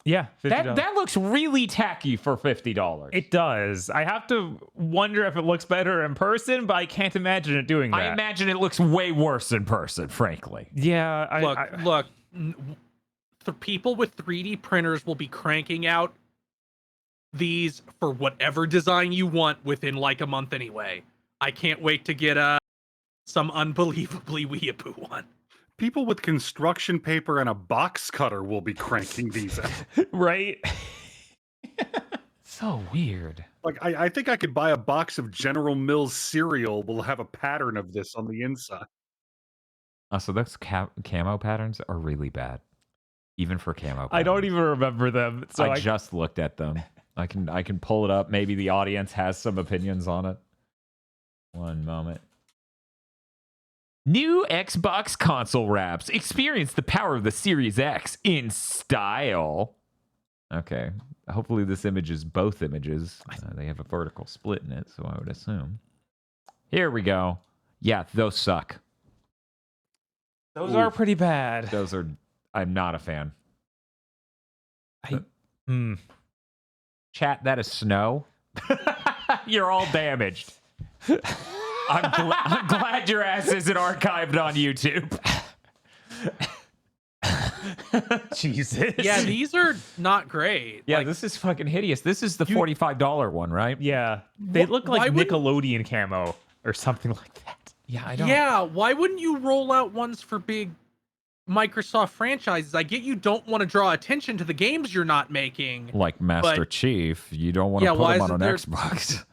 S2: Yeah, $50.
S1: That looks really tacky for $50.
S2: It does. I have to wonder if it looks better in person, but I can't imagine it doing that.
S1: I imagine it looks way worse in person, frankly.
S2: Yeah.
S3: Look. The people with 3D printers will be cranking out these for whatever design you want within a month anyway. I can't wait to get some unbelievably weeaboo one.
S4: People with construction paper and a box cutter will be cranking these out.
S2: Right?
S1: So weird.
S4: I think I could buy a box of General Mills cereal. Will have a pattern of this on the inside.
S1: So those camo patterns are really bad, even for camo patterns.
S2: I don't even remember them. So
S1: I just looked at them. I can pull it up. Maybe the audience has some opinions on it. One moment. New Xbox console wraps. Experience the power of the Series X in style. Okay. Hopefully this image is both images. They have a vertical split in it, so I would assume. Here we go. Yeah, those suck.
S2: Those are pretty bad.
S1: Those are. I'm not a fan. Chat, that is snow. You're all damaged. I'm glad your ass isn't archived on YouTube.
S2: Jesus.
S3: Yeah, these are not great.
S1: Yeah,
S3: Like,
S1: this is fucking hideous. This is the $45 one, right?
S2: Yeah. They look like
S3: why wouldn't-
S2: Nickelodeon camo or something like that.
S1: Yeah, I don't.
S3: yeah, why wouldn't you roll out ones for big Microsoft franchises? I get you don't want to draw attention to the games you're not making.
S1: Like Master
S3: But-
S1: Chief, you don't want to
S3: Yeah,
S1: put
S3: why
S1: him on an
S3: isn't there-
S1: Xbox.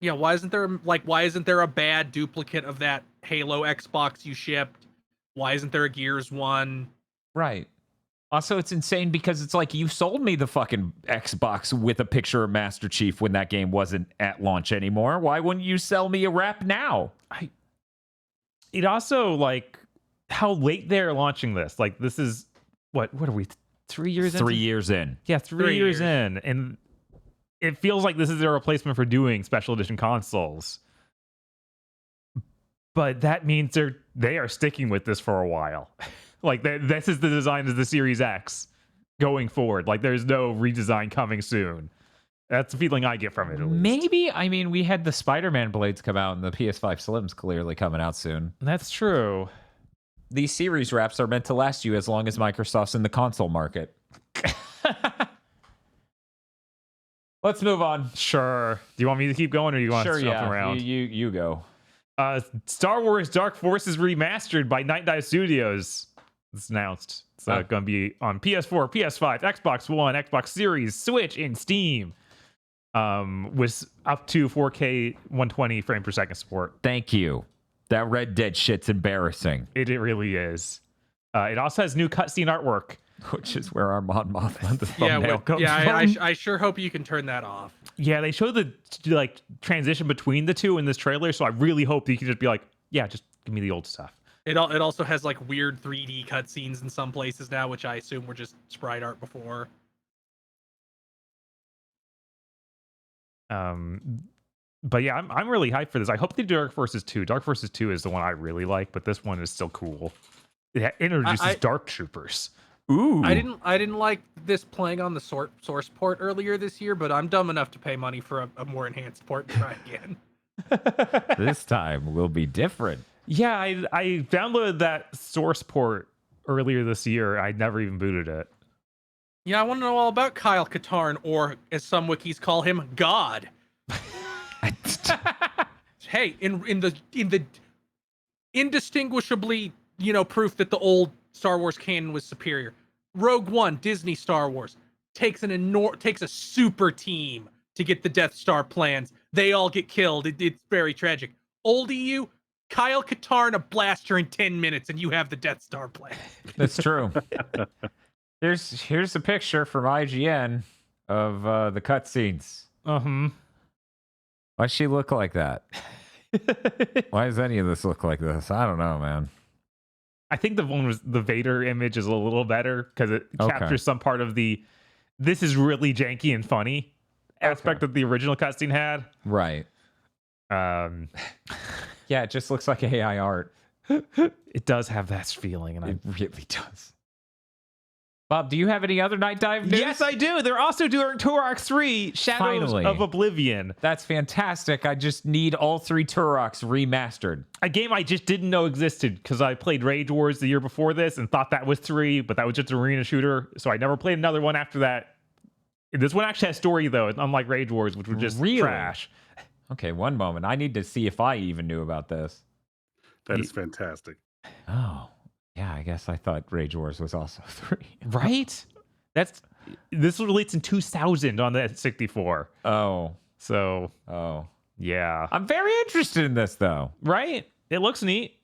S3: Yeah, why isn't there a bad duplicate of that Halo Xbox you shipped? Why isn't there a Gears one?
S1: Right. Also, it's insane because it's like you sold me the fucking Xbox with a picture of Master Chief when that game wasn't at launch anymore. Why wouldn't you sell me a wrap now?
S2: It also, like, how late they're launching this. Like, this is, what are we, 3 years in?
S1: 3 years in.
S2: Yeah, 3 years
S3: years.
S2: in. And it feels like this is their replacement for doing special edition consoles. But that means they are sticking with this for a while. Like, this is the design of the Series X going forward. Like, there's no redesign coming soon. That's the feeling I get from it, at least.
S1: Maybe. I mean, we had the Spider-Man blades come out, and the PS5 Slim's clearly coming out soon.
S2: That's true.
S1: These series wraps are meant to last you as long as Microsoft's in the console market. Let's move on.
S2: Sure. Do you want me to keep going, or do you want to jump around?
S1: You go.
S2: Star Wars Dark Forces Remastered by Night Dive Studios. It's announced. It's going to be on PS4, PS5, Xbox One, Xbox Series, Switch, and Steam. With up to 4K 120 frame per second support.
S1: Thank you. That Red Dead shit's embarrassing.
S2: It really is. It also has new cutscene artwork.
S1: Which is where our Mon Mothma the thumbnail comes
S3: yeah,
S1: from.
S3: I sure hope you can turn that off.
S2: Yeah, they showed the like transition between the two in this trailer, so I really hope that you can just be like, yeah, just give me the old stuff.
S3: It also has like weird 3D cutscenes in some places now, which I assume were just sprite art before.
S2: But yeah, I'm really hyped for this. I hope they do Dark Forces 2. Dark Forces 2 is the one I really like, but this one is still cool. It introduces Dark Troopers.
S1: Ooh.
S3: I didn't like this playing on the source port earlier this year, but I'm dumb enough to pay money for a more enhanced port and try again.
S1: This time will be different.
S2: Yeah, I downloaded that source port earlier this year. I never even booted it.
S3: Yeah, I want to know all about Kyle Katarn, or as some wikis call him, God. Hey, in the indistinguishably, proof that the old Star Wars canon was superior. Rogue One, Disney Star Wars, takes a super team to get the Death Star plans. They all get killed. It's very tragic. Old EU, Kyle Katarn, a blaster in 10 minutes, and you have the Death Star plan.
S1: That's true. Here's a picture from IGN of the cutscenes. Why does she look like that? Why does any of this look like this? I don't know, man.
S2: I think the Vader image is a little better because it captures some part of the this is really janky and funny aspect that the original cutscene had.
S1: Right. Yeah, it just looks like AI art.
S2: It does have that feeling, and
S1: it really does. Bob, do you have any other Night Dive news?
S2: Yes, I do. They're also doing Turok 3 Shadows of Oblivion.
S1: That's fantastic. I just need all 3 Turoks remastered.
S2: A game I just didn't know existed because I played Rage Wars the year before this and thought that was 3, but that was just an arena shooter. So I never played another one after that. This one actually has story, though, unlike Rage Wars, which was just trash.
S1: Okay, one moment. I need to see if I even knew about this.
S4: That is fantastic.
S1: Oh. Yeah, I guess I thought Rage Wars was also 3.
S2: Right? This was released in 2000 on the 64.
S1: Oh.
S2: So.
S1: Oh.
S2: Yeah.
S1: I'm very interested in this, though.
S2: Right? It looks neat.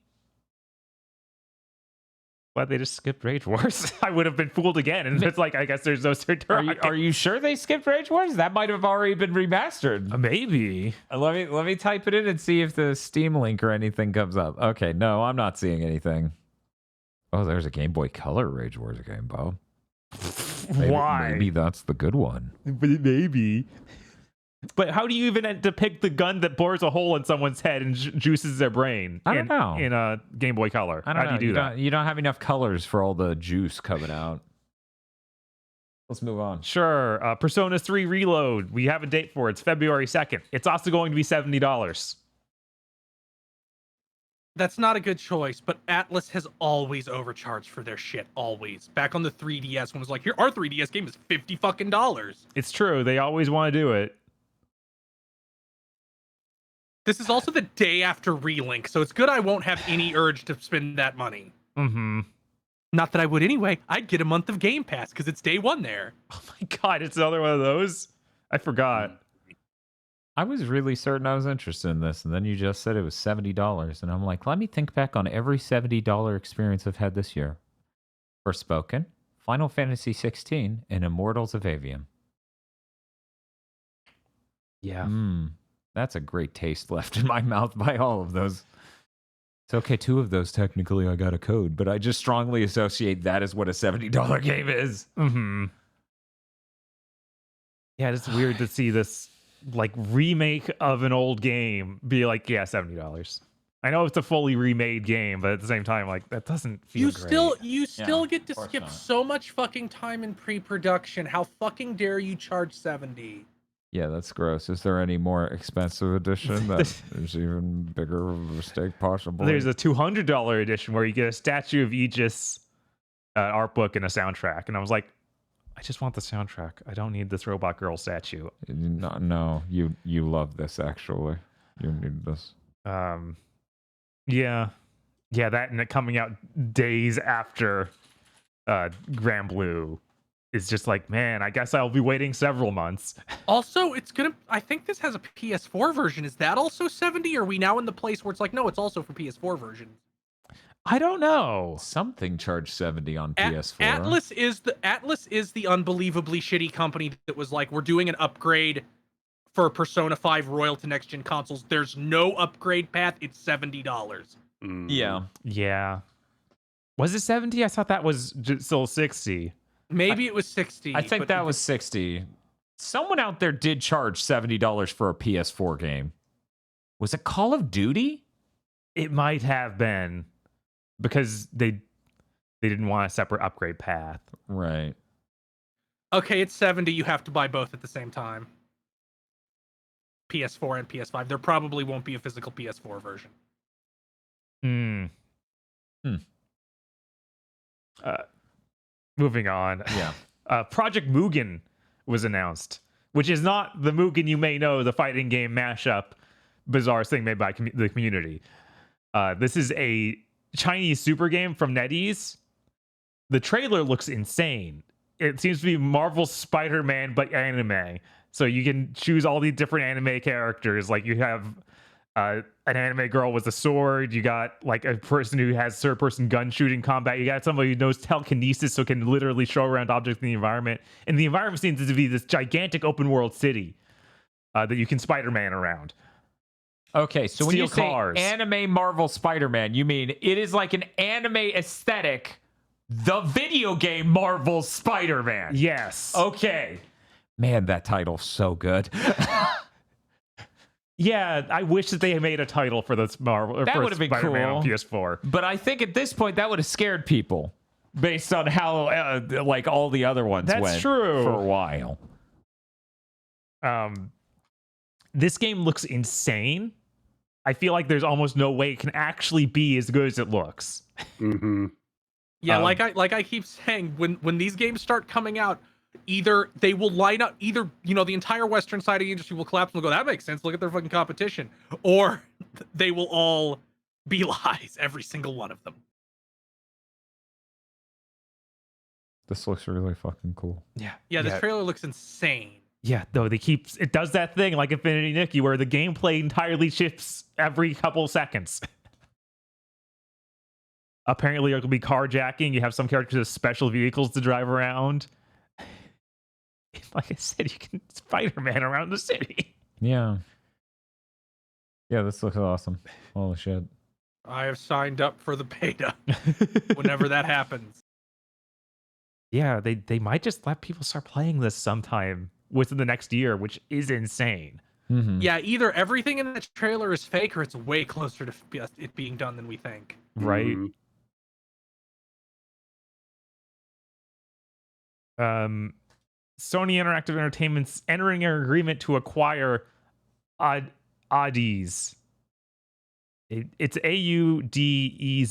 S2: Glad they just skipped Rage Wars. I would have been fooled again. And it's like, I guess there's no Turok.
S1: Are you sure they skipped Rage Wars? That might have already been remastered.
S2: Maybe.
S1: Let me type it in and see if the Steam link or anything comes up. Okay, no, I'm not seeing anything. Oh, there's a Game Boy Color Rage Wars game, Bob.
S2: Why?
S1: Maybe that's the good one.
S2: Maybe. But how do you even depict the gun that bores a hole in someone's head and juices their brain?
S1: I don't know.
S2: In a Game Boy Color.
S1: I don't know.
S2: How do you do that?
S1: You don't have enough colors for all the juice coming out. Let's move on.
S2: Sure. Persona 3 Reload. We have a date for it. It's February 2nd. It's also going to be $70.
S3: That's not a good choice, but Atlas has always overcharged for their shit. Always. Back on the 3DS, when it was like, here, our 3DS game is $50 fucking dollars.
S2: It's true. They always want to do it.
S3: This is also the day after Relink, so it's good I won't have any urge to spend that money.
S2: Mm-hmm.
S3: Not that I would anyway. I'd get a month of Game Pass because it's day one there.
S2: Oh my god, it's another one of those? I forgot.
S1: I was really certain I was interested in this, and then you just said it was $70, and I'm like, let me think back on every $70 experience I've had this year. Forspoken, Final Fantasy 16, and Immortals of Aveum.
S2: Yeah.
S1: That's a great taste left in my mouth by all of those. It's okay, 2 of those technically I got a code, but I just strongly associate that as what a $70 game is.
S2: Mm-hmm. Yeah, it's weird to see this like remake of an old game be like, yeah, $70. I know it's a fully remade game, but at the same time, like that doesn't feel great.
S3: You still get to
S1: course
S3: skip
S1: not.
S3: so much fucking time in pre-production. How fucking dare you charge 70?
S1: Yeah, that's gross. Is there any more expensive edition that is even bigger of a mistake possible?
S2: There's a $200 edition where you get a statue of Aegis, art book, and a soundtrack. And I was like, I just want the soundtrack. I don't need this robot girl statue.
S1: No, you love this actually. You need this.
S2: Yeah, that and it coming out days after Grand Blue is just like, man, I guess I'll be waiting several months.
S3: Also, I think this has a PS4 version. Is that also 70? Or are we now in the place where it's like, no, it's also for PS4 version?
S2: I don't know.
S1: Something charged 70 on PS4.
S3: Atlas is the unbelievably shitty company that was like, we're doing an upgrade for Persona 5 Royal to next gen consoles. There's no upgrade path. It's $70.
S2: Yeah. Was it 70? I thought that was still 60.
S3: Maybe it was 60.
S1: I think that was 60. Someone out there did charge $70 for a PS4 game. Was it Call of Duty?
S2: It might have been because they didn't want a separate upgrade path.
S1: Right.
S3: Okay, it's 70. You have to buy both at the same time. PS4 and PS5. There probably won't be a physical PS4 version.
S2: Moving on.
S1: Yeah.
S2: Project Mugen was announced, which is not the Mugen you may know, the fighting game mashup, bizarre thing made by the community. This is a Chinese super game from NetEase. The trailer looks insane. It seems to be Marvel's Spider-Man, but anime. So you can choose all these different anime characters. Like you have an anime girl with a sword. You got like a person who has third-person gun shooting combat. You got somebody who knows telekinesis, so can literally show around objects in the environment. And the environment seems to be this gigantic open-world city that you can Spider-Man around.
S1: Okay, so when you say
S2: cars.
S1: anime Marvel Spider-Man, you mean it is like an anime aesthetic, the video game Marvel Spider-Man.
S2: Yes.
S1: Okay. Man, that title's so good.
S2: Yeah, I wish that they had made a title for this Marvel.
S1: That
S2: would
S1: would've been
S2: Spider-Man
S1: cool.
S2: on PS4.
S1: But I think at this point that would have scared people based on how like all the other ones
S2: That's
S1: went
S2: true.
S1: for a while.
S2: This game looks insane. I feel like there's almost no way it can actually be as good as it looks.
S4: Mm-hmm.
S3: Yeah, like I keep saying, when these games start coming out, either they will line up, either the entire Western side of the industry will collapse and they'll go, that makes sense, look at their fucking competition, or they will all be lies, every single one of them.
S1: This looks really fucking cool.
S3: Yeah, this trailer looks insane.
S2: Yeah, though it does that thing like Infinity Nikki where the gameplay entirely shifts every couple seconds. Apparently, there will be carjacking. You have some characters with special vehicles to drive around. Like I said, you can Spider-Man around the city.
S1: Yeah. Yeah, this looks awesome. Holy shit.
S3: I have signed up for the beta whenever that happens.
S2: Yeah, they might just let people start playing this sometime within the next year, which is insane.
S3: Yeah, either everything in the trailer is fake or it's way closer to it being done than we think.
S2: Right. Sony Interactive Entertainment's entering an agreement to acquire Audize. It's Audeze.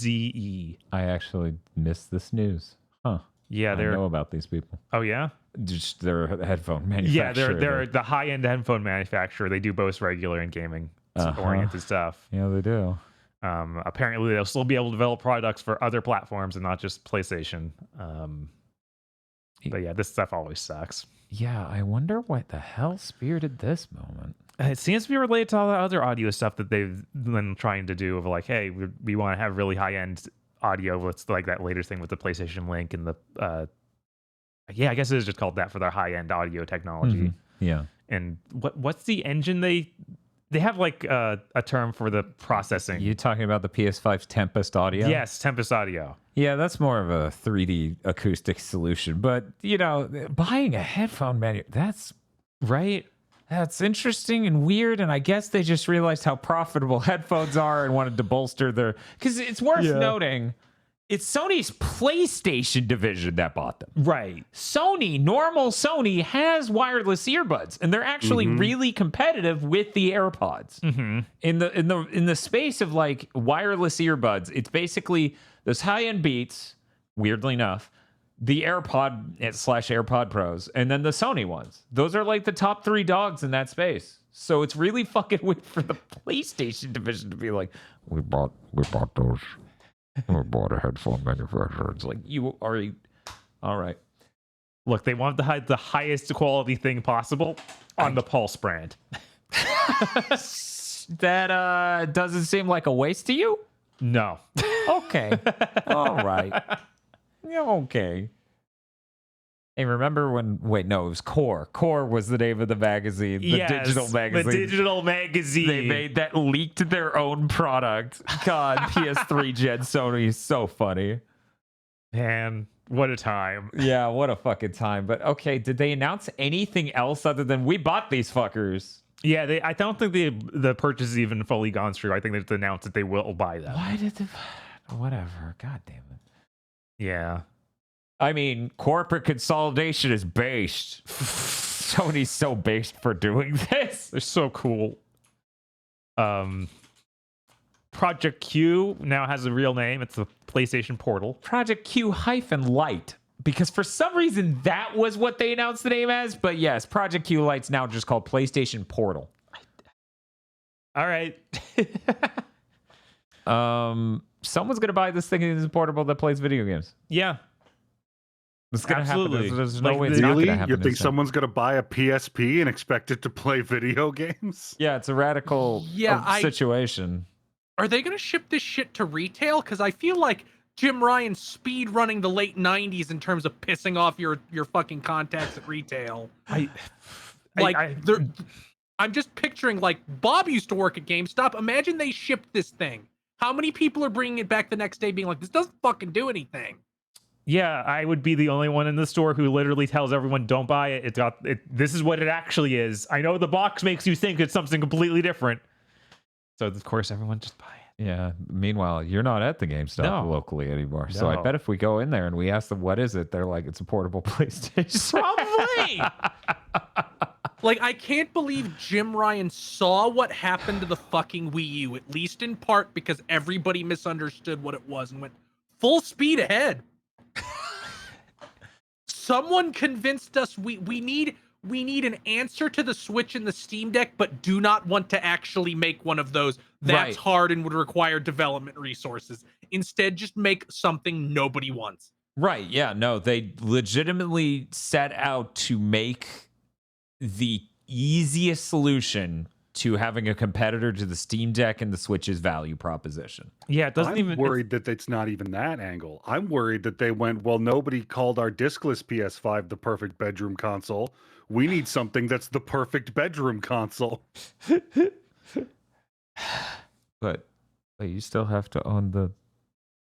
S1: I actually missed this news. Huh.
S2: Yeah,
S1: I know about these people.
S2: Oh yeah,
S1: just their headphone manufacturer.
S2: Yeah, they're the high-end headphone manufacturer. They do both regular and gaming oriented stuff.
S1: Yeah, they do.
S2: Apparently, they'll still be able to develop products for other platforms and not just PlayStation. But yeah, this stuff always sucks.
S1: Yeah, I wonder what the hell spearheaded this moment.
S2: It seems to be related to all the other audio stuff that they've been trying to do. Of like, hey, we want to have really high-end audio. It's like that later thing with the PlayStation Link and the I guess it is just called that for their high-end audio technology.
S1: Yeah.
S2: And what's the engine they have like a term for the processing?
S1: You talking about the PS5's Tempest audio?
S2: Yes, Tempest audio.
S1: Yeah, that's more of a 3D acoustic solution. But buying a headphone that's
S2: right.
S1: That's interesting and weird, and I guess they just realized how profitable headphones are and wanted to bolster their... Because it's worth noting, it's Sony's PlayStation division that bought them.
S2: Right.
S1: Normal Sony has wireless earbuds, and they're actually really competitive with the AirPods. In the space of like wireless earbuds, it's basically those high-end Beats, weirdly enough, the AirPod/AirPod Pros, and then the Sony ones. Those are like the top 3 dogs in that space. So it's really fucking weird for the PlayStation division to be like, we bought those. We bought a headphone manufacturer. It's like, you are all right.
S2: Look, they want to hide the highest quality thing possible on the Pulse brand.
S1: That doesn't seem like a waste to you?
S2: No.
S1: Okay. All right. Yeah, okay. Hey, remember when... Wait, no, it was Core. Core was the name of the magazine. The digital magazine.
S2: The digital magazine.
S1: They made that, leaked their own product. God, PS3 Gen Sony is so funny.
S2: Man, what a time.
S1: Yeah, what a fucking time. But okay, did they announce anything else other than we bought these fuckers?
S2: Yeah, I don't think the purchase is even fully gone through. I think they've announced that they will buy them.
S1: Why did the... Whatever. God damn it.
S2: Yeah.
S1: I mean, corporate consolidation is based. Sony's so based for doing this.
S2: They're so cool. Project Q now has a real name. It's the PlayStation Portal.
S1: Project Q-Lite. Because for some reason, that was what they announced the name as. But yes, Project Q Lite's now just called PlayStation Portal.
S2: All right.
S1: Someone's going to buy this thing and it's portable that plays video games.
S2: Yeah.
S1: It's going to happen. There's
S4: no
S1: way it's not going to happen.
S4: You think someone's going to buy a PSP and expect it to play video games?
S1: Yeah, it's a radical situation.
S3: Are they going to ship this shit to retail? Because I feel like Jim Ryan's speed running the late 90s in terms of pissing off your fucking contacts at retail. I'm just picturing, like, Bob used to work at GameStop. Imagine they shipped this thing. How many people are bringing it back the next day being like, this doesn't fucking do anything?
S2: Yeah, I would be the only one in the store who literally tells everyone, don't buy it. This is what it actually is. I know the box makes you think it's something completely different. So, of course, everyone just buy it.
S1: Yeah. Meanwhile, you're not at the GameStop locally anymore. No. So I bet if we go in there and we ask them, what is it? They're like, it's a portable PlayStation.
S2: Probably.
S3: Like, I can't believe Jim Ryan saw what happened to the fucking Wii U, at least in part because everybody misunderstood what it was and went full speed ahead. Someone convinced us we need an answer to the Switch and the Steam Deck, but do not want to actually make one of those. That's hard and would require development resources. Instead, just make something nobody wants.
S1: Right. Yeah. No, they legitimately set out to make the easiest solution to having a competitor to the Steam Deck and the Switch's value proposition.
S2: Yeah, it doesn't
S4: I'm worried that it's not even that angle. I'm worried that they went, well, nobody called our discless PS5 the perfect bedroom console. We need something that's the perfect bedroom console.
S1: But you still have to own the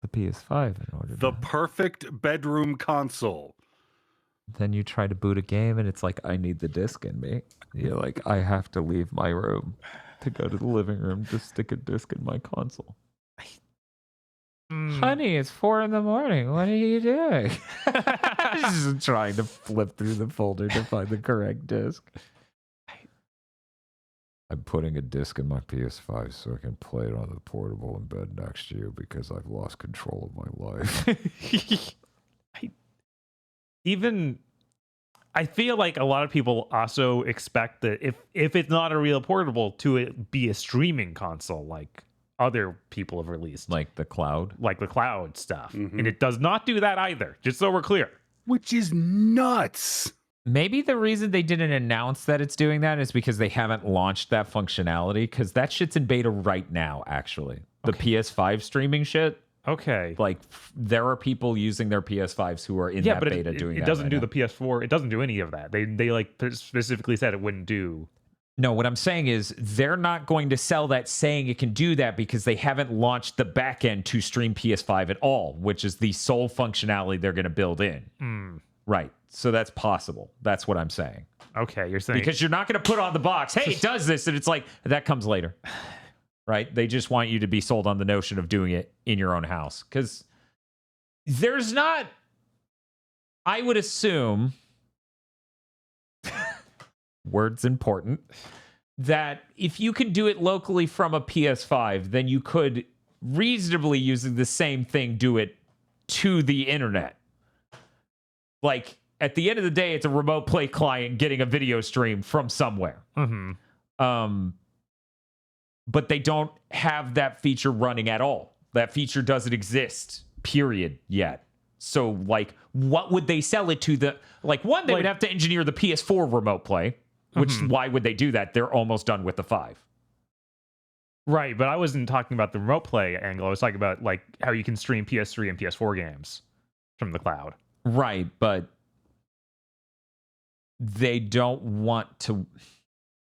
S1: PS5 in order
S4: the perfect bedroom console.
S1: Then you try to boot a game and it's like, I need the disc in me. You're like, I have to leave my room to go to the living room to stick a disc in my console. Honey, it's 4 a.m. What are you doing? Just trying to flip through the folder to find the correct disc. I'm putting a disc in my PS5 so I can play it on the portable in bed next to you because I've lost control of my life.
S2: I feel like a lot of people also expect that if it's not a real portable, to it be a streaming console like other people have released.
S1: Like the cloud?
S2: Like the cloud stuff. And it does not do that either, just so we're clear.
S4: Which is nuts.
S1: Maybe the reason they didn't announce that it's doing that is because they haven't launched that functionality, because that shit's in beta right now, actually. The PS5 streaming shit.
S2: Okay.
S1: Like, there are people using their PS5s who are in that beta doing that.
S2: It doesn't
S1: right
S2: do
S1: now.
S2: the PS4. It doesn't do any of that. They like specifically said it wouldn't do.
S1: No, what I'm saying is they're not going to sell that saying it can do that because they haven't launched the backend to stream PS5 at all, which is the sole functionality they're going to build in. Right. So that's possible. That's what I'm saying.
S2: Okay, you're saying...
S1: Because you're not going to put on the box, hey, it does this, and it's like, that comes later. Right? They just want you to be sold on the notion of doing it in your own house. Because there's not... I would assume... words important, that if you can do it locally from a PS5, then you could reasonably, using the same thing, do it to the internet. Like, at the end of the day, it's a remote play client getting a video stream from somewhere. But they don't have that feature running at all. That feature doesn't exist, period, yet. So, like, what would they sell it to? They would have to engineer the PS4 remote play. Which, why would they do that? They're almost done with the 5.
S2: Right, but I wasn't talking about the remote play angle. I was talking about, like, how you can stream PS3 and PS4 games from the cloud.
S1: Right, but they don't want to...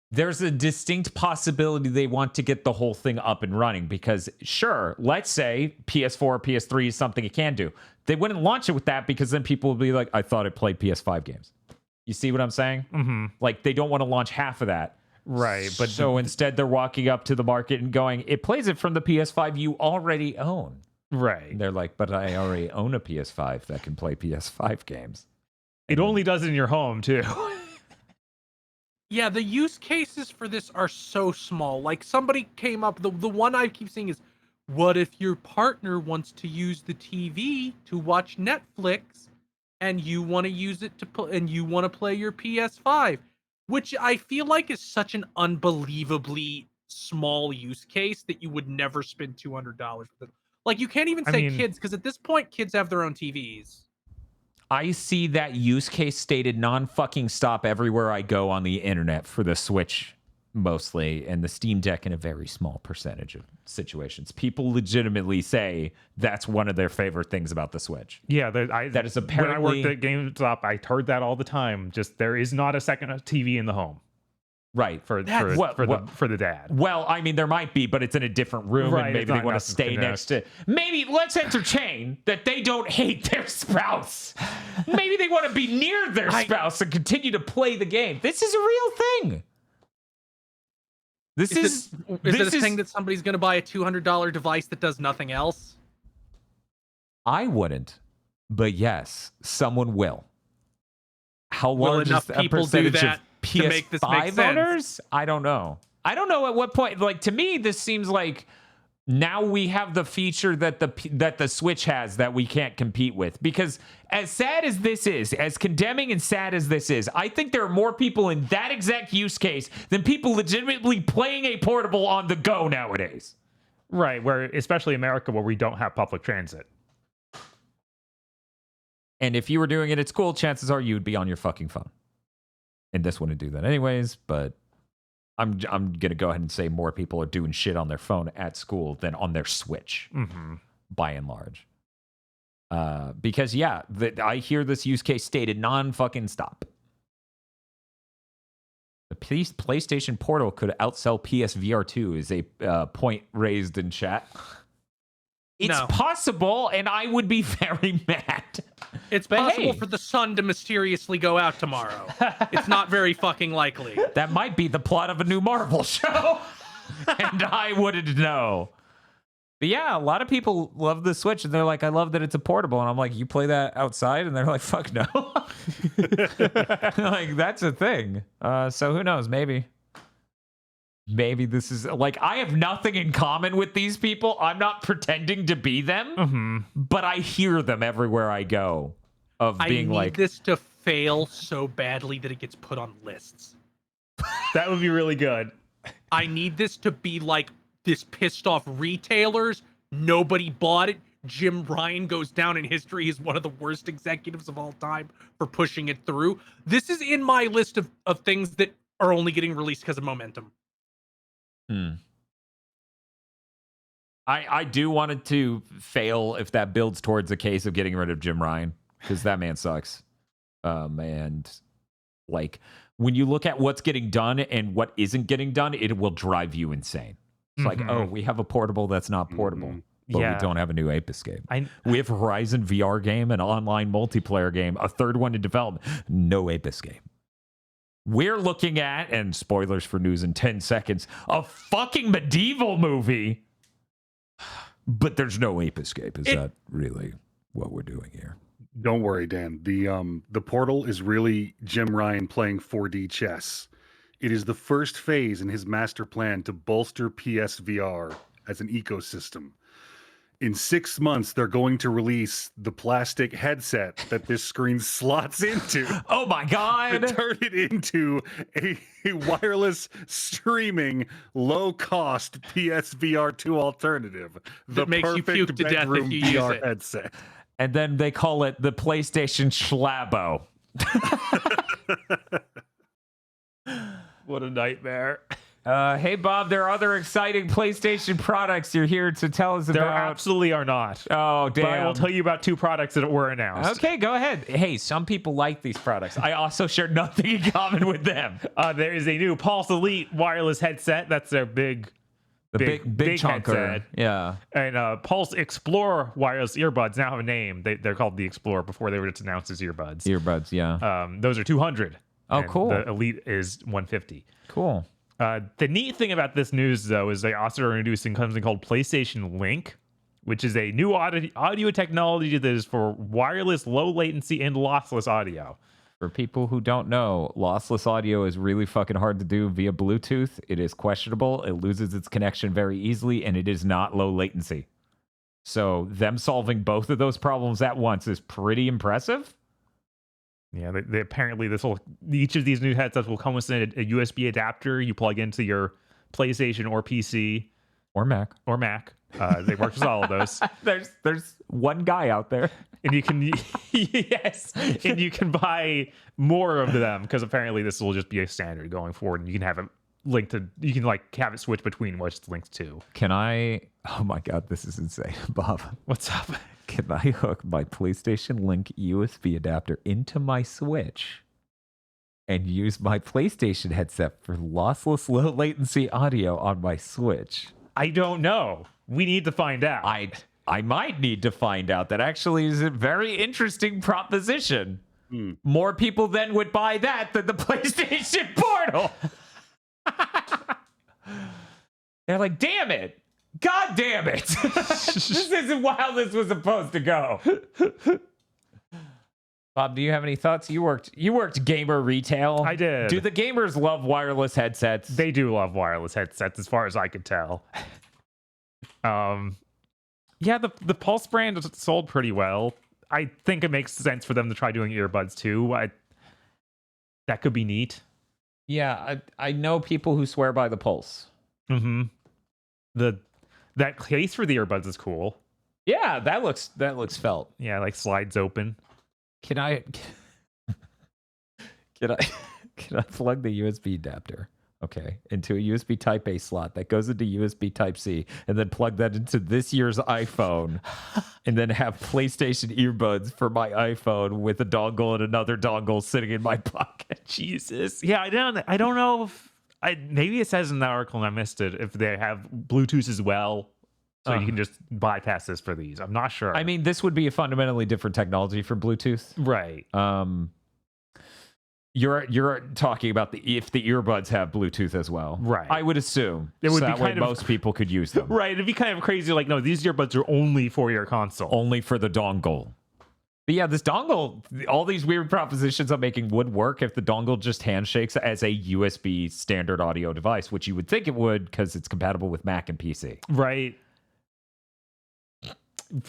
S1: There's a distinct possibility they want to get the whole thing up and running because, sure, let's say PS4 or PS3 is something it can do. They wouldn't launch it with that because then people would be like, I thought it played PS5 games. You see what I'm saying? Like, they don't want to launch half of that.
S2: Right. But
S1: so instead, they're walking up to the market and going, it plays it from the PS5 you already own.
S2: Right.
S1: And they're like, but I already own a PS5 that can play PS5 games.
S2: It only does it in your home, too.
S3: Yeah, the use cases for this are so small. Like, somebody came up, the one I keep seeing is, what if your partner wants to use the TV to watch Netflix and you want to use it and you want to play your PS5, which I feel like is such an unbelievably small use case that you would never spend $200 for it. Like, you can't even say kids, because at this point, kids have their own TVs.
S1: I see that use case stated non-fucking stop everywhere I go on the internet for the Switch mostly, and the Steam Deck in a very small percentage of situations. People legitimately say that's one of their favorite things about the Switch.
S2: Yeah,
S1: that is apparently...
S2: When I worked at GameStop, I heard that all the time. Just, there is not a second TV in the home.
S1: Right.
S2: For the dad.
S1: Well, I mean, there might be, but it's in a different room, and maybe they want to stay next to... Maybe let's entertain that they don't hate their spouse. Maybe they want to be near their spouse and continue to play the game. This is a real thing. Is
S3: it a thing that somebody's going to buy a $200 device that does nothing else?
S1: I wouldn't, but yes, someone will. How large
S3: enough
S1: is a
S3: people
S1: percentage
S3: do that
S1: of
S3: to make this make
S1: PS5
S3: sense?
S1: owners? I don't know. I don't know at what point. Like, to me, this seems like now we have the feature that the Switch has that we can't compete with. Because as sad as this is, as condemning and sad as this is, I think there are more people in that exact use case than people legitimately playing a portable on the go nowadays.
S2: Right, where especially America, where we don't have public transit.
S1: And if you were doing it at school, chances are you'd be on your fucking phone. And this wouldn't do that anyways, but I'm going to go ahead and say more people are doing shit on their phone at school than on their Switch, by and large. Because, yeah, I hear this use case stated non-fucking stop. The PlayStation Portal could outsell PSVR 2 is a point raised in chat. It's possible, and I would be very mad.
S3: It's
S1: But
S3: possible
S1: hey.
S3: for the sun to mysteriously go out tomorrow. It's not very fucking likely.
S1: That might be the plot of a new Marvel show. And I wouldn't know. But yeah, a lot of people love the Switch, and they're like, I love that it's a portable. And I'm like, you play that outside? And they're like, fuck no. Like, that's a thing. So who knows? Maybe this is like, I have nothing in common with these people. I'm not pretending to be them, but I hear them everywhere I go of being
S3: I need
S1: like,
S3: this to fail so badly that it gets put on lists.
S2: That would be really good.
S3: I need this to be like this pissed off retailers. Nobody bought it. Jim Ryan goes down in history as one of the worst executives of all time for pushing it through. This is in my list of things that are only getting released because of momentum.
S1: I do want it to fail if that builds towards a case of getting rid of Jim Ryan, because that man sucks. And like, when you look at what's getting done and what isn't getting done, it will drive you insane. It's like, oh, we have a portable that's not portable, but we don't have a new Ape Escape. We have a Horizon VR game, an online multiplayer game, a third one in development, no Ape Escape. We're looking at, and spoilers for news in 10 seconds, a fucking medieval movie, but there's no Ape Escape. Is that really what we're doing here?
S4: Don't worry, Dan. The Portal is really Jim Ryan playing 4D chess. It is the first phase in his master plan to bolster PSVR as an ecosystem. In 6 months, they're going to release the plastic headset that this screen slots into.
S1: Oh my God.
S4: To turn it into a wireless streaming, low-cost PSVR 2 alternative.
S3: That makes you
S4: perfect
S3: puke to death if
S4: bedroom
S3: you use
S4: VR
S3: it.
S4: headset.
S1: And then they call it the PlayStation Schlabo.
S2: What a nightmare.
S1: Hey, Bob, there are other exciting PlayStation products you're here to tell us about.
S2: There absolutely are not.
S1: Oh, damn.
S2: But I will tell you about 2 products that were announced.
S1: Okay, go ahead. Hey, some people like these products. I also share nothing in common with them.
S2: There is a new Pulse Elite wireless headset. That's their big
S1: chunker.
S2: headset.
S1: Yeah.
S2: And Pulse Explorer wireless earbuds now have a name. They're called the Explorer. Before they were just announced as earbuds.
S1: Earbuds, yeah.
S2: Those are 200.
S1: Oh,
S2: and
S1: cool.
S2: The Elite is 150.
S1: Cool.
S2: The neat thing about this news, though, is they also are introducing something called PlayStation Link, which is a new audio technology that is for wireless, low latency, and lossless audio.
S1: For people who don't know, lossless audio is really fucking hard to do via Bluetooth. It is questionable. It loses its connection very easily, and it is not low latency. So them solving both of those problems at once is pretty impressive.
S2: Yeah, they apparently each of these new headsets will come with a USB adapter you plug into your PlayStation or PC
S1: or Mac.
S2: They work with all of those.
S1: There's one guy out there,
S2: and you can and you can buy more of them because apparently this will just be a standard going forward, and you can have it linked to. You can like have it switch between what it's linked to.
S1: Can I? Oh my God, this is insane, Bob.
S2: What's up?
S1: Can I hook my PlayStation Link USB adapter into my Switch and use my PlayStation headset for lossless low latency audio on my Switch?
S2: I don't know. We need to find out.
S1: I might need to find out. That actually is a very interesting proposition. More people then would buy that than the PlayStation Portal. They're like, damn it. God damn it. This isn't how this was supposed to go. Bob, do you have any thoughts? You worked gamer retail.
S2: I did.
S1: Do the gamers love wireless headsets?
S2: They do love wireless headsets, as far as I could tell. Yeah, the Pulse brand is sold pretty well. I think it makes sense for them to try doing earbuds too. That could be neat.
S1: Yeah, I know people who swear by the Pulse.
S2: Mm-hmm. That case for the earbuds is cool.
S1: Yeah, that looks felt.
S2: Yeah, like slides open.
S1: Can I plug the USB adapter? Okay, into a USB Type A slot that goes into USB Type C, and then plug that into this year's iPhone, and then have PlayStation earbuds for my iPhone with a dongle and another dongle sitting in my pocket.
S2: Jesus. Yeah, I don't know if maybe it says in the article and I missed it if they have Bluetooth as well. So you can just bypass this for these. I'm not sure.
S1: I mean, this would be a fundamentally different technology for Bluetooth.
S2: Right.
S1: You're talking about if the earbuds have Bluetooth as well.
S2: Right.
S1: I would assume.
S2: It would
S1: so
S2: be
S1: that way
S2: kind of-
S1: most people could use them.
S2: Right. It'd be kind of crazy. Like, no, these earbuds are only for your console.
S1: Only for the dongle. But yeah, this dongle, all these weird propositions I'm making would work if the dongle just handshakes as a USB standard audio device, which you would think it would because it's compatible with Mac and PC.
S2: Right.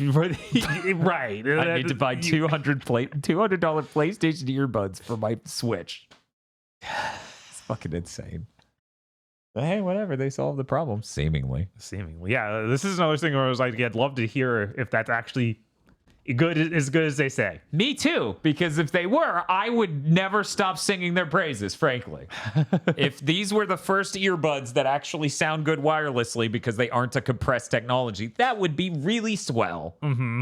S2: Right.
S1: I need to buy $200 PlayStation earbuds for my Switch. It's fucking insane. But hey, whatever. They solved the problem, seemingly.
S2: Seemingly. Yeah, this is another thing where I was like, I'd love to hear if that's actually as good as they say.
S1: Me too, because if they were, I would never stop singing their praises, frankly. If these were the first earbuds that actually sound good wirelessly because they aren't a compressed technology, that would be really swell.
S2: Mm-hmm.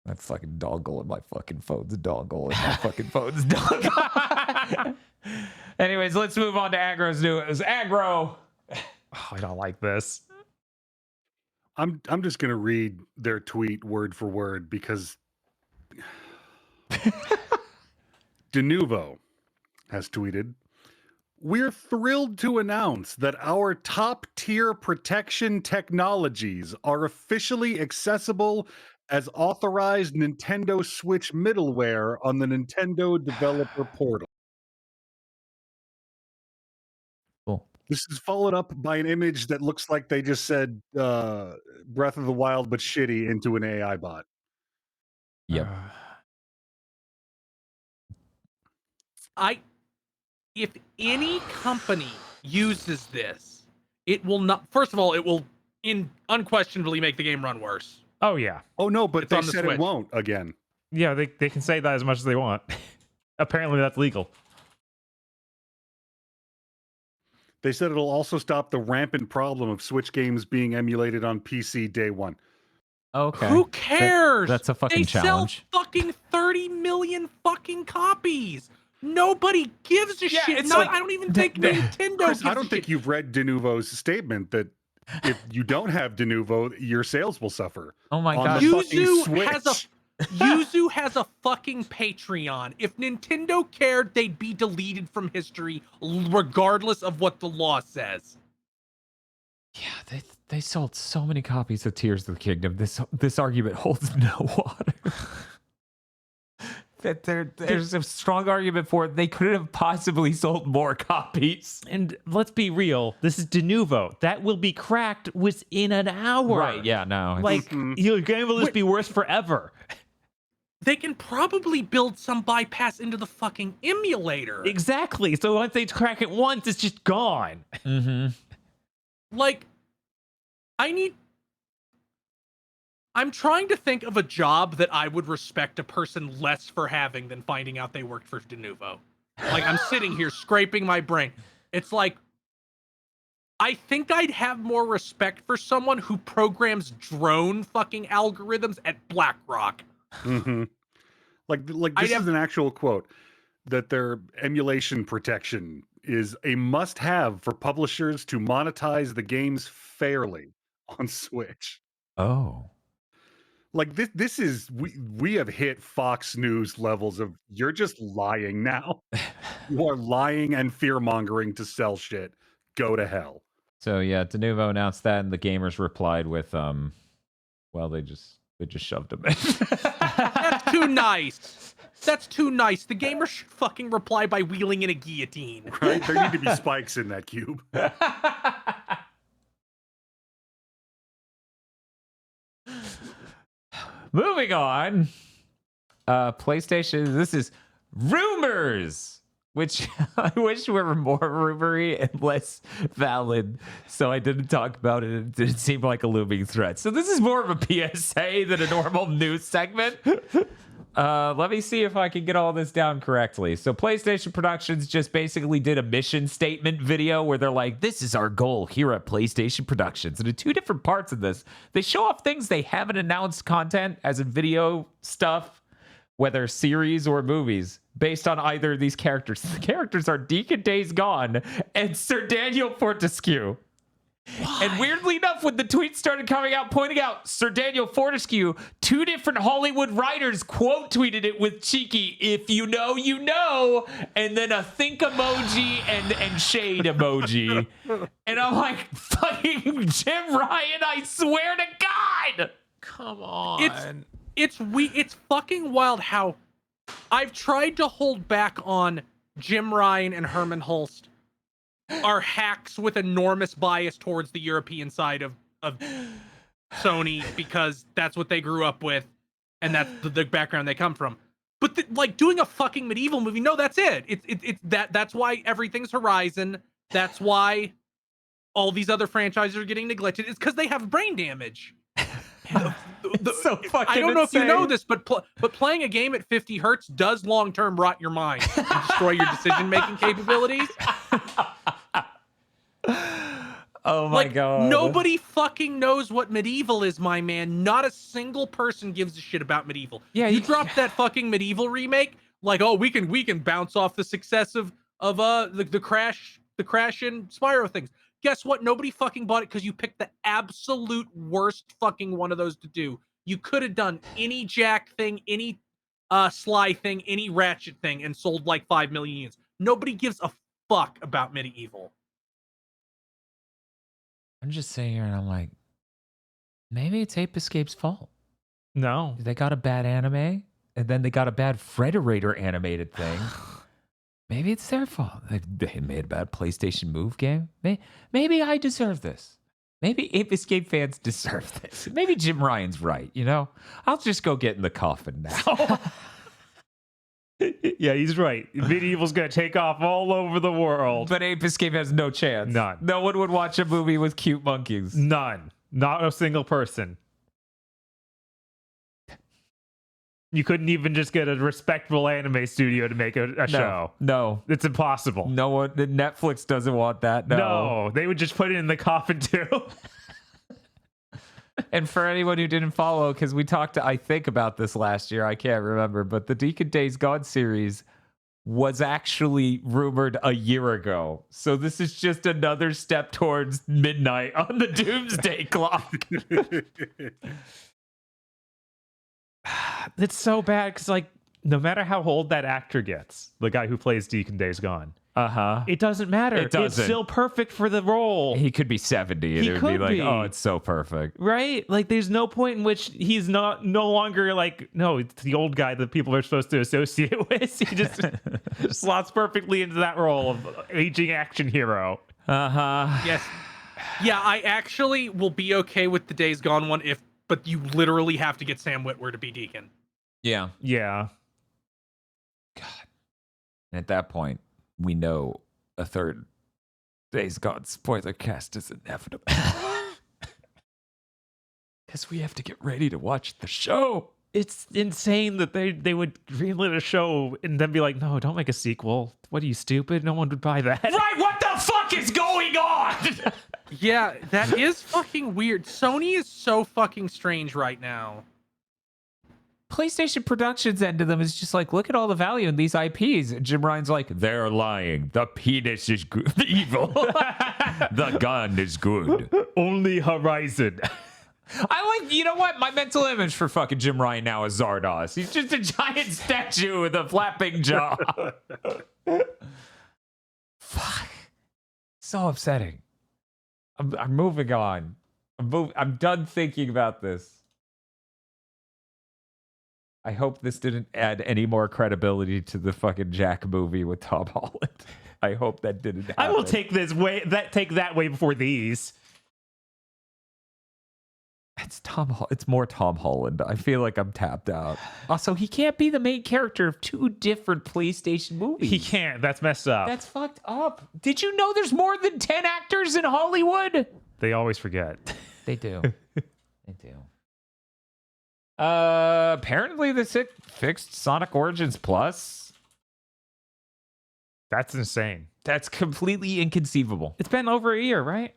S1: That fucking dongle in my fucking phone's dongle in my fucking phone's dongle. Anyways, let's move on to Aggro's news. Aggro!
S2: Oh, I don't like this.
S4: I'm just gonna read their tweet word for word because Denuvo has tweeted, "We're thrilled to announce that our top tier protection technologies are officially accessible as authorized Nintendo Switch middleware on the Nintendo Developer Portal."
S1: Cool.
S4: This is followed up by an image that looks like they just said Breath of the Wild but shitty into an AI bot.
S1: Yep.
S3: If any company uses this, it will not. First of all, it will unquestionably make the game run worse.
S2: Oh, yeah.
S4: Oh no, but
S3: It's
S4: they
S3: on the
S4: said
S3: Switch.
S4: it won't again.
S2: Yeah, they can say that as much as they want. Apparently that's legal.
S4: They said it'll also stop the rampant problem of Switch games being emulated on PC day one.
S1: Okay.
S3: Who cares?
S1: That's a fucking
S3: they
S1: challenge.
S3: Sell fucking 30 million fucking copies. Nobody gives a shit.
S1: it's
S3: Not,
S1: like-
S3: I don't even think Nintendo
S4: Chris,
S3: gives
S4: I
S3: a
S4: don't think
S3: shit.
S4: you've read Denuvo's statement that if you don't have Denuvo, your sales will suffer.
S1: Oh my
S4: on
S1: god.
S4: the fucking
S3: Yuzu has
S4: Switch.
S3: Yuzu has a fucking Patreon. If Nintendo cared, they'd be deleted from history, regardless of what the law says.
S1: Yeah, they sold so many copies of Tears of the Kingdom. This argument holds no water. That there's a strong argument for it. They couldn't have possibly sold more copies.
S2: And let's be real, this is Denuvo. That will be cracked within an hour.
S1: Right? Yeah. No. it's-
S2: Like, your game will just be worse forever.
S3: They can probably build some bypass into the fucking emulator.
S2: Exactly. So once they crack it once, it's just gone.
S3: Like, I'm trying to think of a job that I would respect a person less for having than finding out they worked for Denuvo. Like, I'm sitting here scraping my brain. It's like, I think I'd have more respect for someone who programs drone fucking algorithms at BlackRock.
S4: Mm-hmm. Like
S3: I'd
S4: this is an actual quote that their emulation protection is a must-have for publishers to monetize the games fairly on Switch.
S1: Oh.
S4: Like this is we have hit Fox News levels of you're just lying now. You are lying and fear-mongering to sell shit. Go to hell.
S1: So yeah, Denuvo announced that, and the gamers replied with, well, they just shoved him in.
S3: That's too nice. That's too nice. The gamer should fucking reply by wheeling in a guillotine.
S4: Right? There need to be spikes in that cube.
S1: Moving on. PlayStation, this is rumors, which I wish were more rumory and less valid, so I didn't talk about it. It didn't seem like a looming threat. So this is more of a PSA than a normal news segment. Let me see if I can get all this down correctly. So PlayStation Productions just basically did a mission statement video where they're like, this is our goal here at PlayStation Productions. And in two different parts of this, they show off things they haven't announced content as in video stuff, whether series or movies, based on either of these characters. The characters are Deacon Days Gone and Sir Daniel Fortescue. And weirdly enough, when the tweets started coming out pointing out Sir Daniel Fortescue, 2 different Hollywood writers quote tweeted it with cheeky, "If you know, you know," and then a think emoji and shade emoji. And I'm like, fucking Jim Ryan, I swear to God.
S5: Come on.
S3: It's fucking wild how I've tried to hold back on Jim Ryan and Herman Hulst are hacks with enormous bias towards the European side of Sony because that's what they grew up with and that's the background they come from. But like doing a fucking medieval movie, no, that's it. It's that's why everything's Horizon. That's why all these other franchises are getting neglected. It's because they have brain damage.
S1: So fucking
S3: I don't know
S1: insane.
S3: if you know this, but playing a game at 50 hertz does long-term rot your mind and destroy your decision-making capabilities.
S1: Oh my God.
S3: Nobody fucking knows what medieval is, my man. Not a single person gives a shit about medieval.
S1: Yeah,
S3: you dropped that fucking medieval remake, like, oh, we can bounce off the success of the crash and Spyro things. Guess what? Nobody fucking bought it because you picked the absolute worst fucking one of those to do. You could have done any Jack thing, any Sly thing, any Ratchet thing, and sold like 5 million units. Nobody gives a fuck about medieval.
S1: I'm just sitting here and I'm like, maybe it's Ape Escape's fault.
S2: No.
S1: They got a bad anime, and then they got a bad Frederator animated thing. Maybe it's their fault. They made a bad PlayStation Move game. Maybe I deserve this. Maybe Ape Escape fans deserve this. Maybe Jim Ryan's right, you know? I'll just go get in the coffin now.
S2: Yeah, he's right. Medieval's going to take off all over the world.
S1: But Ape Escape has no chance.
S2: None.
S1: No one would watch a movie with cute monkeys.
S2: None. Not a single person. You couldn't even just get a respectable anime studio to make a show.
S1: No.
S2: It's impossible.
S1: No one. Netflix doesn't want that.
S2: No. They would just put it in the coffin too.
S1: And for anyone who didn't follow, because we talked, I think, about this last year, I can't remember, but the Deacon Days Gone series was actually rumored a year ago. So this is just another step towards midnight on the doomsday clock.
S2: It's so bad because, like, no matter how old that actor gets, the guy who plays Deacon Days Gone, it doesn't matter.
S1: It doesn't.
S2: It's still perfect for the role.
S1: He could be 70 and
S2: He
S1: it would be
S2: could
S1: like,
S2: be.
S1: oh, it's so perfect.
S2: Right? Like, there's no point in which he's no longer like, no, it's the old guy that people are supposed to associate with. He just slots perfectly into that role of aging action hero.
S3: Yes. Yeah, I actually will be okay with the Days Gone one but you literally have to get Sam Witwer to be Deacon.
S1: Yeah.
S2: Yeah.
S1: God. And at that point, we know a third Days Gone spoiler cast is inevitable. Because we have to get ready to watch the show.
S2: It's insane that they would greenlit a show and then be like, no, don't make a sequel. What are you, stupid? No one would buy that.
S1: Right, what the fuck is going on?
S3: Yeah, that is fucking weird. Sony is so fucking strange right now.
S1: PlayStation Productions end of them is just like, look at all the value in these IPs. And Jim Ryan's like, they're lying. The penis is good. Evil. The gun is good.
S2: Only Horizon.
S1: I like, you know what? My mental image for fucking Jim Ryan now is Zardoz. He's just a giant statue with a flapping jaw. Fuck. So upsetting. I'm moving on. I'm done thinking about this. I hope this didn't add any more credibility to the fucking Jack movie with Tom Holland. I hope that didn't happen.
S2: I will take that way before these.
S1: It's more Tom Holland. I feel like I'm tapped out. Also, he can't be the main character of 2 different PlayStation movies.
S2: He can't. That's messed up.
S1: That's fucked up. Did you know there's more than 10 actors in Hollywood?
S2: They always forget.
S1: They do. They do. Apparently this fixed Sonic Origins Plus.
S2: That's insane.
S1: That's completely inconceivable.
S2: It's been over a year, right?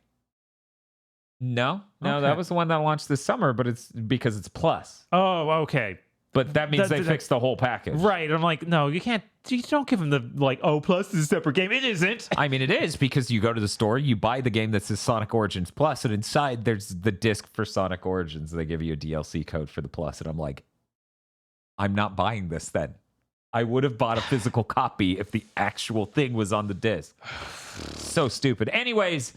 S1: No,
S2: Okay.
S1: that was the one that launched this summer, but it's because it's Plus.
S2: Oh, okay.
S1: But that means they fixed the whole package.
S2: Right. I'm like, no, you can't. You don't give them the, like, oh, plus is a separate game. It isn't.
S1: I mean, it is, because you go to the store, you buy the game that says Sonic Origins Plus, and inside there's the disc for Sonic Origins. They give you a DLC code for the Plus. And I'm like, I'm not buying this then. I would have bought a physical copy if the actual thing was on the disc. So stupid. Anyways,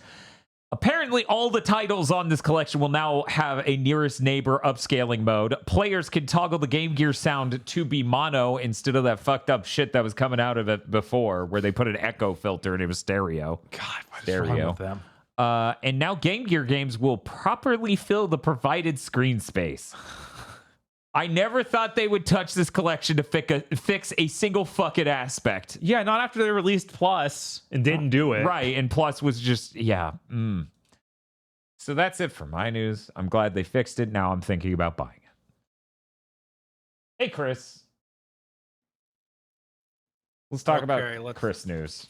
S1: apparently all the titles on this collection will now have a nearest neighbor upscaling mode. Players can toggle the Game Gear sound to be mono instead of that fucked up shit that was coming out of it before, where they put an echo filter and it was stereo.
S2: God, what is
S1: Stereo.
S2: wrong with them?
S1: And now Game Gear games will properly fill the provided screen space. I never thought they would touch this collection to fix a single fucking aspect.
S2: Yeah, not after they released Plus and didn't do it.
S1: Right, and Plus was just, yeah. So that's it for my news. I'm glad they fixed it. Now I'm thinking about buying it. Hey, Chris. Let's talk about Chris news.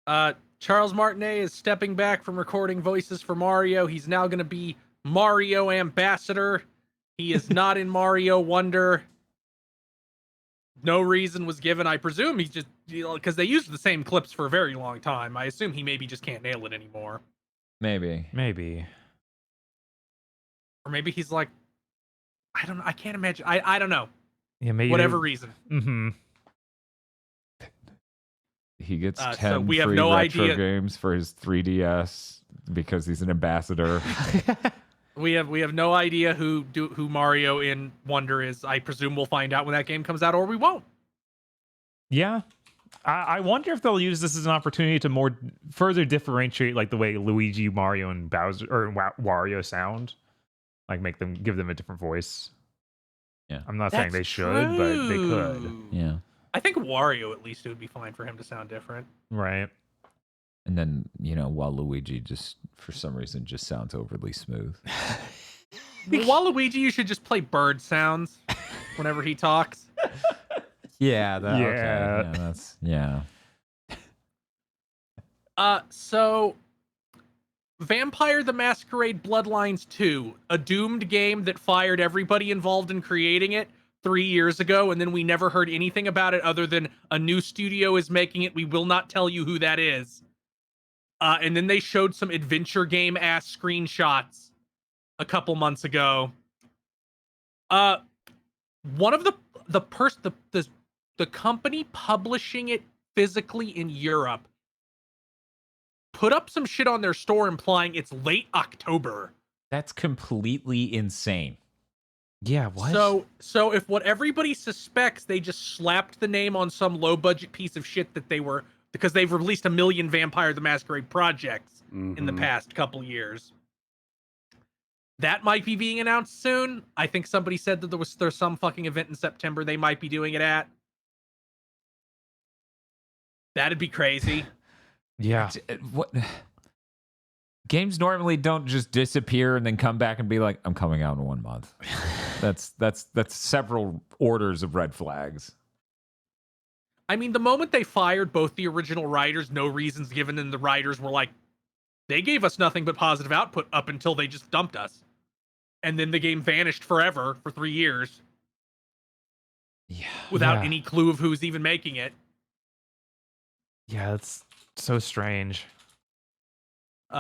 S3: Charles Martinet is stepping back from recording voices for Mario. He's now going to be Mario Ambassador. He is not in Mario Wonder. No reason was given. I presume he's just, because they used the same clips for a very long time. I assume he maybe just can't nail it anymore.
S1: Maybe.
S3: Or maybe he's like, I don't know. I can't imagine. I don't know.
S2: Yeah, maybe.
S3: Whatever reason.
S2: Mm-hmm.
S1: He gets 10
S3: so we have
S1: free
S3: no
S1: retro
S3: idea.
S1: games for his 3DS because he's an ambassador.
S3: We have no idea who Mario in Wonder is. I presume we'll find out when that game comes out, or we won't.
S2: Yeah. I wonder if they'll use this as an opportunity to further differentiate, like, the way Luigi, Mario, and Bowser or Wario sound. Like, give them a different voice.
S1: Yeah.
S2: I'm not saying they should, but they could.
S1: Yeah.
S3: I think Wario, at least, it would be fine for him to sound different.
S2: Right.
S1: And then, Waluigi just, for some reason, just sounds overly smooth.
S3: Waluigi, you should just play bird sounds whenever he talks.
S1: Yeah.
S2: Yeah.
S1: Okay. Yeah.
S3: So Vampire the Masquerade Bloodlines 2, a doomed game that fired everybody involved in creating it 3 years ago, and then we never heard anything about it other than a new studio is making it. We will not tell you who that is. And then they showed some adventure game ass screenshots a couple months ago. One of the company publishing it physically in Europe put up some shit on their store implying it's late October.
S1: That's completely insane.
S2: Yeah, what?
S3: So if what everybody suspects, they just slapped the name on some low budget piece of shit that because they've released 1 million Vampire the Masquerade projects in the past couple years. That might be being announced soon. I think somebody said that there's some fucking event in September they might be doing it at. That'd be crazy.
S2: Yeah.
S1: What? Games normally don't just disappear and then come back and be like, I'm coming out in 1 month. That's several orders of red flags.
S3: I mean, the moment they fired both the original writers, no reasons given, and the writers were like, they gave us nothing but positive output up until they just dumped us. And then the game vanished forever for 3 years.
S1: Yeah.
S3: Without any clue of who's even making it.
S2: Yeah, it's so strange.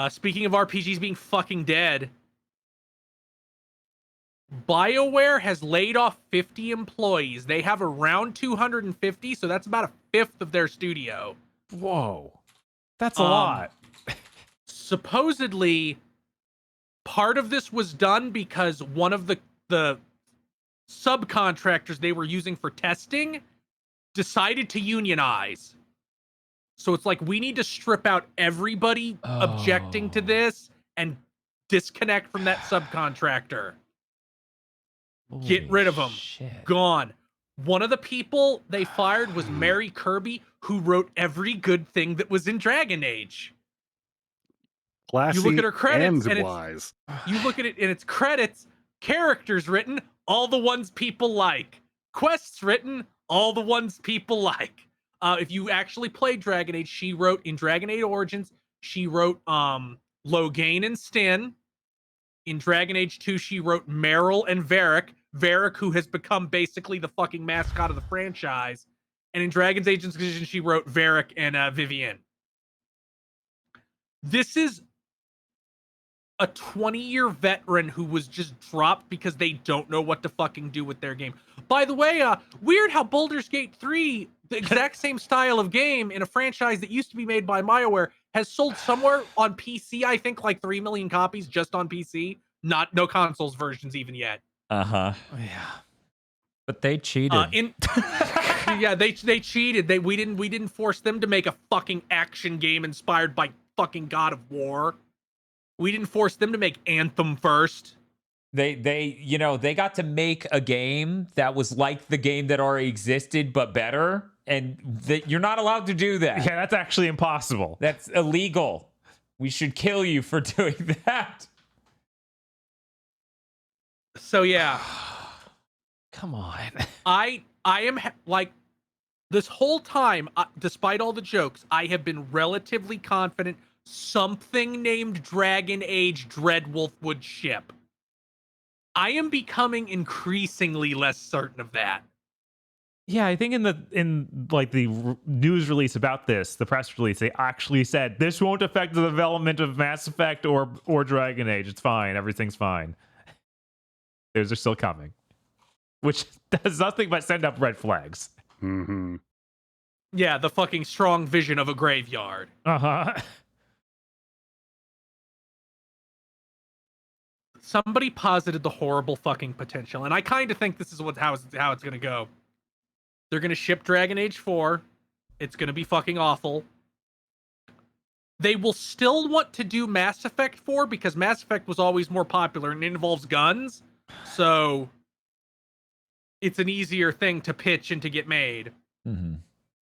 S3: Speaking of RPGs being fucking dead, BioWare has laid off 50 employees. They have around 250, so that's about a fifth of their studio.
S2: Whoa. That's a lot.
S3: Supposedly, part of this was done because one of the subcontractors they were using for testing decided to unionize. So it's like, we need to strip out everybody objecting to this and disconnect from that subcontractor. Get rid of them.
S1: Shit.
S3: Gone. One of the people they fired was Mary Kirby, who wrote every good thing that was in Dragon Age.
S4: Classy
S3: You look at her credits, and
S4: wise.
S3: You look at it in its credits, characters written, all the ones people like. Quests written, all the ones people like. If you actually played Dragon Age, she wrote in Dragon Age Origins, she wrote Loghain and Sten. In Dragon Age 2, she wrote Meryl and Varric, Varric, who has become basically the fucking mascot of the franchise. And in Dragon's Age Inquisition, she wrote Varric and Vivienne. This is a 20-year veteran who was just dropped because they don't know what to fucking do with their game. By the way, weird how Baldur's Gate 3, the exact same style of game in a franchise that used to be made by BioWare, has sold somewhere on PC, I think like 3 million copies just on PC. No consoles versions even yet.
S1: Yeah. But they cheated.
S3: Yeah, they cheated. We didn't force them to make a fucking action game inspired by fucking God of War. We didn't force them to make Anthem first.
S1: They got to make a game that was like the game that already existed but better, and you're not allowed to do that.
S2: Yeah, that's actually impossible.
S1: That's illegal. We should kill you for doing that.
S3: So yeah.
S2: Come on.
S3: I am like this whole time, despite all the jokes, I have been relatively confident something named Dragon Age Dreadwolf would ship. I am becoming increasingly less certain of that.
S2: Yeah, I think in the news release about this, the press release, they actually said this won't affect the development of Mass Effect or Dragon Age. It's fine. Everything's fine. Those are still coming, which does nothing but send up red flags.
S4: Mm-hmm.
S3: Yeah, the fucking strong vision of a graveyard.
S2: Uh-huh.
S3: Somebody posited the horrible fucking potential, and I kind of think this is how it's gonna go. They're gonna ship Dragon Age 4. It's gonna be fucking awful. They will still want to do Mass Effect 4 because Mass Effect was always more popular and it involves guns, so it's an easier thing to pitch and to get made.
S1: Mm-hmm.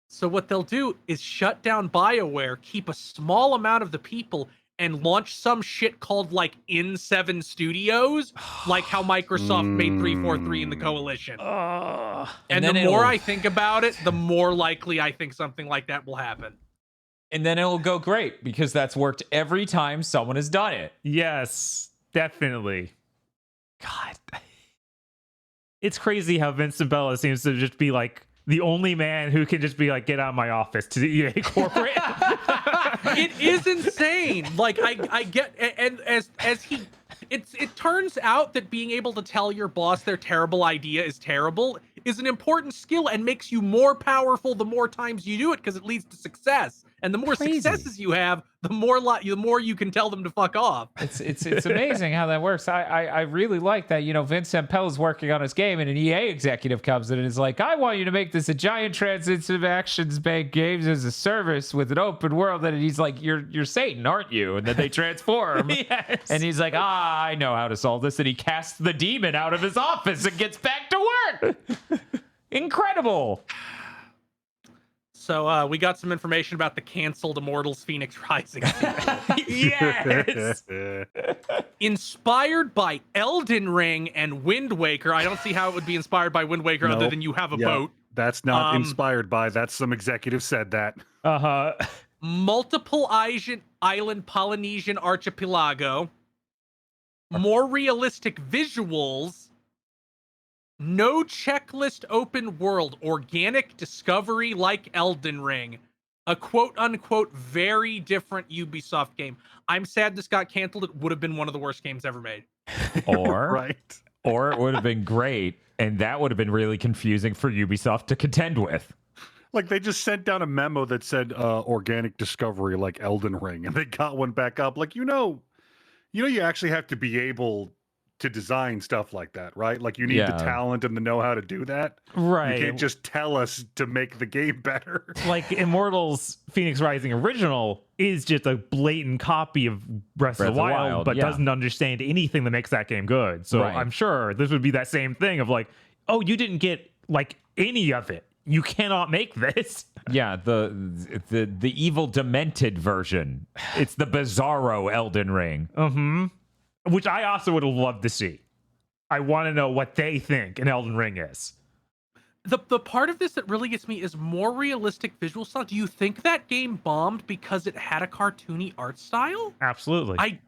S3: So what they'll do is shut down BioWare, keep a small amount of the people, and launch some shit called like N7 Studios, like how Microsoft made 343 in the Coalition. And the more I think about it, the more likely I think something like that will happen.
S1: And then it'll go great because that's worked every time someone has done it.
S2: Yes, definitely. God. It's crazy how Vincent Bella seems to just be like the only man who can just be like, get out of my office to the EA corporate.
S3: It is insane. Like I get, and as he, it turns out that being able to tell your boss their terrible idea is terrible is an important skill and makes you more powerful the more times you do it because it leads to success. And the more successes you have, the more you can tell them to fuck off.
S1: It's amazing how that works. I really like that. You know, Vincent Pell's working on his game, and an EA executive comes in and is like, "I want you to make this a giant transitive actions-based games as a service with an open world." And he's like, "You're Satan, aren't you?" And then they transform.
S2: Yes.
S1: And he's like, "I know how to solve this." And he casts the demon out of his office and gets back to work. Incredible.
S3: So we got some information about the canceled Immortals Phoenix Rising sequel.
S2: Yes.
S3: Inspired by Elden Ring and Wind Waker. I don't see how it would be inspired by Wind Waker other than you have a boat.
S4: That's not inspired by. That's some executive said that.
S2: Uh-huh.
S3: Multiple island Polynesian archipelago. More realistic visuals. No checklist open world, organic discovery like Elden Ring. A quote-unquote very different Ubisoft game. I'm sad this got canceled. It would have been one of the worst games ever made.
S1: Or,
S4: Right.
S1: or it would have been great, and that would have been really confusing for Ubisoft to contend with.
S4: Like they just sent down a memo that said organic discovery like Elden Ring, and they got one back up. Like, you actually have to be able to design stuff like that, right? Like you need the talent and the know-how to do that.
S2: Right.
S4: You can't just tell us to make the game better.
S2: Like Immortals Phoenix Rising Original is just a blatant copy of Breath of the Wild, but doesn't understand anything that makes that game good. So I'm sure this would be that same thing of like, oh, you didn't get like any of it. You cannot make this.
S1: Yeah, the evil demented version. It's the bizarro Elden Ring.
S2: Mm-hmm. Which I also would have loved to see. I want to know what they think an Elden Ring is.
S3: The part of this that really gets me is more realistic visual style. Do you think that game bombed because it had a cartoony art style?
S2: Absolutely.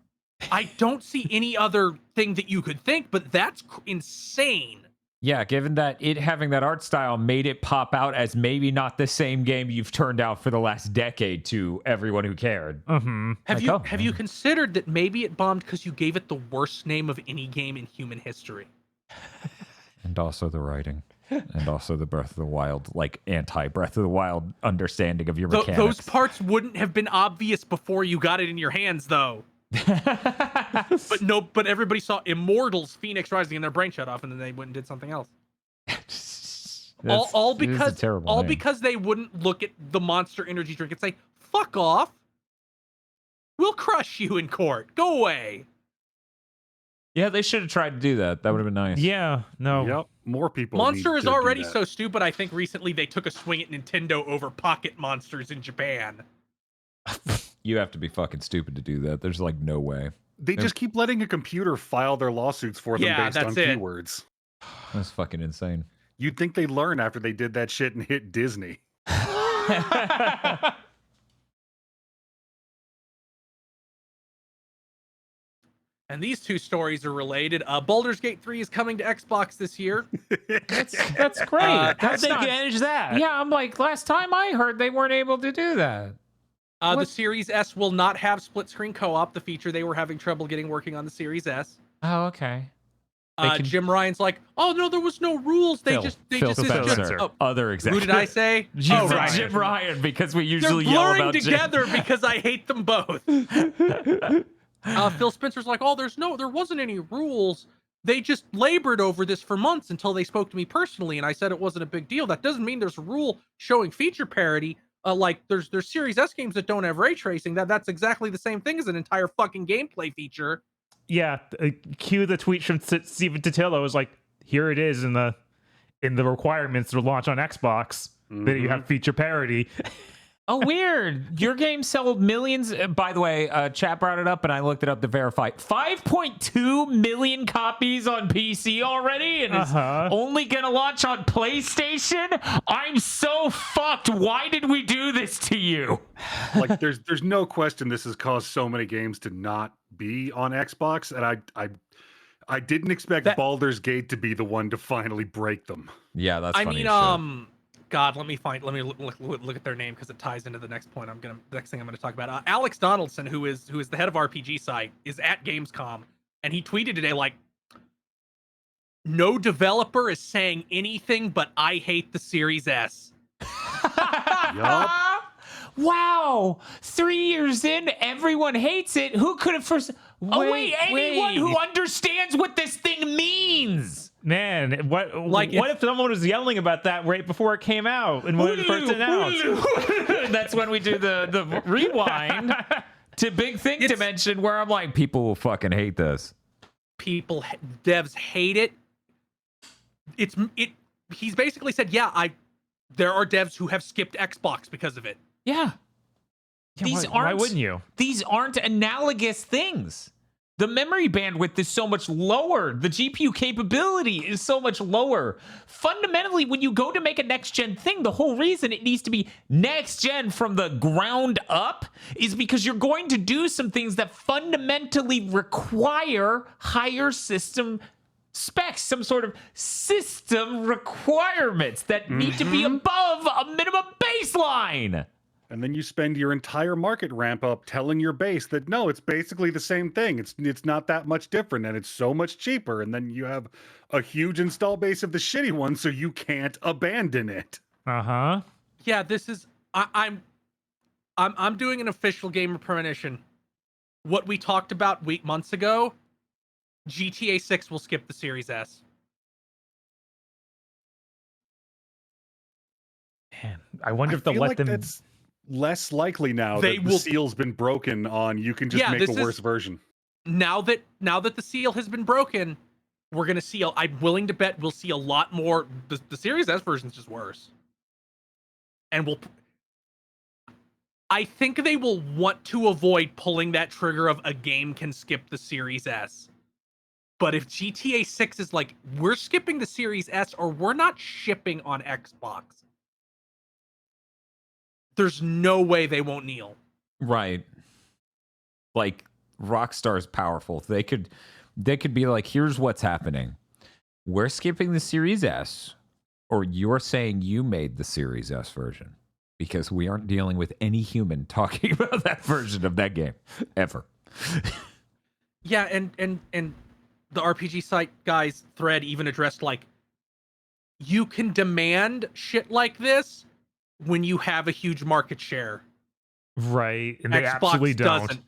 S3: I don't see any other thing that you could think, but that's insane.
S1: Yeah, given that it having that art style made it pop out as maybe not the same game you've turned out for the last decade to everyone who cared.
S3: Have you considered that maybe it bombed because you gave it the worst name of any game in human history?
S1: And also the writing. And also the Breath of the Wild, like anti-Breath of the Wild understanding of your mechanics.
S3: Those parts wouldn't have been obvious before you got it in your hands, though. But everybody saw Immortals, Phoenix Rising, and their brain shut off, and then they went and did something else. all because they wouldn't look at the Monster Energy drink and say, "Fuck off! We'll crush you in court. Go away."
S1: Yeah, they should have tried to do that. That would have been nice.
S2: Yeah, no.
S4: Yep, more people.
S3: Monster is
S4: need to
S3: already
S4: do that.
S3: so stupid. I think recently they took a swing at Nintendo over Pocket Monsters in Japan.
S1: You have to be fucking stupid to do that. There's like no way.
S4: They just keep letting a computer file their lawsuits for them based on keywords.
S1: That's fucking insane.
S4: You'd think they'd learn after they did that shit and hit Disney.
S3: And these two stories are related. Baldur's Gate 3 is coming to Xbox this year.
S2: That's great. How'd they manage that?
S1: Yeah, I'm like, last time I heard they weren't able to do that.
S3: The Series S will not have split screen co-op, the feature they were having trouble getting working on the Series S.
S1: Oh, okay.
S3: Jim Ryan's like, oh no, there was no rules. Phil
S1: Spencer. Other executive.
S3: Who did I say?
S1: Jim Ryan, because we usually
S3: They're
S1: yell
S3: blurring
S1: about
S3: together because I hate them both. Phil Spencer's like, oh, there wasn't any rules. They just labored over this for months until they spoke to me personally, and I said it wasn't a big deal. That doesn't mean there's a rule showing feature parity. Like there's Series S games that don't have ray tracing. That's exactly the same thing as an entire fucking gameplay feature.
S2: Yeah, cue the tweet from Steven Totillo is like, here it is in the requirements to launch on Xbox that you have feature parity.
S1: Oh, weird. Your game sold millions. By the way, chat brought it up and I looked it up to verify. 5.2 million copies on PC already, and it's only going to launch on PlayStation? I'm so fucked. Why did we do this to you?
S4: Like, there's no question this has caused so many games to not be on Xbox, and I didn't expect Baldur's Gate to be the one to finally break them.
S1: Yeah, that's funny.
S3: God, let me look at their name because it ties into the next point. The next thing I'm gonna talk about. Alex Donaldson, who is the head of RPG site, is at Gamescom, and he tweeted today like, "No developer is saying anything, but I hate the Series S."
S4: Yup.
S1: Wow, 3 years in, everyone hates it. Who could have first? Anyone who understands what this thing means.
S2: Man, what if someone was yelling about that right before it came out and when it first announced?
S1: That's when we do the rewind to Big Thing Dimension, where I'm like, people will fucking hate this.
S3: Devs hate it. He's basically said, there are devs who have skipped Xbox because of it.
S1: Yeah.
S2: Why wouldn't you?
S1: These aren't analogous things. The memory bandwidth is so much lower. The GPU capability is so much lower. Fundamentally, when you go to make a next-gen thing, the whole reason it needs to be next-gen from the ground up is because you're going to do some things that fundamentally require higher system specs, some sort of system requirements that need to be above a minimum baseline.
S4: And then you spend your entire market ramp up telling your base that no, it's basically the same thing. It's not that much different, and it's so much cheaper. And then you have a huge install base of the shitty one, so you can't abandon it.
S3: Yeah, this is I'm doing an official gamer premonition. What we talked about months ago, GTA 6 will skip the Series S.
S2: Man, I wonder if they'll let them.
S4: That's less likely now that the seal's been broken on. You can just make a worse version.
S3: Now that the seal has been broken, we're gonna see. I'm willing to bet we'll see a lot more. The Series S version is just worse, and I think they will want to avoid pulling that trigger of a game can skip the Series S. But if GTA 6 is like, we're skipping the Series S or we're not shipping on Xbox, there's no way they won't kneel.
S1: Right. Like, Rockstar's powerful. They could be like, here's what's happening. We're skipping the Series S, or you're saying you made the Series S version, because we aren't dealing with any human talking about that version of that game ever.
S3: Yeah, and the RPG site guys thread even addressed like, you can demand shit like this when you have a huge market share.
S2: Right, and they
S3: Xbox
S2: absolutely don't.
S3: doesn't.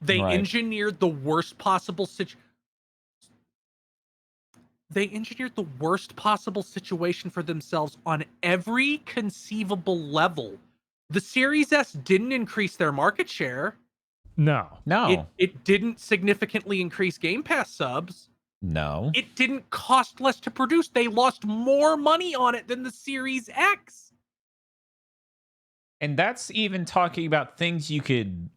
S3: They engineered the worst possible situation for themselves on every conceivable level. The Series S didn't increase their market share.
S2: No.
S3: It didn't significantly increase Game Pass subs.
S1: No.
S3: It didn't cost less to produce. They lost more money on it than the Series X.
S1: And that's even talking about things you could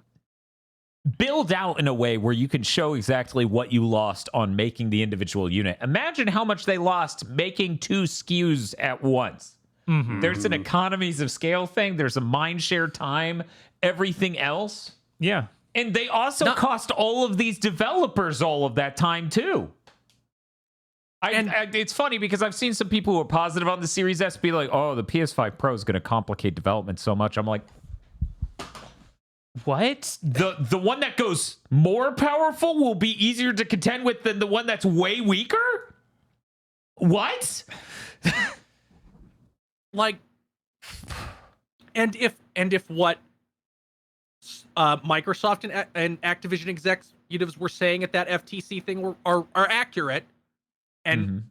S1: build out in a way where you can show exactly what you lost on making the individual unit. Imagine how much they lost making 2 SKUs at once.
S2: Mm-hmm.
S1: There's an economies of scale thing. There's a mind share time, everything else.
S2: Yeah.
S1: And they also cost all of these developers all of that time too. It's funny because I've seen some people who are positive on the Series S be like, oh, the PS5 Pro is going to complicate development so much. I'm like, what? The one that goes more powerful will be easier to contend with than the one that's way weaker? What?
S3: Like, and if what Microsoft and Activision executives were saying at that FTC thing are accurate, and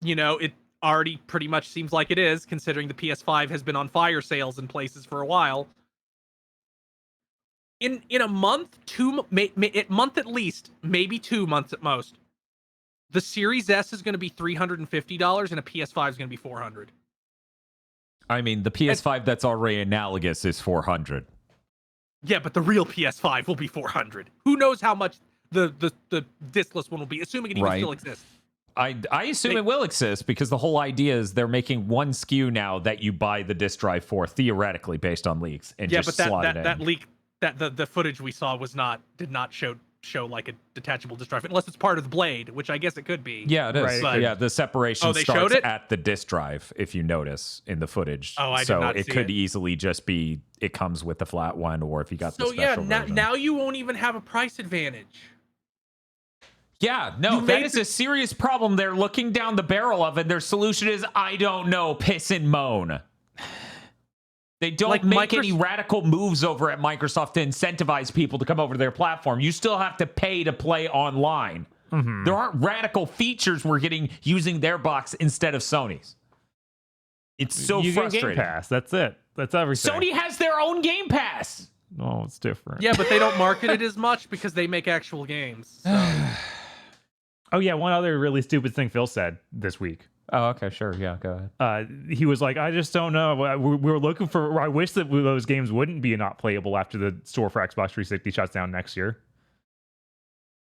S3: you know, it already pretty much seems like it is, considering the PS5 has been on fire sales in places for a while. In a month, month at least, maybe 2 months at most, the Series S is going to be $350 and a PS5 is going to be $400.
S1: I mean, the PS5 that's already analogous is $400.
S3: Yeah, but the real PS5 will be $400. Who knows how much the diskless one will be, assuming it even still exists.
S1: I assume it will exist because the whole idea is they're making one SKU now that you buy the disk drive for, theoretically, based on leaks, and just slot it in.
S3: That leak, the footage we saw did not show like a detachable disk drive, unless it's part of the blade, which I guess it could be.
S1: Yeah, it is.
S2: Right.
S1: But, yeah, the separation
S3: they
S1: starts
S3: showed it?
S1: at the disk drive, if you notice in the footage.
S3: Oh, I did not see
S1: it could
S3: it.
S1: easily just be it comes with the flat one, or if you got the special version.
S3: Now you won't even have a price advantage.
S1: Yeah, no, that is a serious problem they're looking down the barrel of, and their solution is, I don't know, piss and moan. They don't make any radical moves over at Microsoft to incentivize people to come over to their platform. You still have to pay to play online.
S2: Mm-hmm.
S1: There aren't radical features we're getting using their box instead of Sony's. It's so frustrating.
S2: Game Pass. That's it. That's everything.
S1: Sony has their own Game Pass.
S2: No, it's different.
S3: Yeah, but they don't market it as much because they make actual games. So.
S2: Oh, yeah. One other really stupid thing Phil said this week.
S1: Oh, okay, sure. Yeah, go ahead.
S2: He was like, I just don't know. We were looking for, I wish that those games wouldn't be not playable after the store for Xbox 360 shuts down next year.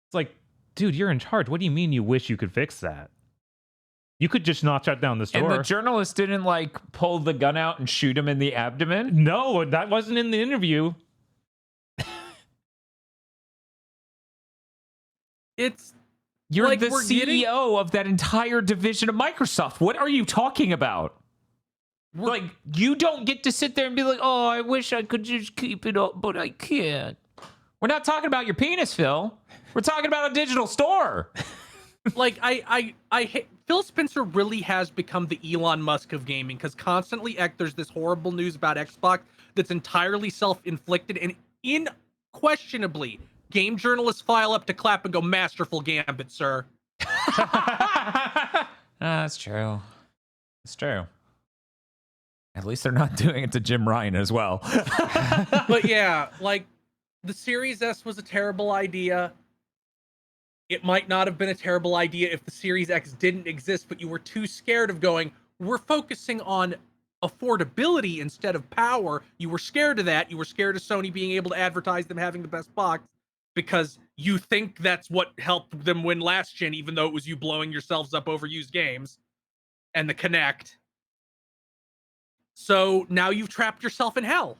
S2: It's like, dude, you're in charge. What do you mean you wish you could fix that? You could just not shut down the store.
S1: And the journalist didn't pull the gun out and shoot him in the abdomen?
S2: No, that wasn't in the interview.
S1: You're the CEO of that entire division of Microsoft. What are you talking about? You don't get to sit there and be like, oh, I wish I could just keep it up, but I can't. We're not talking about your penis, Phil. We're talking about a digital store.
S3: Phil Spencer really has become the Elon Musk of gaming, because constantly there's this horrible news about Xbox that's entirely self-inflicted, and unquestionably, game journalists file up to clap and go, masterful gambit, sir.
S1: That's true. It's true. At least they're not doing it to Jim Ryan as well.
S3: But yeah, the Series S was a terrible idea. It might not have been a terrible idea if the Series X didn't exist, but you were too scared of going, we're focusing on affordability instead of power. You were scared of that. You were scared of Sony being able to advertise them having the best box, because you think that's what helped them win last gen, even though it was you blowing yourselves up over used games and the Kinect. So now you've trapped yourself in hell.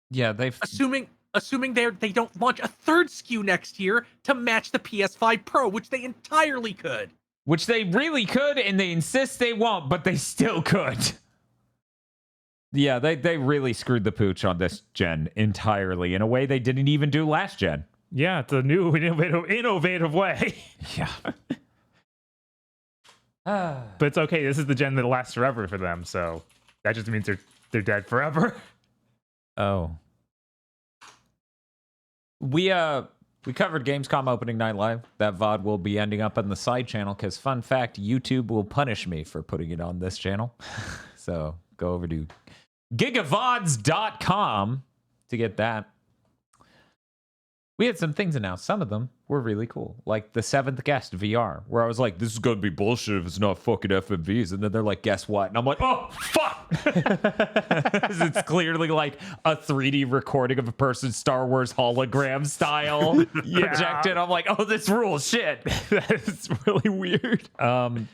S1: Yeah,
S3: assuming they don't launch a third SKU next year to match the PS5 Pro, which they entirely could.
S1: which they really could, and they insist they won't, but they still could. Yeah, they really screwed the pooch on this gen entirely in a way they didn't even do last gen.
S2: Yeah, it's a new innovative way.
S1: Yeah.
S2: But it's okay. This is the gen that lasts forever for them, so that just means they're dead forever.
S1: Oh. We covered Gamescom opening night live. That VOD will be ending up on the side channel because, fun fact, YouTube will punish me for putting it on this channel. So go over to gigavods.com to get that. We had some things announced. Some of them were really cool. Like the 7th Guest VR, where I was like, this is going to be bullshit if it's not fucking FMVs. And then they're like, guess what? And I'm like, oh, fuck. It's clearly like a 3D recording of a person's Star Wars hologram style projected. I'm like, oh, this rules. Shit.
S2: That's really weird.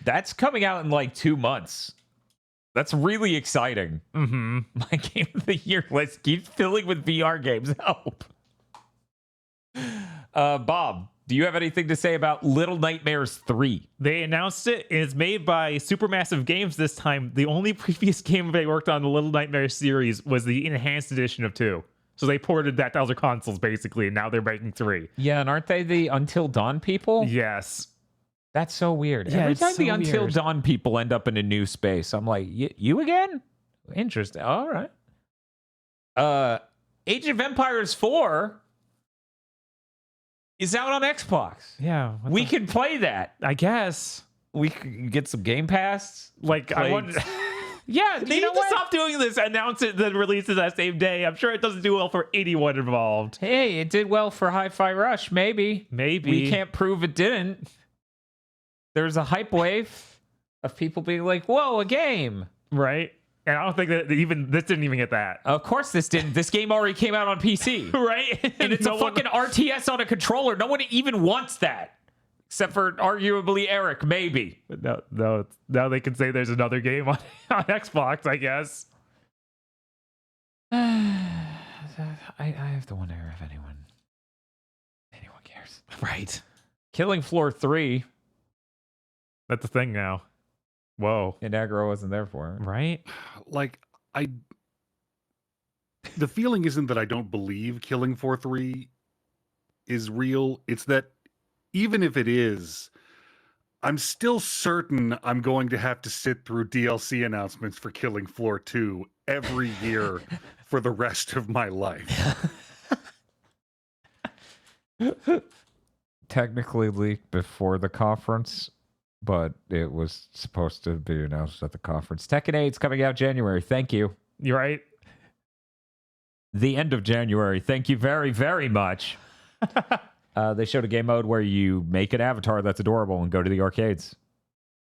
S1: That's coming out in like 2 months. That's really exciting.
S2: Mm-hmm.
S1: My game of the year list keeps filling with VR games. Help. Bob, do you have anything to say about Little Nightmares 3?
S2: They announced it, and it's made by Supermassive Games this time. The only previous game they worked on the Little Nightmares series was the enhanced edition of 2. So they ported that to other consoles, basically, and now they're making 3.
S1: Yeah, and aren't they the Until Dawn people?
S2: Yes.
S1: That's so weird.
S2: Yeah,
S1: Every
S2: it's
S1: time
S2: so
S1: the Until
S2: weird.
S1: Dawn people end up in a new space, I'm like, you again? Interesting. All right. Age of Empires 4 is out on Xbox.
S2: Yeah.
S1: We can play that.
S2: I guess.
S1: We could get some Game Pass.
S2: Like, I want...
S1: Yeah,
S2: They need to stop doing this. Announce it, then release it that same day. I'm sure it doesn't do well for anyone involved.
S1: Hey, it did well for Hi-Fi Rush, maybe.
S2: Maybe.
S1: We can't prove it didn't. There's a hype wave of people being like, whoa, a game.
S2: Right? And I don't think that even this didn't even get that.
S1: Of course this didn't. This game already came out on PC.
S2: Right?
S1: And it's
S2: No
S1: a fucking RTS on a controller. No one even wants that. Except for arguably Eric, maybe.
S2: But now they can say there's another game on Xbox, I guess.
S1: I have to wonder if anyone cares.
S2: Right.
S1: Killing Floor 3.
S2: That's the thing now. Whoa.
S1: And Aggro wasn't there for it.
S2: Right?
S4: Like, the feeling isn't that I don't believe Killing Floor 3 is real. It's that even if it is, I'm still certain I'm going to have to sit through DLC announcements for Killing Floor 2 every year for the rest of my life.
S1: Technically leaked before the conference, but it was supposed to be announced at the conference. Tekken 8's coming out January. Thank you.
S2: You're right.
S1: The end of January. Thank you very, very much. They showed a game mode where you make an avatar that's adorable and go to the arcades.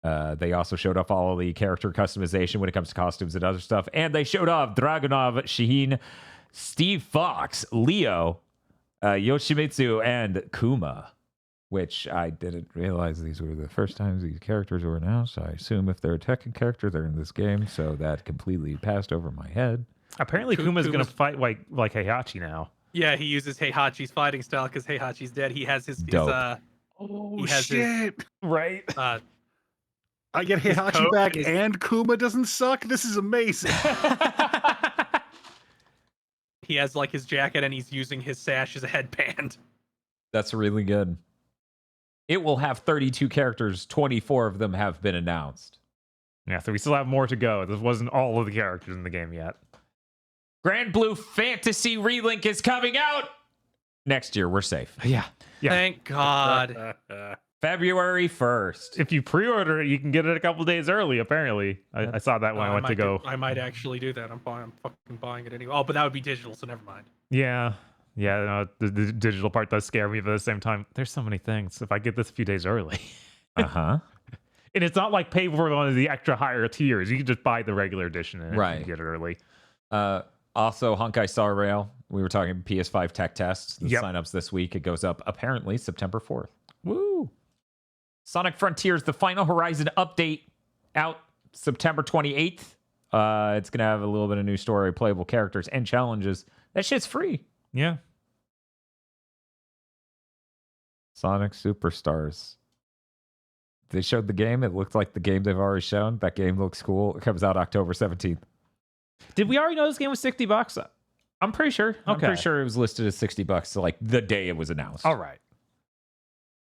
S1: They also showed off all of the character customization when it comes to costumes and other stuff. And they showed off Dragunov, Shaheen, Steve Fox, Leo, Yoshimitsu, and Kuma, which I didn't realize these were the first times these characters were announced. I assume if they're a Tekken character, they're in this game, so that completely passed over my head.
S2: Apparently Kuma's going to fight like Heihachi now.
S3: Yeah, he uses Heihachi's fighting style because Heihachi's dead. He has his
S1: Dope.
S4: Oh,
S3: He has
S4: shit.
S2: Right?
S4: I get
S3: his
S4: Heihachi
S3: coat
S4: back
S3: and his-
S4: and Kuma doesn't suck? This is amazing.
S3: he has like his jacket and he's using his sash as a headband.
S1: That's really good. It will have 32 characters. 24 of them have been announced.
S2: Yeah, so we still have more to go. This wasn't all of the characters in the game yet.
S1: Grand Blue Fantasy Relink is coming out next year. We're safe.
S2: Yeah.
S3: Thank God.
S1: February 1st.
S2: If you pre-order it, you can get it a couple days early, apparently. I saw that when I went to go.
S3: I might actually do that. I'm fucking buying it anyway. Oh, but that would be digital, so never mind.
S2: Yeah. Yeah, no, the digital part does scare me, but at the same time, there's so many things. If I get this a few days early.
S1: Uh-huh.
S2: And it's not like pay for one of the extra higher tiers. You can just buy the regular edition and
S1: Right.
S2: get it early.
S1: Also, Honkai Star Rail. We were talking PS5 tech tests. The
S2: Yep.
S1: signups this week. It goes up apparently September 4th. Woo! Sonic Frontiers, the Final Horizon update, out September 28th. It's going to have a little bit of new story, playable characters, and challenges. That shit's free.
S2: Yeah.
S1: Sonic Superstars. They showed the game. It looked like the game they've already shown. That game looks cool. It comes out October 17th.
S2: Did we already know this game was $60? I'm pretty sure. Okay.
S1: I'm pretty sure it was listed as $60 so like the day it was announced.
S2: All right.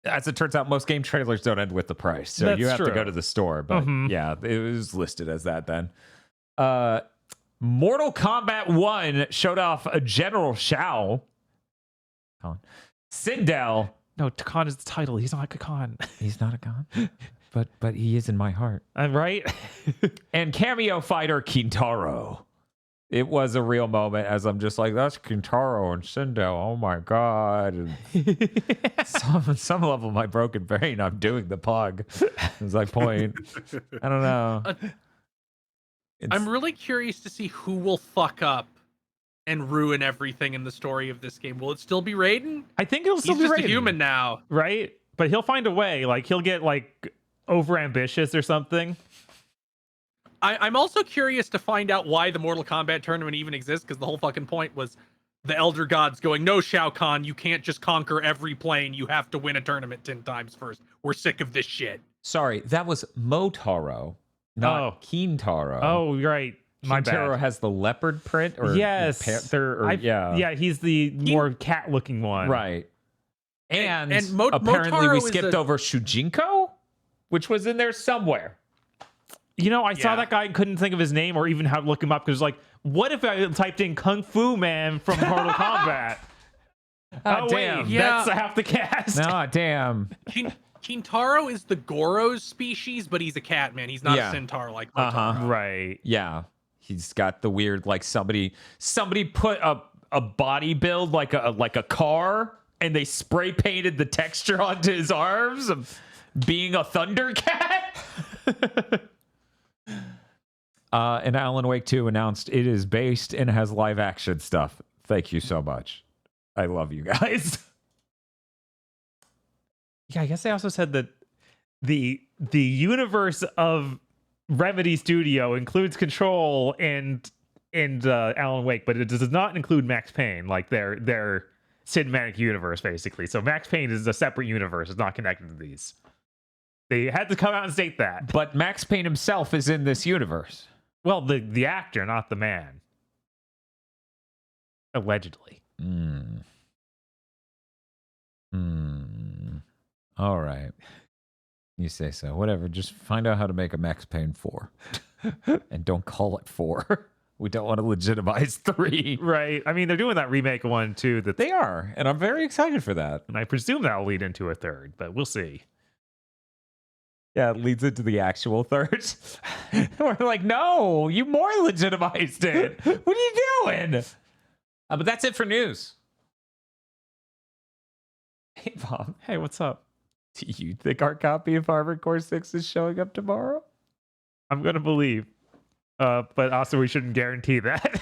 S1: As it turns out, most game trailers don't end with the price, so
S2: That's
S1: you have to
S2: true.
S1: go to the store. But yeah, it was listed as that then. Mortal Kombat 1 showed off a General Shao. Sindel.
S2: No, Khan is the title. He's not a Khan.
S1: He's not a Khan, but he is in my heart.
S2: Right?
S1: And cameo fighter Kintaro. It was a real moment as I'm just like, that's Kintaro and Sindel. Oh my God. And on some level, my broken brain, I'm doing the pug. It's like, point. I don't know.
S3: I'm really curious to see who will fuck up and ruin everything in the story of this game. Will it still be Raiden?
S2: I think it'll still
S3: He's
S2: be
S3: just
S2: Raiden,
S3: a human now.
S2: right? But he'll find a way. Like, he'll get, like, over-ambitious or something.
S3: I'm also curious to find out why the Mortal Kombat tournament even exists, because the whole fucking point was the Elder Gods going, no, Shao Kahn, you can't just conquer every plane. You have to win a tournament 10 times first. We're sick of this shit.
S1: Sorry, that was Motaro, not Kintaro.
S2: Oh, right. My
S1: Kintaro
S2: bad.
S1: has the leopard print, or
S2: Yes.
S1: panther, or
S2: Yeah, he's the more cat-looking one.
S1: right. And
S3: Motaro
S1: apparently we
S3: is
S1: skipped over Shujinko, which was in there somewhere.
S2: You know, I saw
S3: Yeah.
S2: that guy and couldn't think of his name or even how to look him up because, like, what if I typed in Kung Fu Man from Mortal Kombat?
S1: Oh,
S2: wait,
S1: damn.
S3: Yeah.
S2: that's half the cast.
S1: No, damn.
S3: Kintaro is the Goro's species, but he's a cat, man. He's not
S1: Yeah.
S3: a centaur like Motaro.
S2: Right.
S1: Yeah, he's got the weird, like somebody put a body build like a car, and they spray painted the texture onto his arms of being a Thundercat. And Alan Wake 2 announced it is based and has live action stuff. Thank you so much. I love you guys.
S2: Yeah, I guess they also said that the universe of Remedy Studio includes Control and Alan Wake, but it does not include Max Payne, like their cinematic universe, basically. So Max Payne is a separate universe; it's not connected to these. They had to come out and state that.
S1: But Max Payne himself is in this universe.
S2: Well, the actor, not the man. Allegedly.
S1: All right. You say so. Whatever. Just find out how to make a Max Payne 4. And don't call it 4. We don't want to legitimize 3.
S2: Right. I mean, they're doing that remake one, too. That
S1: They are. And I'm very excited for that.
S2: and I presume that'll lead into a third, but we'll see.
S1: Yeah, it leads into the actual third. We're like, no, you more legitimized it. What are you doing? But that's it for news. Hey, Bob.
S2: Hey, what's up?
S1: Do you think our copy of Armored Core 6 is showing up tomorrow?
S2: I'm going to believe. But also, we shouldn't guarantee that.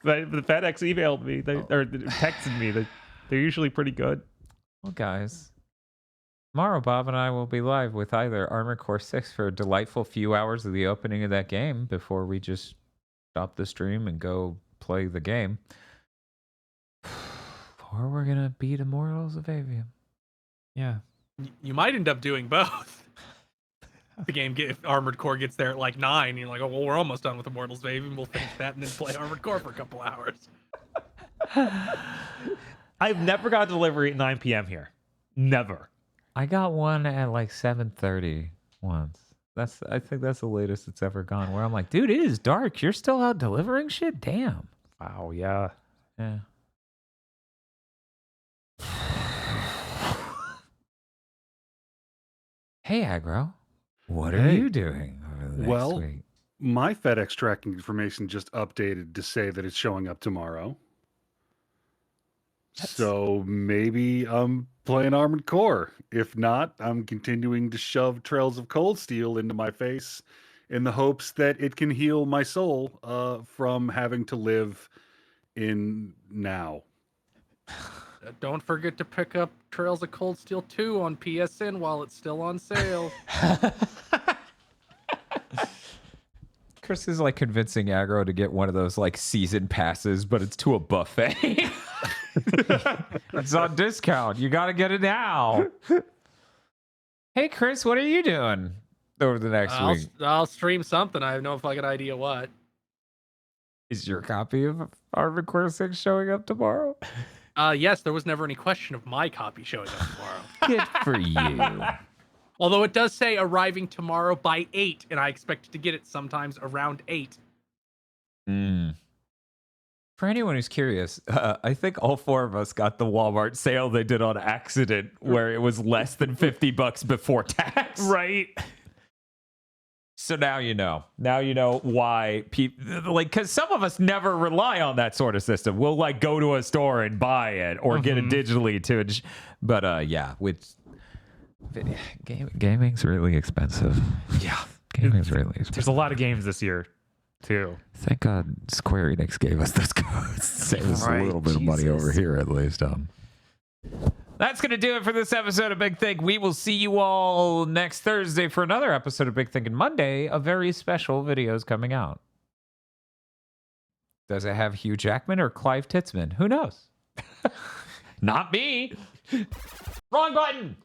S2: But the FedEx emailed me, or texted me. They're usually pretty good.
S1: Well, guys, tomorrow Bob and I will be live with either Armored Core 6 for a delightful few hours of the opening of that game before we just stop the stream and go play the game. Or we're going to beat Immortals of Aveum.
S2: Yeah.
S3: You might end up doing both. The game, if Armored Core gets there at like 9, you're like, oh, well, we're almost done with Immortals of Aveum. We'll finish that and then play Armored Core for a couple hours.
S2: I've never got a delivery at 9 p.m. here. Never.
S1: I got one at like 7:30 once. I think that's the latest it's ever gone, where I'm like, dude, it is dark. You're still out delivering shit? Damn.
S2: Wow, yeah.
S1: Yeah. Hey, Aggro. What are
S4: Hey.
S1: you doing over the next week?
S4: My FedEx tracking information just updated to say that it's showing up tomorrow. So maybe I'm playing Armored Core. If not, I'm continuing to shove Trails of Cold Steel into my face in the hopes that it can heal my soul from having to live in now.
S3: Don't forget to pick up Trails of Cold Steel 2 on PSN while it's still on sale.
S1: Chris is like convincing Aggro to get one of those like season passes, but it's to a buffet. It's on discount. You got to get it now. Hey, Chris, what are you doing over the next week?
S3: I'll stream something. I have no fucking idea what.
S1: Is your copy of Armored Core 6 showing up tomorrow?
S3: Yes, there was never any question of my copy showing up tomorrow.
S1: Good for you.
S3: Although it does say arriving tomorrow by 8, and I expect to get it sometimes around 8.
S1: For anyone who's curious, I think all 4 of us got the Walmart sale they did on accident, where it was less than $50 before tax.
S2: Right.
S1: So now you know. Now you know why people because some of us never rely on that sort of system. We'll like go to a store and buy it or get it digitally too. But yeah, with gaming's really expensive.
S2: Yeah,
S1: gaming's really expensive.
S2: There's a lot of games this year, too.
S1: Thank God Square Enix gave us those codes. Save us a little bit of money over here at least. That's going to do it for this episode of Big Think. We will see you all next Thursday for another episode of Big Think, and Monday, a very special video is coming out. Does it have Hugh Jackman or Clive Titzman? Who knows? Not me. Wrong button.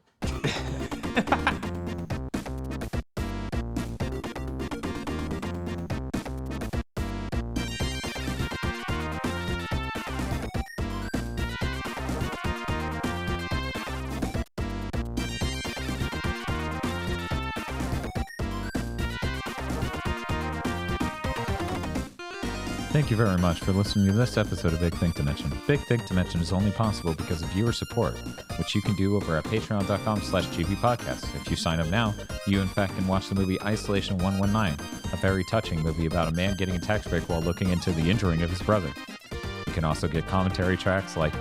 S1: Thank you very much for listening to this episode of Big Think Dimension. Big Think Dimension is only possible because of viewer support, which you can do over at patreon.com/gbpodcast. If you sign up now, you in fact can watch the movie Isolation 119, a very touching movie about a man getting a tax break while looking into the injuring of his brother. You can also get commentary tracks like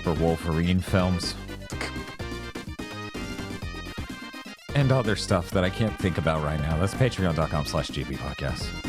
S1: for Wolverine films and other stuff that I can't think about right now. That's patreon.com/gbpodcast.